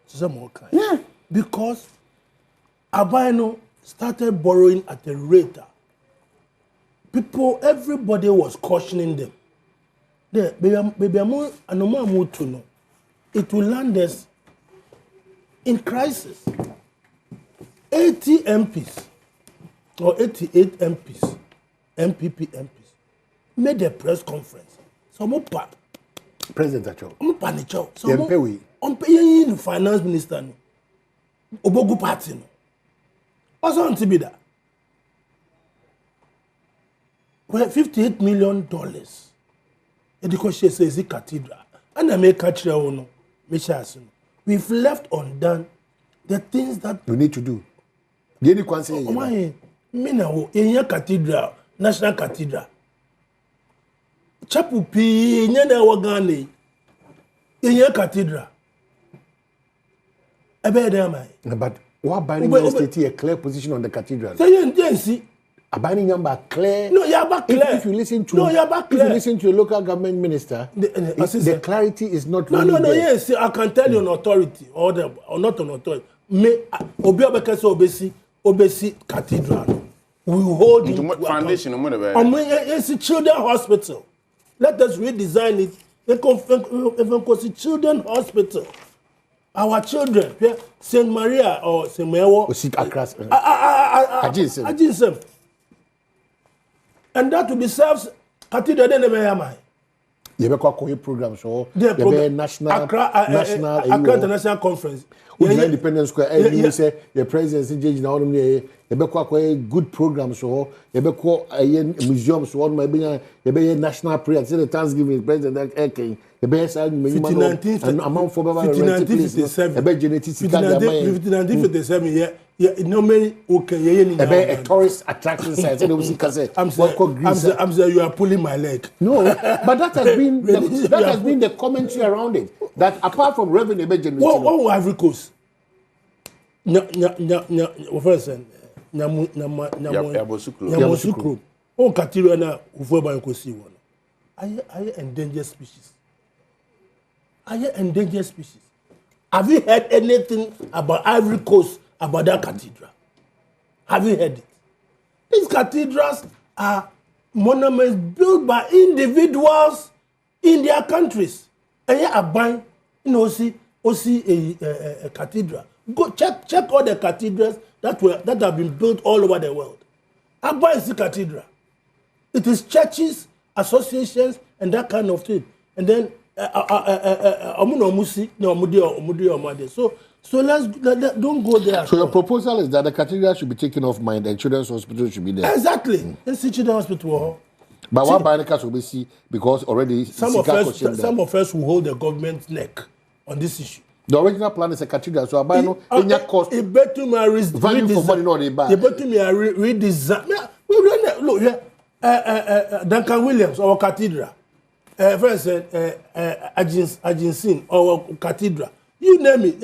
Some more kind. Yeah. Because Abano started borrowing at a rate. Everybody was cautioning them. It will land us in crisis. 80 MPs or 88 MPs, MPP MPs, made a press conference. So, President Acho. Panicho. So, finance minister. Obogu party. Also, on Tibida. Well, $58 million. Education says the cathedral. And I make a no. We've left undone the things that we need to do. The only question is, in your cathedral, National Cathedral. Chapel P, in your cathedral. But what binding state a clear position on the cathedral? See. A binding number clear. No, you're back clear. If you listen to if you listen to a local government minister, the clarity is not really there. Yes, I can tell you an authority or not an authority. Me Obesi Cathedral. We hold it foundation. It's a children's hospital. Let us redesign it. Even children's hospital. Our children, Saint Maria or Saint Mewo. Ajinsem. And that will be serves cathedral then the you have a program so national Accra International Conference. Independence Square. You say your presidency change now. You have a good program so you have a museum so maybe national prayer. Say the Thanksgiving president King. The best and amount for 1957. Yeah, no many okay. A tourist attraction site. I'm saying you are pulling my leg. No, but that has been the commentary around it. That apart from revenue generating. Oh, Ivory Coast. First, Nyamusukro. Oh, Cathedral na ufueba nkosi one. Are you endangered species? Are you endangered species? Have you heard anything about Ivory Coast? About that cathedral. Have you heard it? These cathedrals are monuments built by individuals in their countries. And yet, I buy, see a cathedral. Go check all the cathedrals that have been built all over the world. I buy the cathedral. It is churches, associations, and that kind of thing. And then, so let's don't go there. So your proposal is that the cathedral should be taken off mind and children's hospital should be there. Exactly. Let's see children's hospital. But what Bionicas will be see because already some of us will hold the government's neck on this issue. The original plan is a cathedral, so I know in your cost. It better me value for money, no, they buy. It better me redesign. Look here, Duncan Williams, our cathedral. First, Ajinsin, our cathedral. You name it.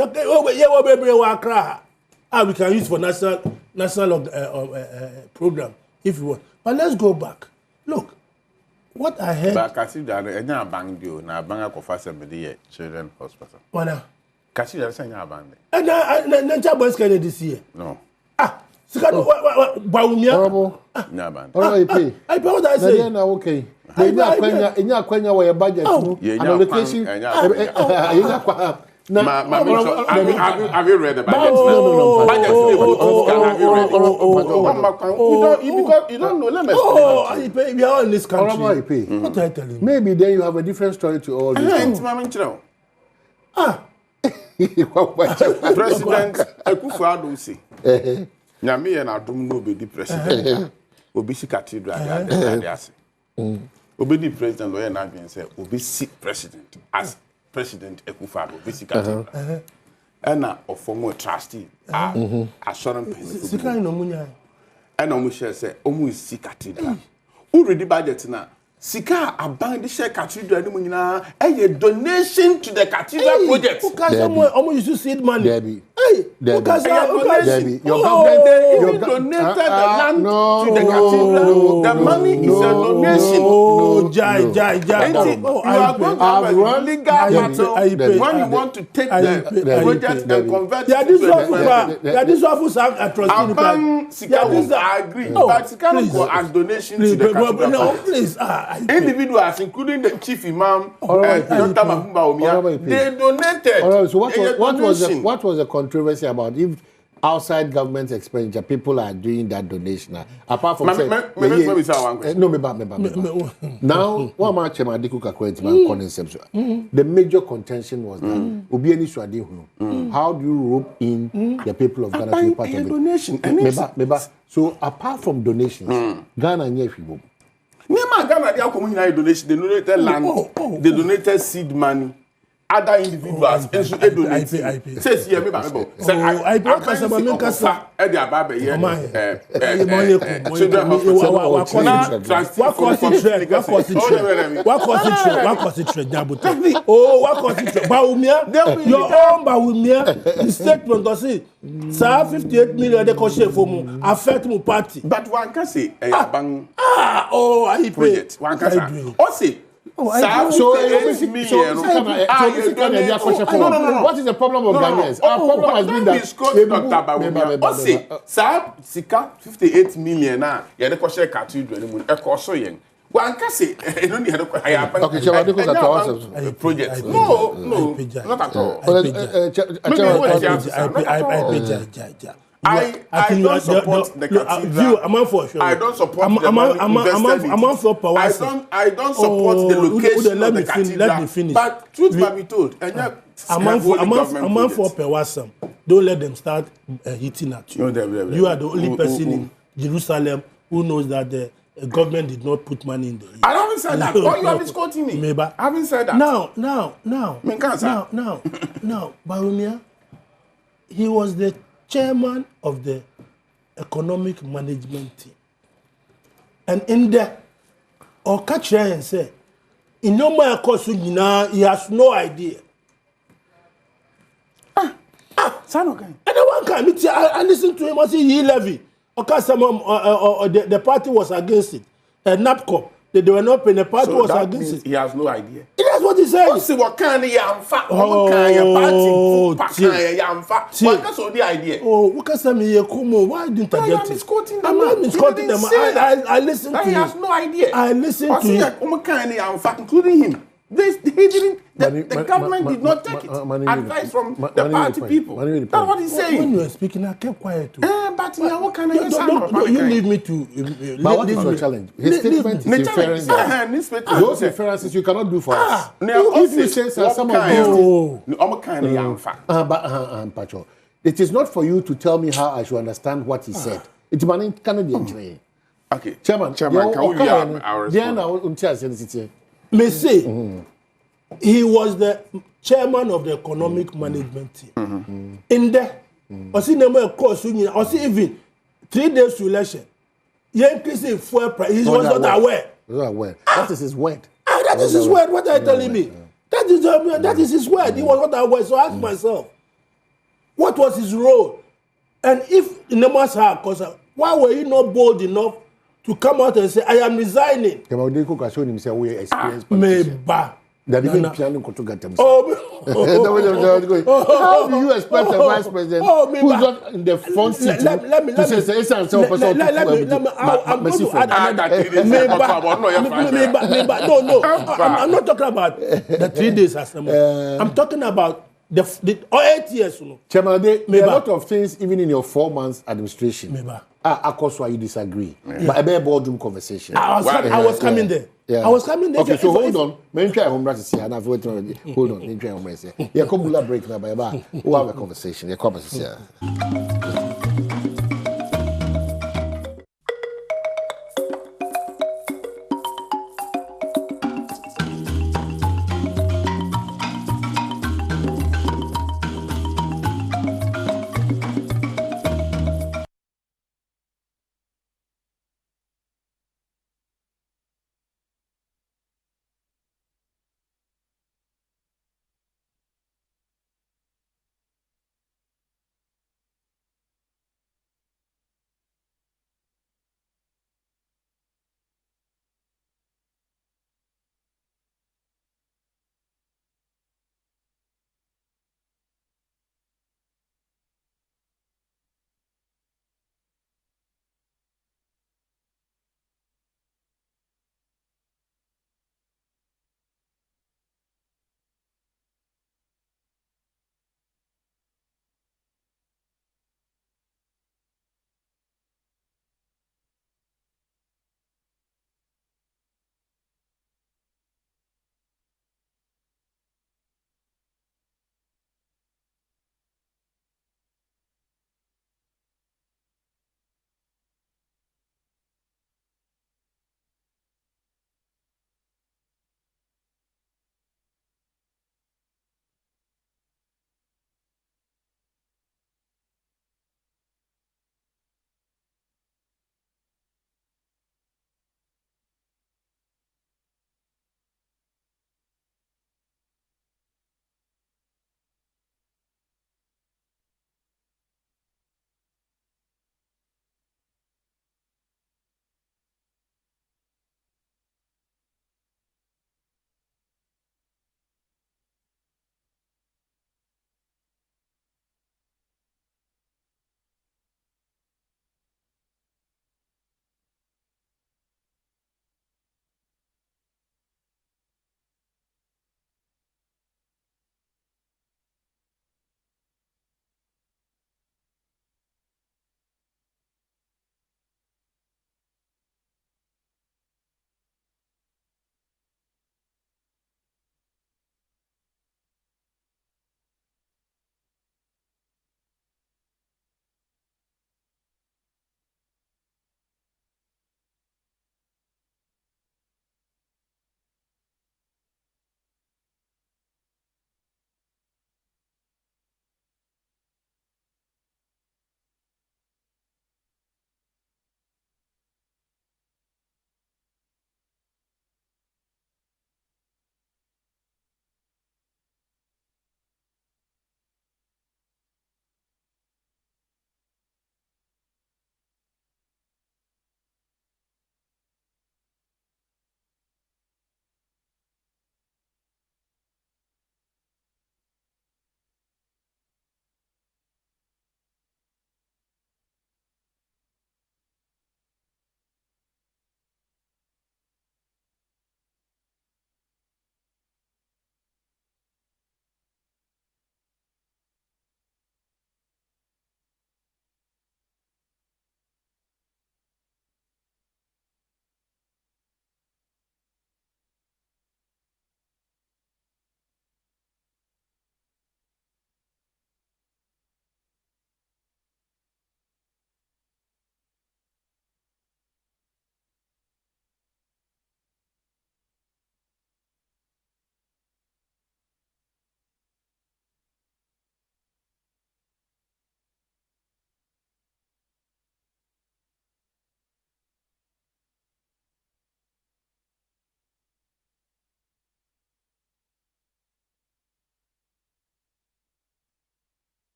We can use for national program if you want. But let's go back. Look, what I heard. But cathedral, enya bang dio na banga kofa somebody children hospital. Wana. Cathedral say enya bang. Na boys can this year. No. Sikano Baumia. Horrible. Enya bang. I pay what I say. Okay. Enya kwenya wa budget no. Allocation. Have you read the budget? No. Budget. Have you read it? Because you don't know. Let me explain. We are in this country. What are you telling me? Maybe then you have a different story to all this. President Akufo-Addo say, "Nyame na adom no be the president. Obi si cathedral dey ase. Obi the president lawyer na be say obi si president as President Akufo-Addo obi si cathedral. Na ofomo trustee assurance pen. Sika no munya. Na omo share say omo si cathedral. Already budget na Sika aban the share cathedral ni munyina a donation to the cathedral project. Almost used to seed money. Debbie. Hey, Debbie. Your government donated the land to the cathedral. The money is a donation. Jai. You are going to have a legal battle when you want to take the project and convert it to I agree. But Sika go as donation to the cathedral. No, please. Individuals, including the chief imam, Dr. Mahumba Omia, they donated. So what was the controversy about if outside government expenditure people are doing that donation? Apart from now, what am I the major contention was that how do you rope in the people of Ghana to be part of it? Donation. So apart from donations, Ghana Nema Ghana they are community donation. They donated land. They donated seed money. Other individuals and so they donate. Says here me ba me. Say I person ma me kasa. E dey aba be here. Children hospital. What concentrate Jabuto. Oh, what concentrate Baumia? Your own Baumia. The statement does it. Sir, 58 million they can share for mu. Affect mu party. But one can say bang. I project. One can say. O say what is the problem of Ghanaians? Our problem has been that Sika 58 million now. You dey share cathedral ni mu. E ko so yen. One can say e no need to project. No, not at all. I don't support the cathedral. I don't support the money invested in it. I don't support the location of the cathedral. Let me finish. But truth must be told. A month for per wasam. Don't let them start hitting at you. You are the only person in Jerusalem who knows that the government did not put money in the. I haven't said that. Why you are misquoting me? Maybe. I haven't said that. Now, Barumia, he was the chairman of the economic management team. And in there, or catch and say, in no more course, he has no idea. Son, okay. And the one can I listened to him, I say he levy. Okay, the party was against it. NAPCO, they were not paying, the party was against it. He has no idea. That's what he said. See what kind of yamfa? What kind of party? Yamfa? What kind of the idea? Oh, what can say why didn't I get it? I'm not misquoting them. I listened to him. He has no idea. I listened to him. What kind of yamfa, including him? The government did not take it. Advice from the party people. That's what he's saying. When you were speaking, I kept quiet too. But what kind of you leave me to. But what is your challenge? His statement is inferring those inferences you cannot do for us. If you say some of these, it is not for you to tell me how I should understand what he said. It's money cannot be. Okay, Chairman, can we have our response? May say he was the chairman of the economic management team. In there, I see no course. I see even 3 days to election. He increased fuel price. He was not aware. That is his word. That is his word. What are you telling me? That is his word. He was not aware. So I ask myself, what was his role? And if in the matter, why were you not bold enough to come out and say, I am resigning? That even piano to get them. How do you expect a vice president who's not in the front seat to say I'm not talking about the 3 days as I'm talking about the 8 years. Chairman, there are a lot of things even in your 4 months administration. Of course, why you disagree. But a boardroom conversation. I was coming there. Yeah. I was coming there. Okay, so hold on. Maybe try home to see. I've waited already. Hold on. Maybe try home to see. Yeah, come break now, bye. We'll have a conversation. Yeah, come see.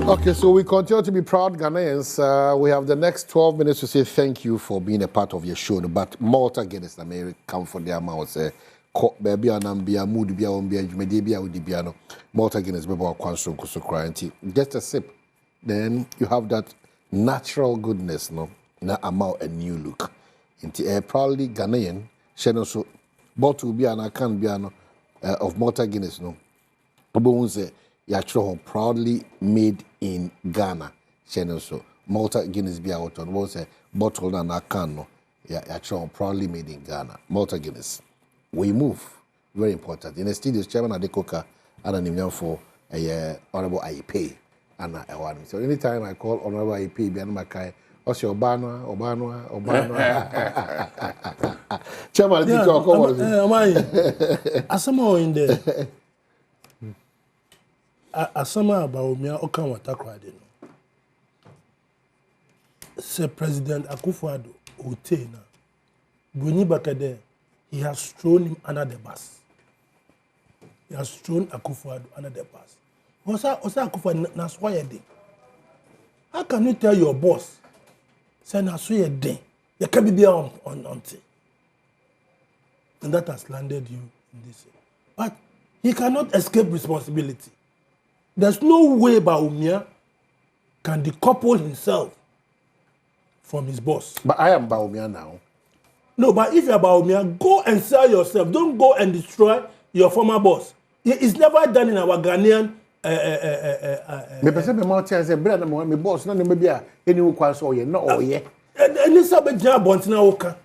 Okay, so we continue to be proud Ghanaians. We have the next 12 minutes to say thank you for being a part of your show. But Malta Guinness, America, come for their mouth. Baby, and be a mood, be a Dibiano. Malta Guinness, baby, just a sip. Then you have that natural goodness, no? Na amount a new look. Into proudly Ghanaian, Shannon so bottle be an can be of Malta Guinness, no? Say you're proudly made in Ghana. Shannon so Malta Guinness be out on was a bottle and a can, no? You're proudly made in Ghana. Malta Guinness. We move. Very important. In the studios, Chairman Adekoka and an email for a Honorable IEP. And I want so anytime I call Honorable IEP, be my kind. What's your Obama? Chairman, yeah, Asama in there. Asama about me, Okan Watakwade. Sir President Akufo-Addo, Otena, Bruni Bakade, he has thrown him under the bus. He has thrown Akufo-Addo under the bus. Osa Akufo-Addo, that's why how can you tell your boss? Say na so ye den. You can be on. And that has landed you in this. But he cannot escape responsibility. There's no way Bawumia can decouple himself from his boss. But I am Bawumia now. No, but if you're Bawumia, go and sell yourself. Don't go and destroy your former boss. It's never done in our Ghanaian me person me mouth say brother me boss no me bia eni wo kwa so ye no oye eni sabe jia bontina woka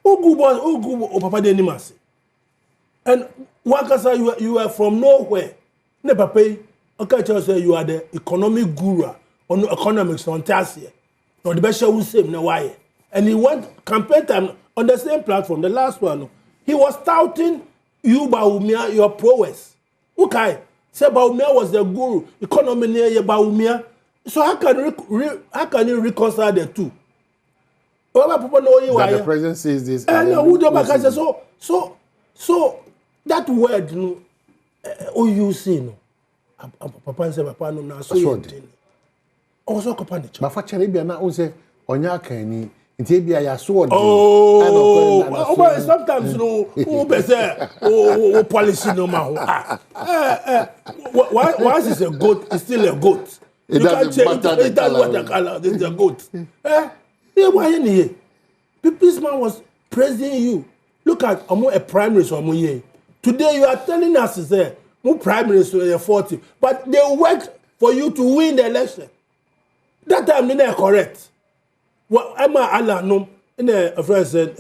ogu boss ogu o papa de animase and wakasa you are from nowhere ne papa okay tell say you are the economic guru on economics on tasia no the best show same na why and he went campaign time on the same platform the last one he was touting you Bawumia your prowess okay. Say Bawumia was the guru, economy near Bawumia. So how can you reconcile the two? Other people know you that the president says this. So that word, you see, no. Papa said, Papa no na so you. Also, company. But for Cheribia na unse onya kani. Intebia ya sword. Oh, sometimes no. Policy no matter. Once it's a goat, it's still a goat. You can't change it. That's what the color. It's a goat. Why in here? People's man was praising you. Look at a primary so today you are telling us say more primary so you're 40, but they worked for you to win the election. That time they are correct. Well, Emma Alanom in the friend said,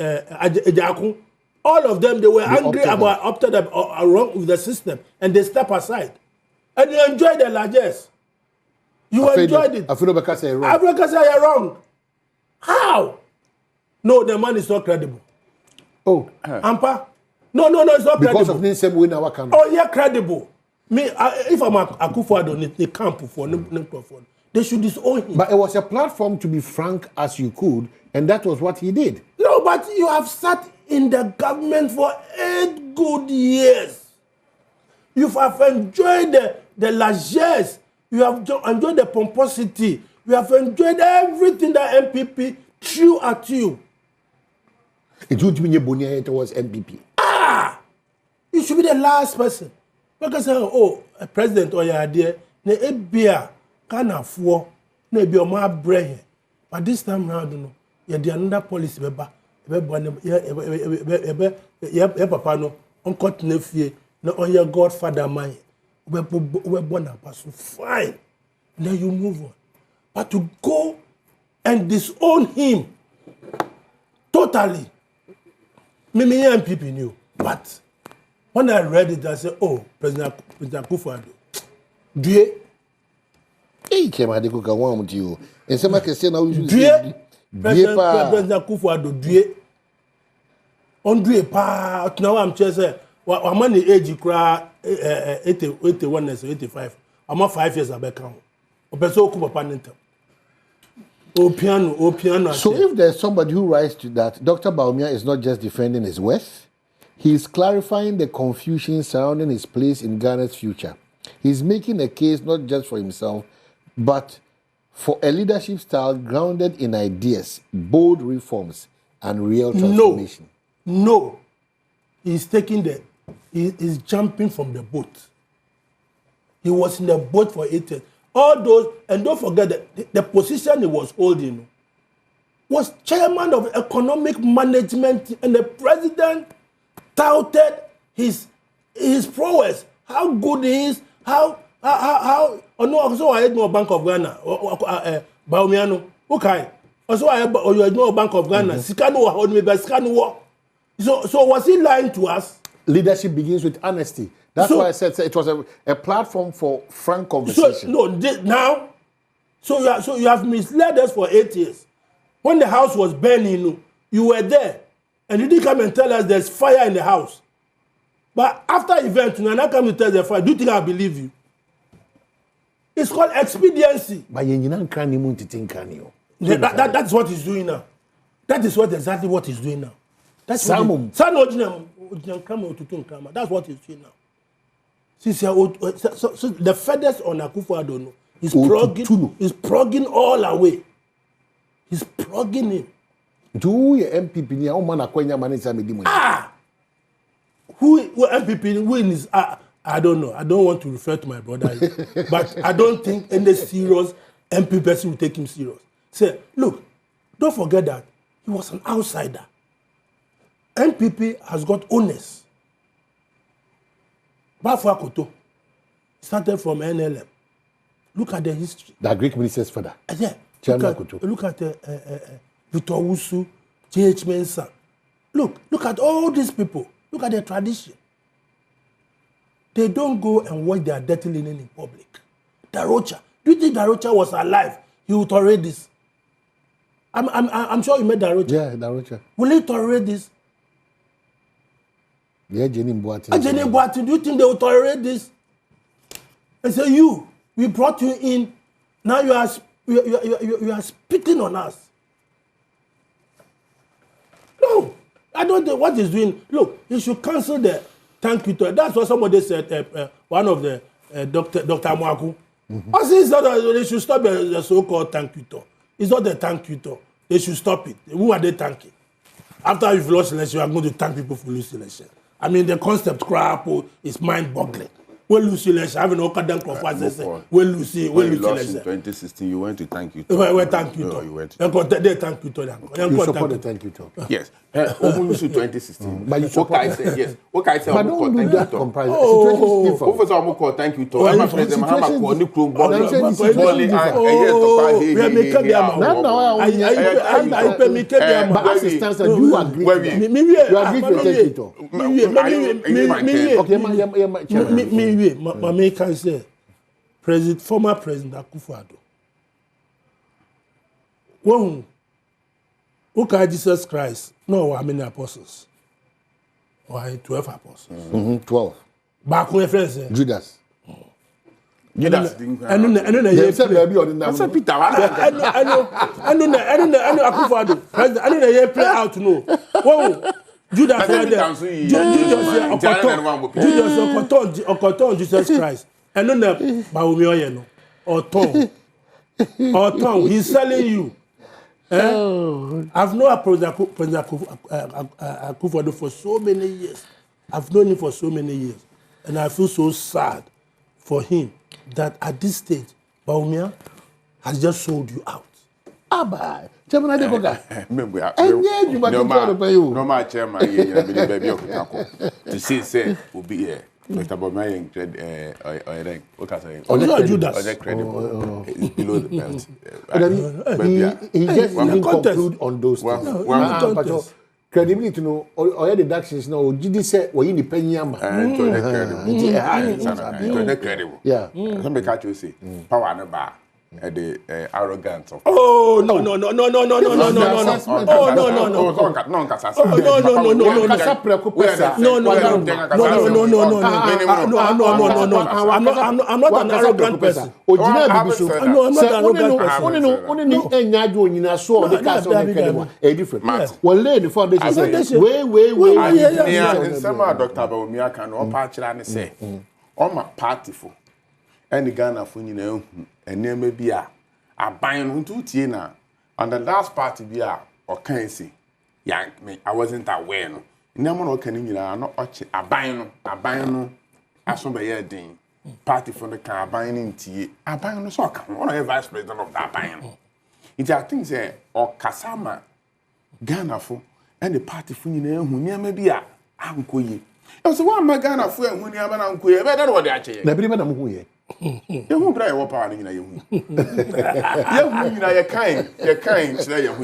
all of them they were angry about opted wrong with the system and they step aside. And you enjoyed the largesse. You enjoyed it. Africa say wrong. Africa say you're wrong. How? No, the man is not credible. Oh, Ampa? No, it's not because credible. Because of Ninsem win our country. Oh, yeah, credible. Me, if I'm Akufo-Addo, they camp for they should disown him. But it was a platform to be frank as you could, and that was what he did. No, but you have sat in the government for 8 good years. You have enjoyed the largesse. You have enjoyed the pomposity. You have enjoyed everything that MPP threw at you. It would be it was MPP. You should be the last person. Because a president or your idea, ne beer. Can afford maybe your my brain, but this time round, you the another policy. Papa no on cut nephew, no on your godfather mine. We born up so fine. Then you move on, but to go and disown him totally. Me and people knew, but when I read it, I said, "Oh, President Akufo-Addo, do you?" Hey, came I go one with you. And some can say now you President Akufo-Addo due. On due pa now I'm just I'm on the age cry 81 and 85. I'm 5 years back now. Opeso ku papa nenta. O piano. So if there's somebody who writes to that, Dr. Bawumia is not just defending his worth, he is clarifying the confusion surrounding his place in Ghana's future. He's making a case not just for himself, but for a leadership style grounded in ideas, bold reforms, and real transformation. No. He's he's jumping from the boat. He was in the boat for 8 years. All those, and don't forget that the position he was holding was chairman of economic management, and the president touted his prowess, how good he is, how also I had no Bank of Ghana, Baumiano, okay. Also I had no Bank of Ghana, Sikano hold me by Sikano. So was he lying to us? Leadership begins with honesty. That's why I said it was a platform for frank conversation. So you have misled us for 8 years. When the house was burning, you were there, and you didn't come and tell us there's fire in the house. But after event, you now come to tell the fire. Do you think I believe you? It's called expediency. But that's what he's doing now. That is exactly what he's doing now. That's what that's what he's doing now. So the feathers on Akufo-Addo is plugging all away. He's plugging him. Do you MPP ni a man akwenya manager medimo? Who MPP win is I don't know. I don't want to refer to my brother, but I don't think any serious MP person will take him serious. Say, look, don't forget that he was an outsider. MPP has got owners. Bafwa Koto started from NLM. Look at the history. The Greek minister's father. Yeah. Look at Victor Wusu, J.H. Mensah. Look at all these people. Look at their tradition. They don't go and wash their dirty linen in public. Darocha. Do you think Darocha was alive? He would tolerate this. I'm sure you met Darocha. Yeah, Darocha. Will he tolerate this? Yeah, Jenny Boatin. Jenny Boatin, do you think they will tolerate this? And say, we brought you in. Now you are spitting on us. No, I don't know what he's doing. Look, he should cancel the thank you to. That's what somebody said. One of the Dr. Mwaku. They should stop the so-called thank you to. It's not the thank you to. They should stop it. Who are they thanking? After you've lost election, you are going to thank people for losing election. I mean, the concept crap is mind-boggling. When Lucy election, having no kadang conference, when Lucy lost in 2016, you went to thank you. Thank you. No, you went to thank you. You support the thank you. Yes. Lucy 2016. But you support. Okay, I said yes. Okay, I said but don't do that comparison. Situation I'm call thank you to. I'm a president. I'm a call Nick Room ball. Assistance and you agree. You agree to thank you. Me can say, former President Akufo-Addo. When okay, Jesus Christ, no, how many apostles? Why 12 apostles? 12. Back when friends Judas. Judas. I said Peter. I know Akufo-Addo. I know they play out no. Whoa. Judas Okoton Jesus Christ. And then the Oton, he's selling you. I've known President Akufo-Addo for so many years. I've known him for so many years. And I feel so sad for him that at this stage, Baumia has just sold you out. Bye. Chairman Adekoga. No, chairman, baby, to say, will be here. Dr. Bobman credit, what can I say? Judas. Credible. Below the belt. He just didn't conclude on those things. Credibility to know all the deductions now. Did he say we in the penny amber? Credible. Yeah. Somebody catch you say power and bar. The arrogance of no. I'm not an arrogant person. I'm not an arrogant person. A different. Well, lay the foundation. Way. Some Dr. Baumia can all patch and say, "Oh, my party for." ɛne Ghana fo nyina ehu enema bi a aban no ntu tie na on the last part bi a ɔkan si I wasn't aware no enema no ɔkan nyina no ɔche aban no aso be ye den party for the kan aban no ntie aban no so ɔka one of the vice president of that aban no it I think say ɔkasama Ghana fo and the party fo nyina ehu enema bi a ankoye so one ma Ghana fo ehu enema na ankoye e be that what they ache na bi na mo hu ye yehu bra yewo power nyina yehu yehu nyina ye kan chira yehu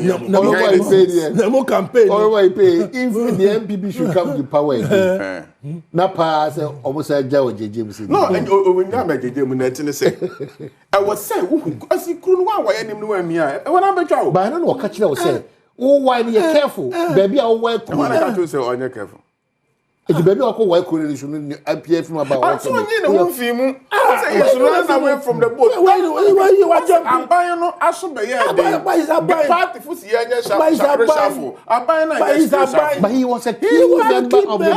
na mo campaign or why pay if the MPP should come to power again na pass almost a jaw jeje no when you am jeje mu na tine say I was say asi kru no wa ye nim no ami a e wona betwa o ba na no ka kire o say wo why be careful baby a wo why ko na ka to say onye careful e baby a ko why ko re so no appear from about so onye na wo fi mu say you should run away from the boat why you want jump aban no aso be ye dey the party for see anya sharp aban na but he was a key member of the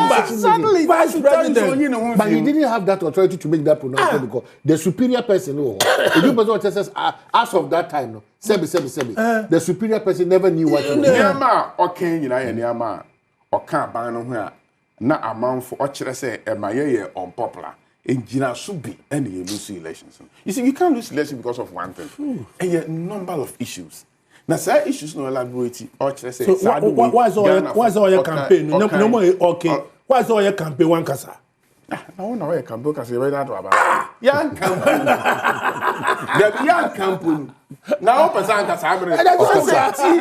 vice president but he didn't have that authority to make that pronouncement because the superior person no the person says as of that time no sebi the superior person never knew what to do niama okay nyina ye niama oka aban no ho a na amanfo okire say e ma ye unpopular enjina so bi and you lose elections. You see, you can't lose elections because of one thing. And a number of issues. Now, say issues no elaborate or say so why is all your campaign? No more okay. Why is all your campaign one kasa? I want to campaign because you that about young campaign. The young campaign. Now, person kasa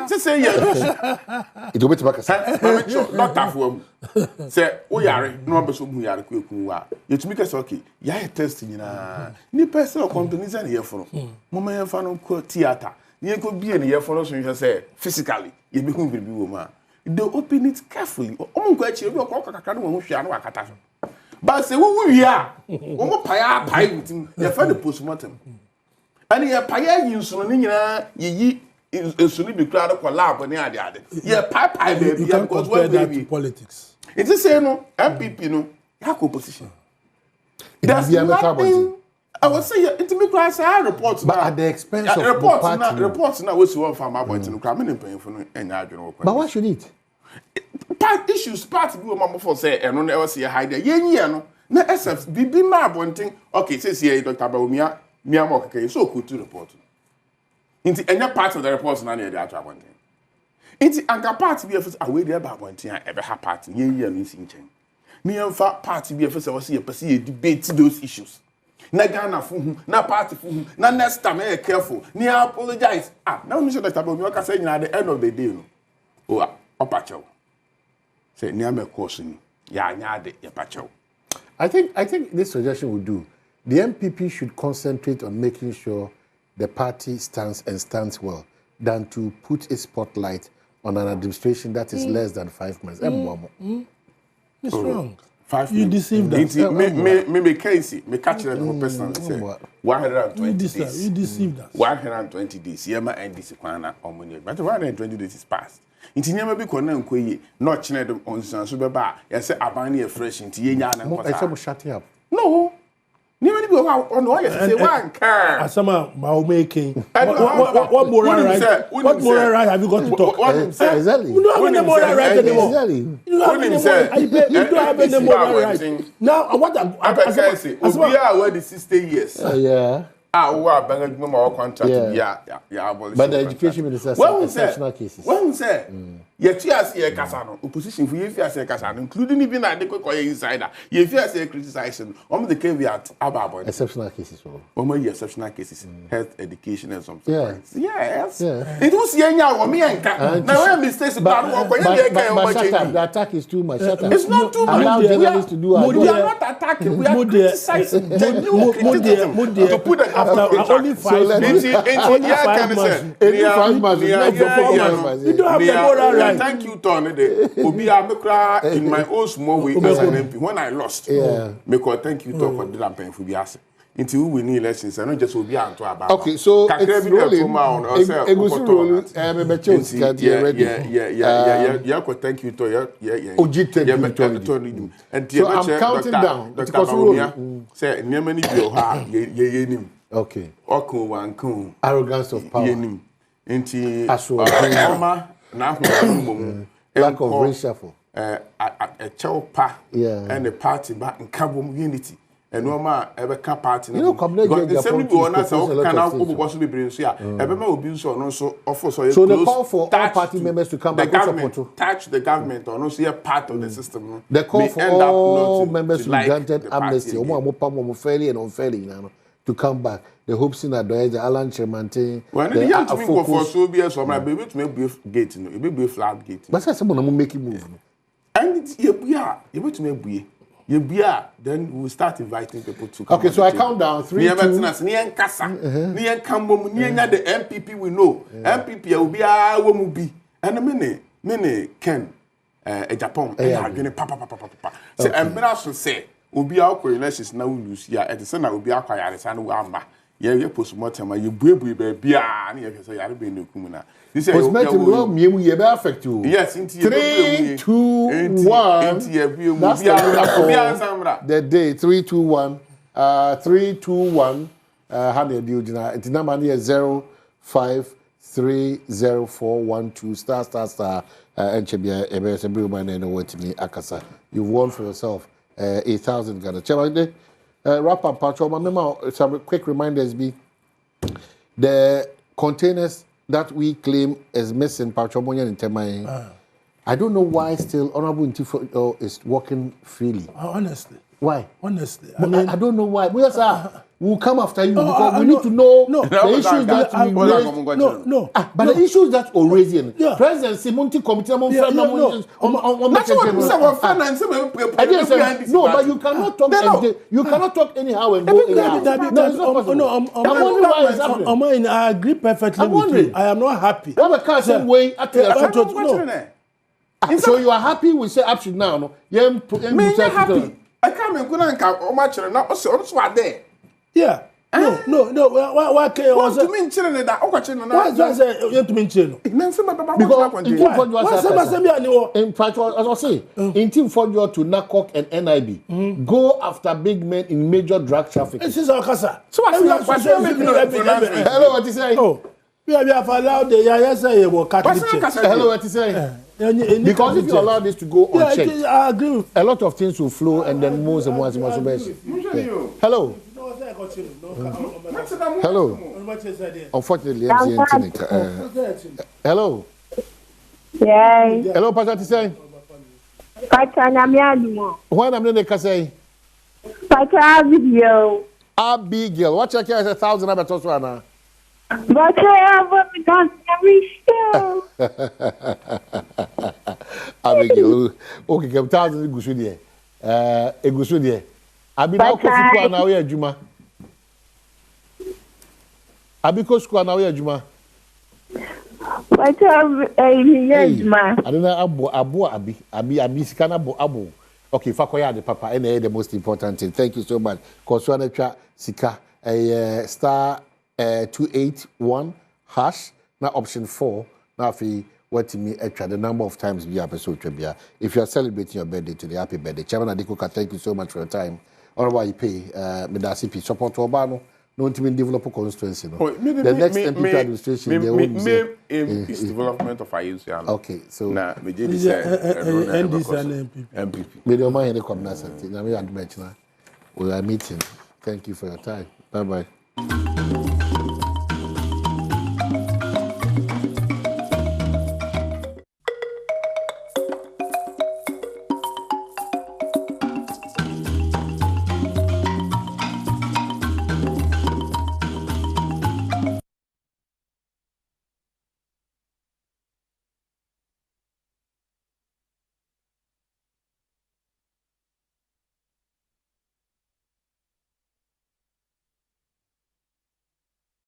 just say yeah. It will be to not tough one. Say, oh, yare, no one person who yare quick. You to make us okay. Yeah, testing na. Ni personal companies and here for. Mama, you found on theater. You could be in here for us when you say physically. You be who will be woman. They open it carefully. Oh, quite you go cock a canoe who shall not catch. But say, who we are. One pie with him. You find the postmortem. And you pie you so ye. It's only be crowd for lab when they are there. Yeah, pie baby. Because what baby politics. It's the same no MPP no. Have opposition. There's nothing. I was saying it's me class reports, but at the expense of reports now. What's one farmer point in the crime and paying for any general. But why should it? Part issues part we mama for say and no never see a hide. Yeah, no. Na SF bibi ma bonting. Okay, says here Dr. Badwam Mia okay, so could to report. Into any part of the reports na near the actual one thing. Into anka part be first away there about one thing ever ha part ye no sin chen. Me amfa part be first was see person debate those issues. Na Ghana fu hu, na party fu hu, na next time be careful. Ni apologize. Now me say Dr. Badwam ka say at the end of the day no. Oh, opacho. Say ni am course ni. Ya nya de ya pacho. I think this suggestion would do. The MPP should concentrate on making sure the party stands well than to put a spotlight on an administration that is less than 5 months. It's wrong. 5 you deceived us. Me Casey, me catch them personally say 120 days. You deceived us. 120 days. Yema end this kwana omuni. But 120 days is past. Inti nyama bi kona nkoyi no chine dem onsan so beba ya say aban na fresh inti yenya na nkota. I say shut up. No. Nyama ni bi on why say one car. Asama ma o making. What moral right? What moral right have you got to talk? Exactly. You don't have any moral right anymore. You don't have any moral right. Now what I say Obia where the 60 years. Yeah. Who are banging more contract but the education minister said exceptional cases. When say, yet you see a Casano, opposition for you, a Casano, including even a decoy insider, you fear say criticizing on the caveat about exceptional cases. Exceptional cases, health, education, and something. Yes. It was Yanya or me and now I'm mistakes about the attack is too much. It's not too much. Allow journalists to do we are not attacking, we are criticizing. To put the after only 5 months. Only 5 months. You don't have the moral right. Thank you, Tony. Obi Amekra in my own small way as an MP. When I lost, because thank you, Tony, for the paying for the asset. Into who win elections, and not just will be out to about. Okay, so it's rolling. Thank you to and so I'm counting down. Say, Nemani Bioha, ye okay. Arrogance of power. Into lack of reshuffle. A chopa and a party back in Kabum unity. And no man ever can party. You know, come there. Can possibly bring here. Everyone will be so also offer so the call for all party members to come back. Touch the government or not see a part of the system. The call for all members to be granted amnesty. Fairly and unfairly, to come back. The hopes in that the Alan Chermante. When the young to me go for so be so my baby to make gate, it will be a flat gate. But someone will make it move. And it's you to make then we'll start inviting people to come. Okay, so I count down 3, 2. The MPP we know. MPP will be will be. And a minute Ken Japan and papa. So embarrassing say will be our coordinations now lose here at the center will be our quiet and wamba. Yeah, post-mortem, you baby, and you say, I'll be in the Kumuna. This is affect you. Yes, 3, 2, 1. That's the day 3, 2, 1. 3, 2, 1. How do you do it? It's number here 0, 5, 3, 0, 4, 1, 2. Star. And Chebia, Akasa. You've won for yourself 8,000 Ghana. Chebia, wrap up, Patrol. Remember, some quick reminders be the containers that we claim is missing, Patrol in Temai. I don't know why still Honorable Ntifo is working freely. Honestly. Why? Honestly. I don't know why. We'll come after you because we need to know the issues that we raised. But the issues that we're raising. President Simonti Committee on no, but you cannot talk. You cannot talk anyhow and go anyhow. I agree perfectly with you. I am not happy. So you are happy with say up to now? No, happy. I can't make good now. Also, are there. Yeah. No. Why can't you? What do you mean children that? Why say you to mean children? Because in fact, as I say, in team for you to NACOC and NIB, go after big men in major drug trafficking. This is our casa. So hello, what you say? Oh, we have allowed the say hello, what you say? Because if you allow this to go unchecked, I agree. A lot of things will flow and then most and once. Hello. Hello. Unfortunately, hello. Yeah. Hello, Pastor Tisay. When I'm in the Kasay. Abigail. What check here is 1,000 about Toswana. But I have Abigail. Okay, 1,000 Gusudie. Egusudie. Abina Kosuku na we adwuma. Abiko Suku na we adwuma. But adwuma. Adona abo abi sika na abo. Okay, fakoya the papa and the most important thing. Thank you so much. Koswana twa sika star 281 hash na option 4 na fi what me extra the number of times be episode trivia. If you are celebrating your birthday today, happy birthday. Chairman Adikoka, thank you so much for your time. Or why you pay Medasipi support to Obano, no to develop constituency. No? The next MPP administration is development of IUC. Okay, so now MPP. Media mind come now, we are meeting. Thank you for your time. Bye bye.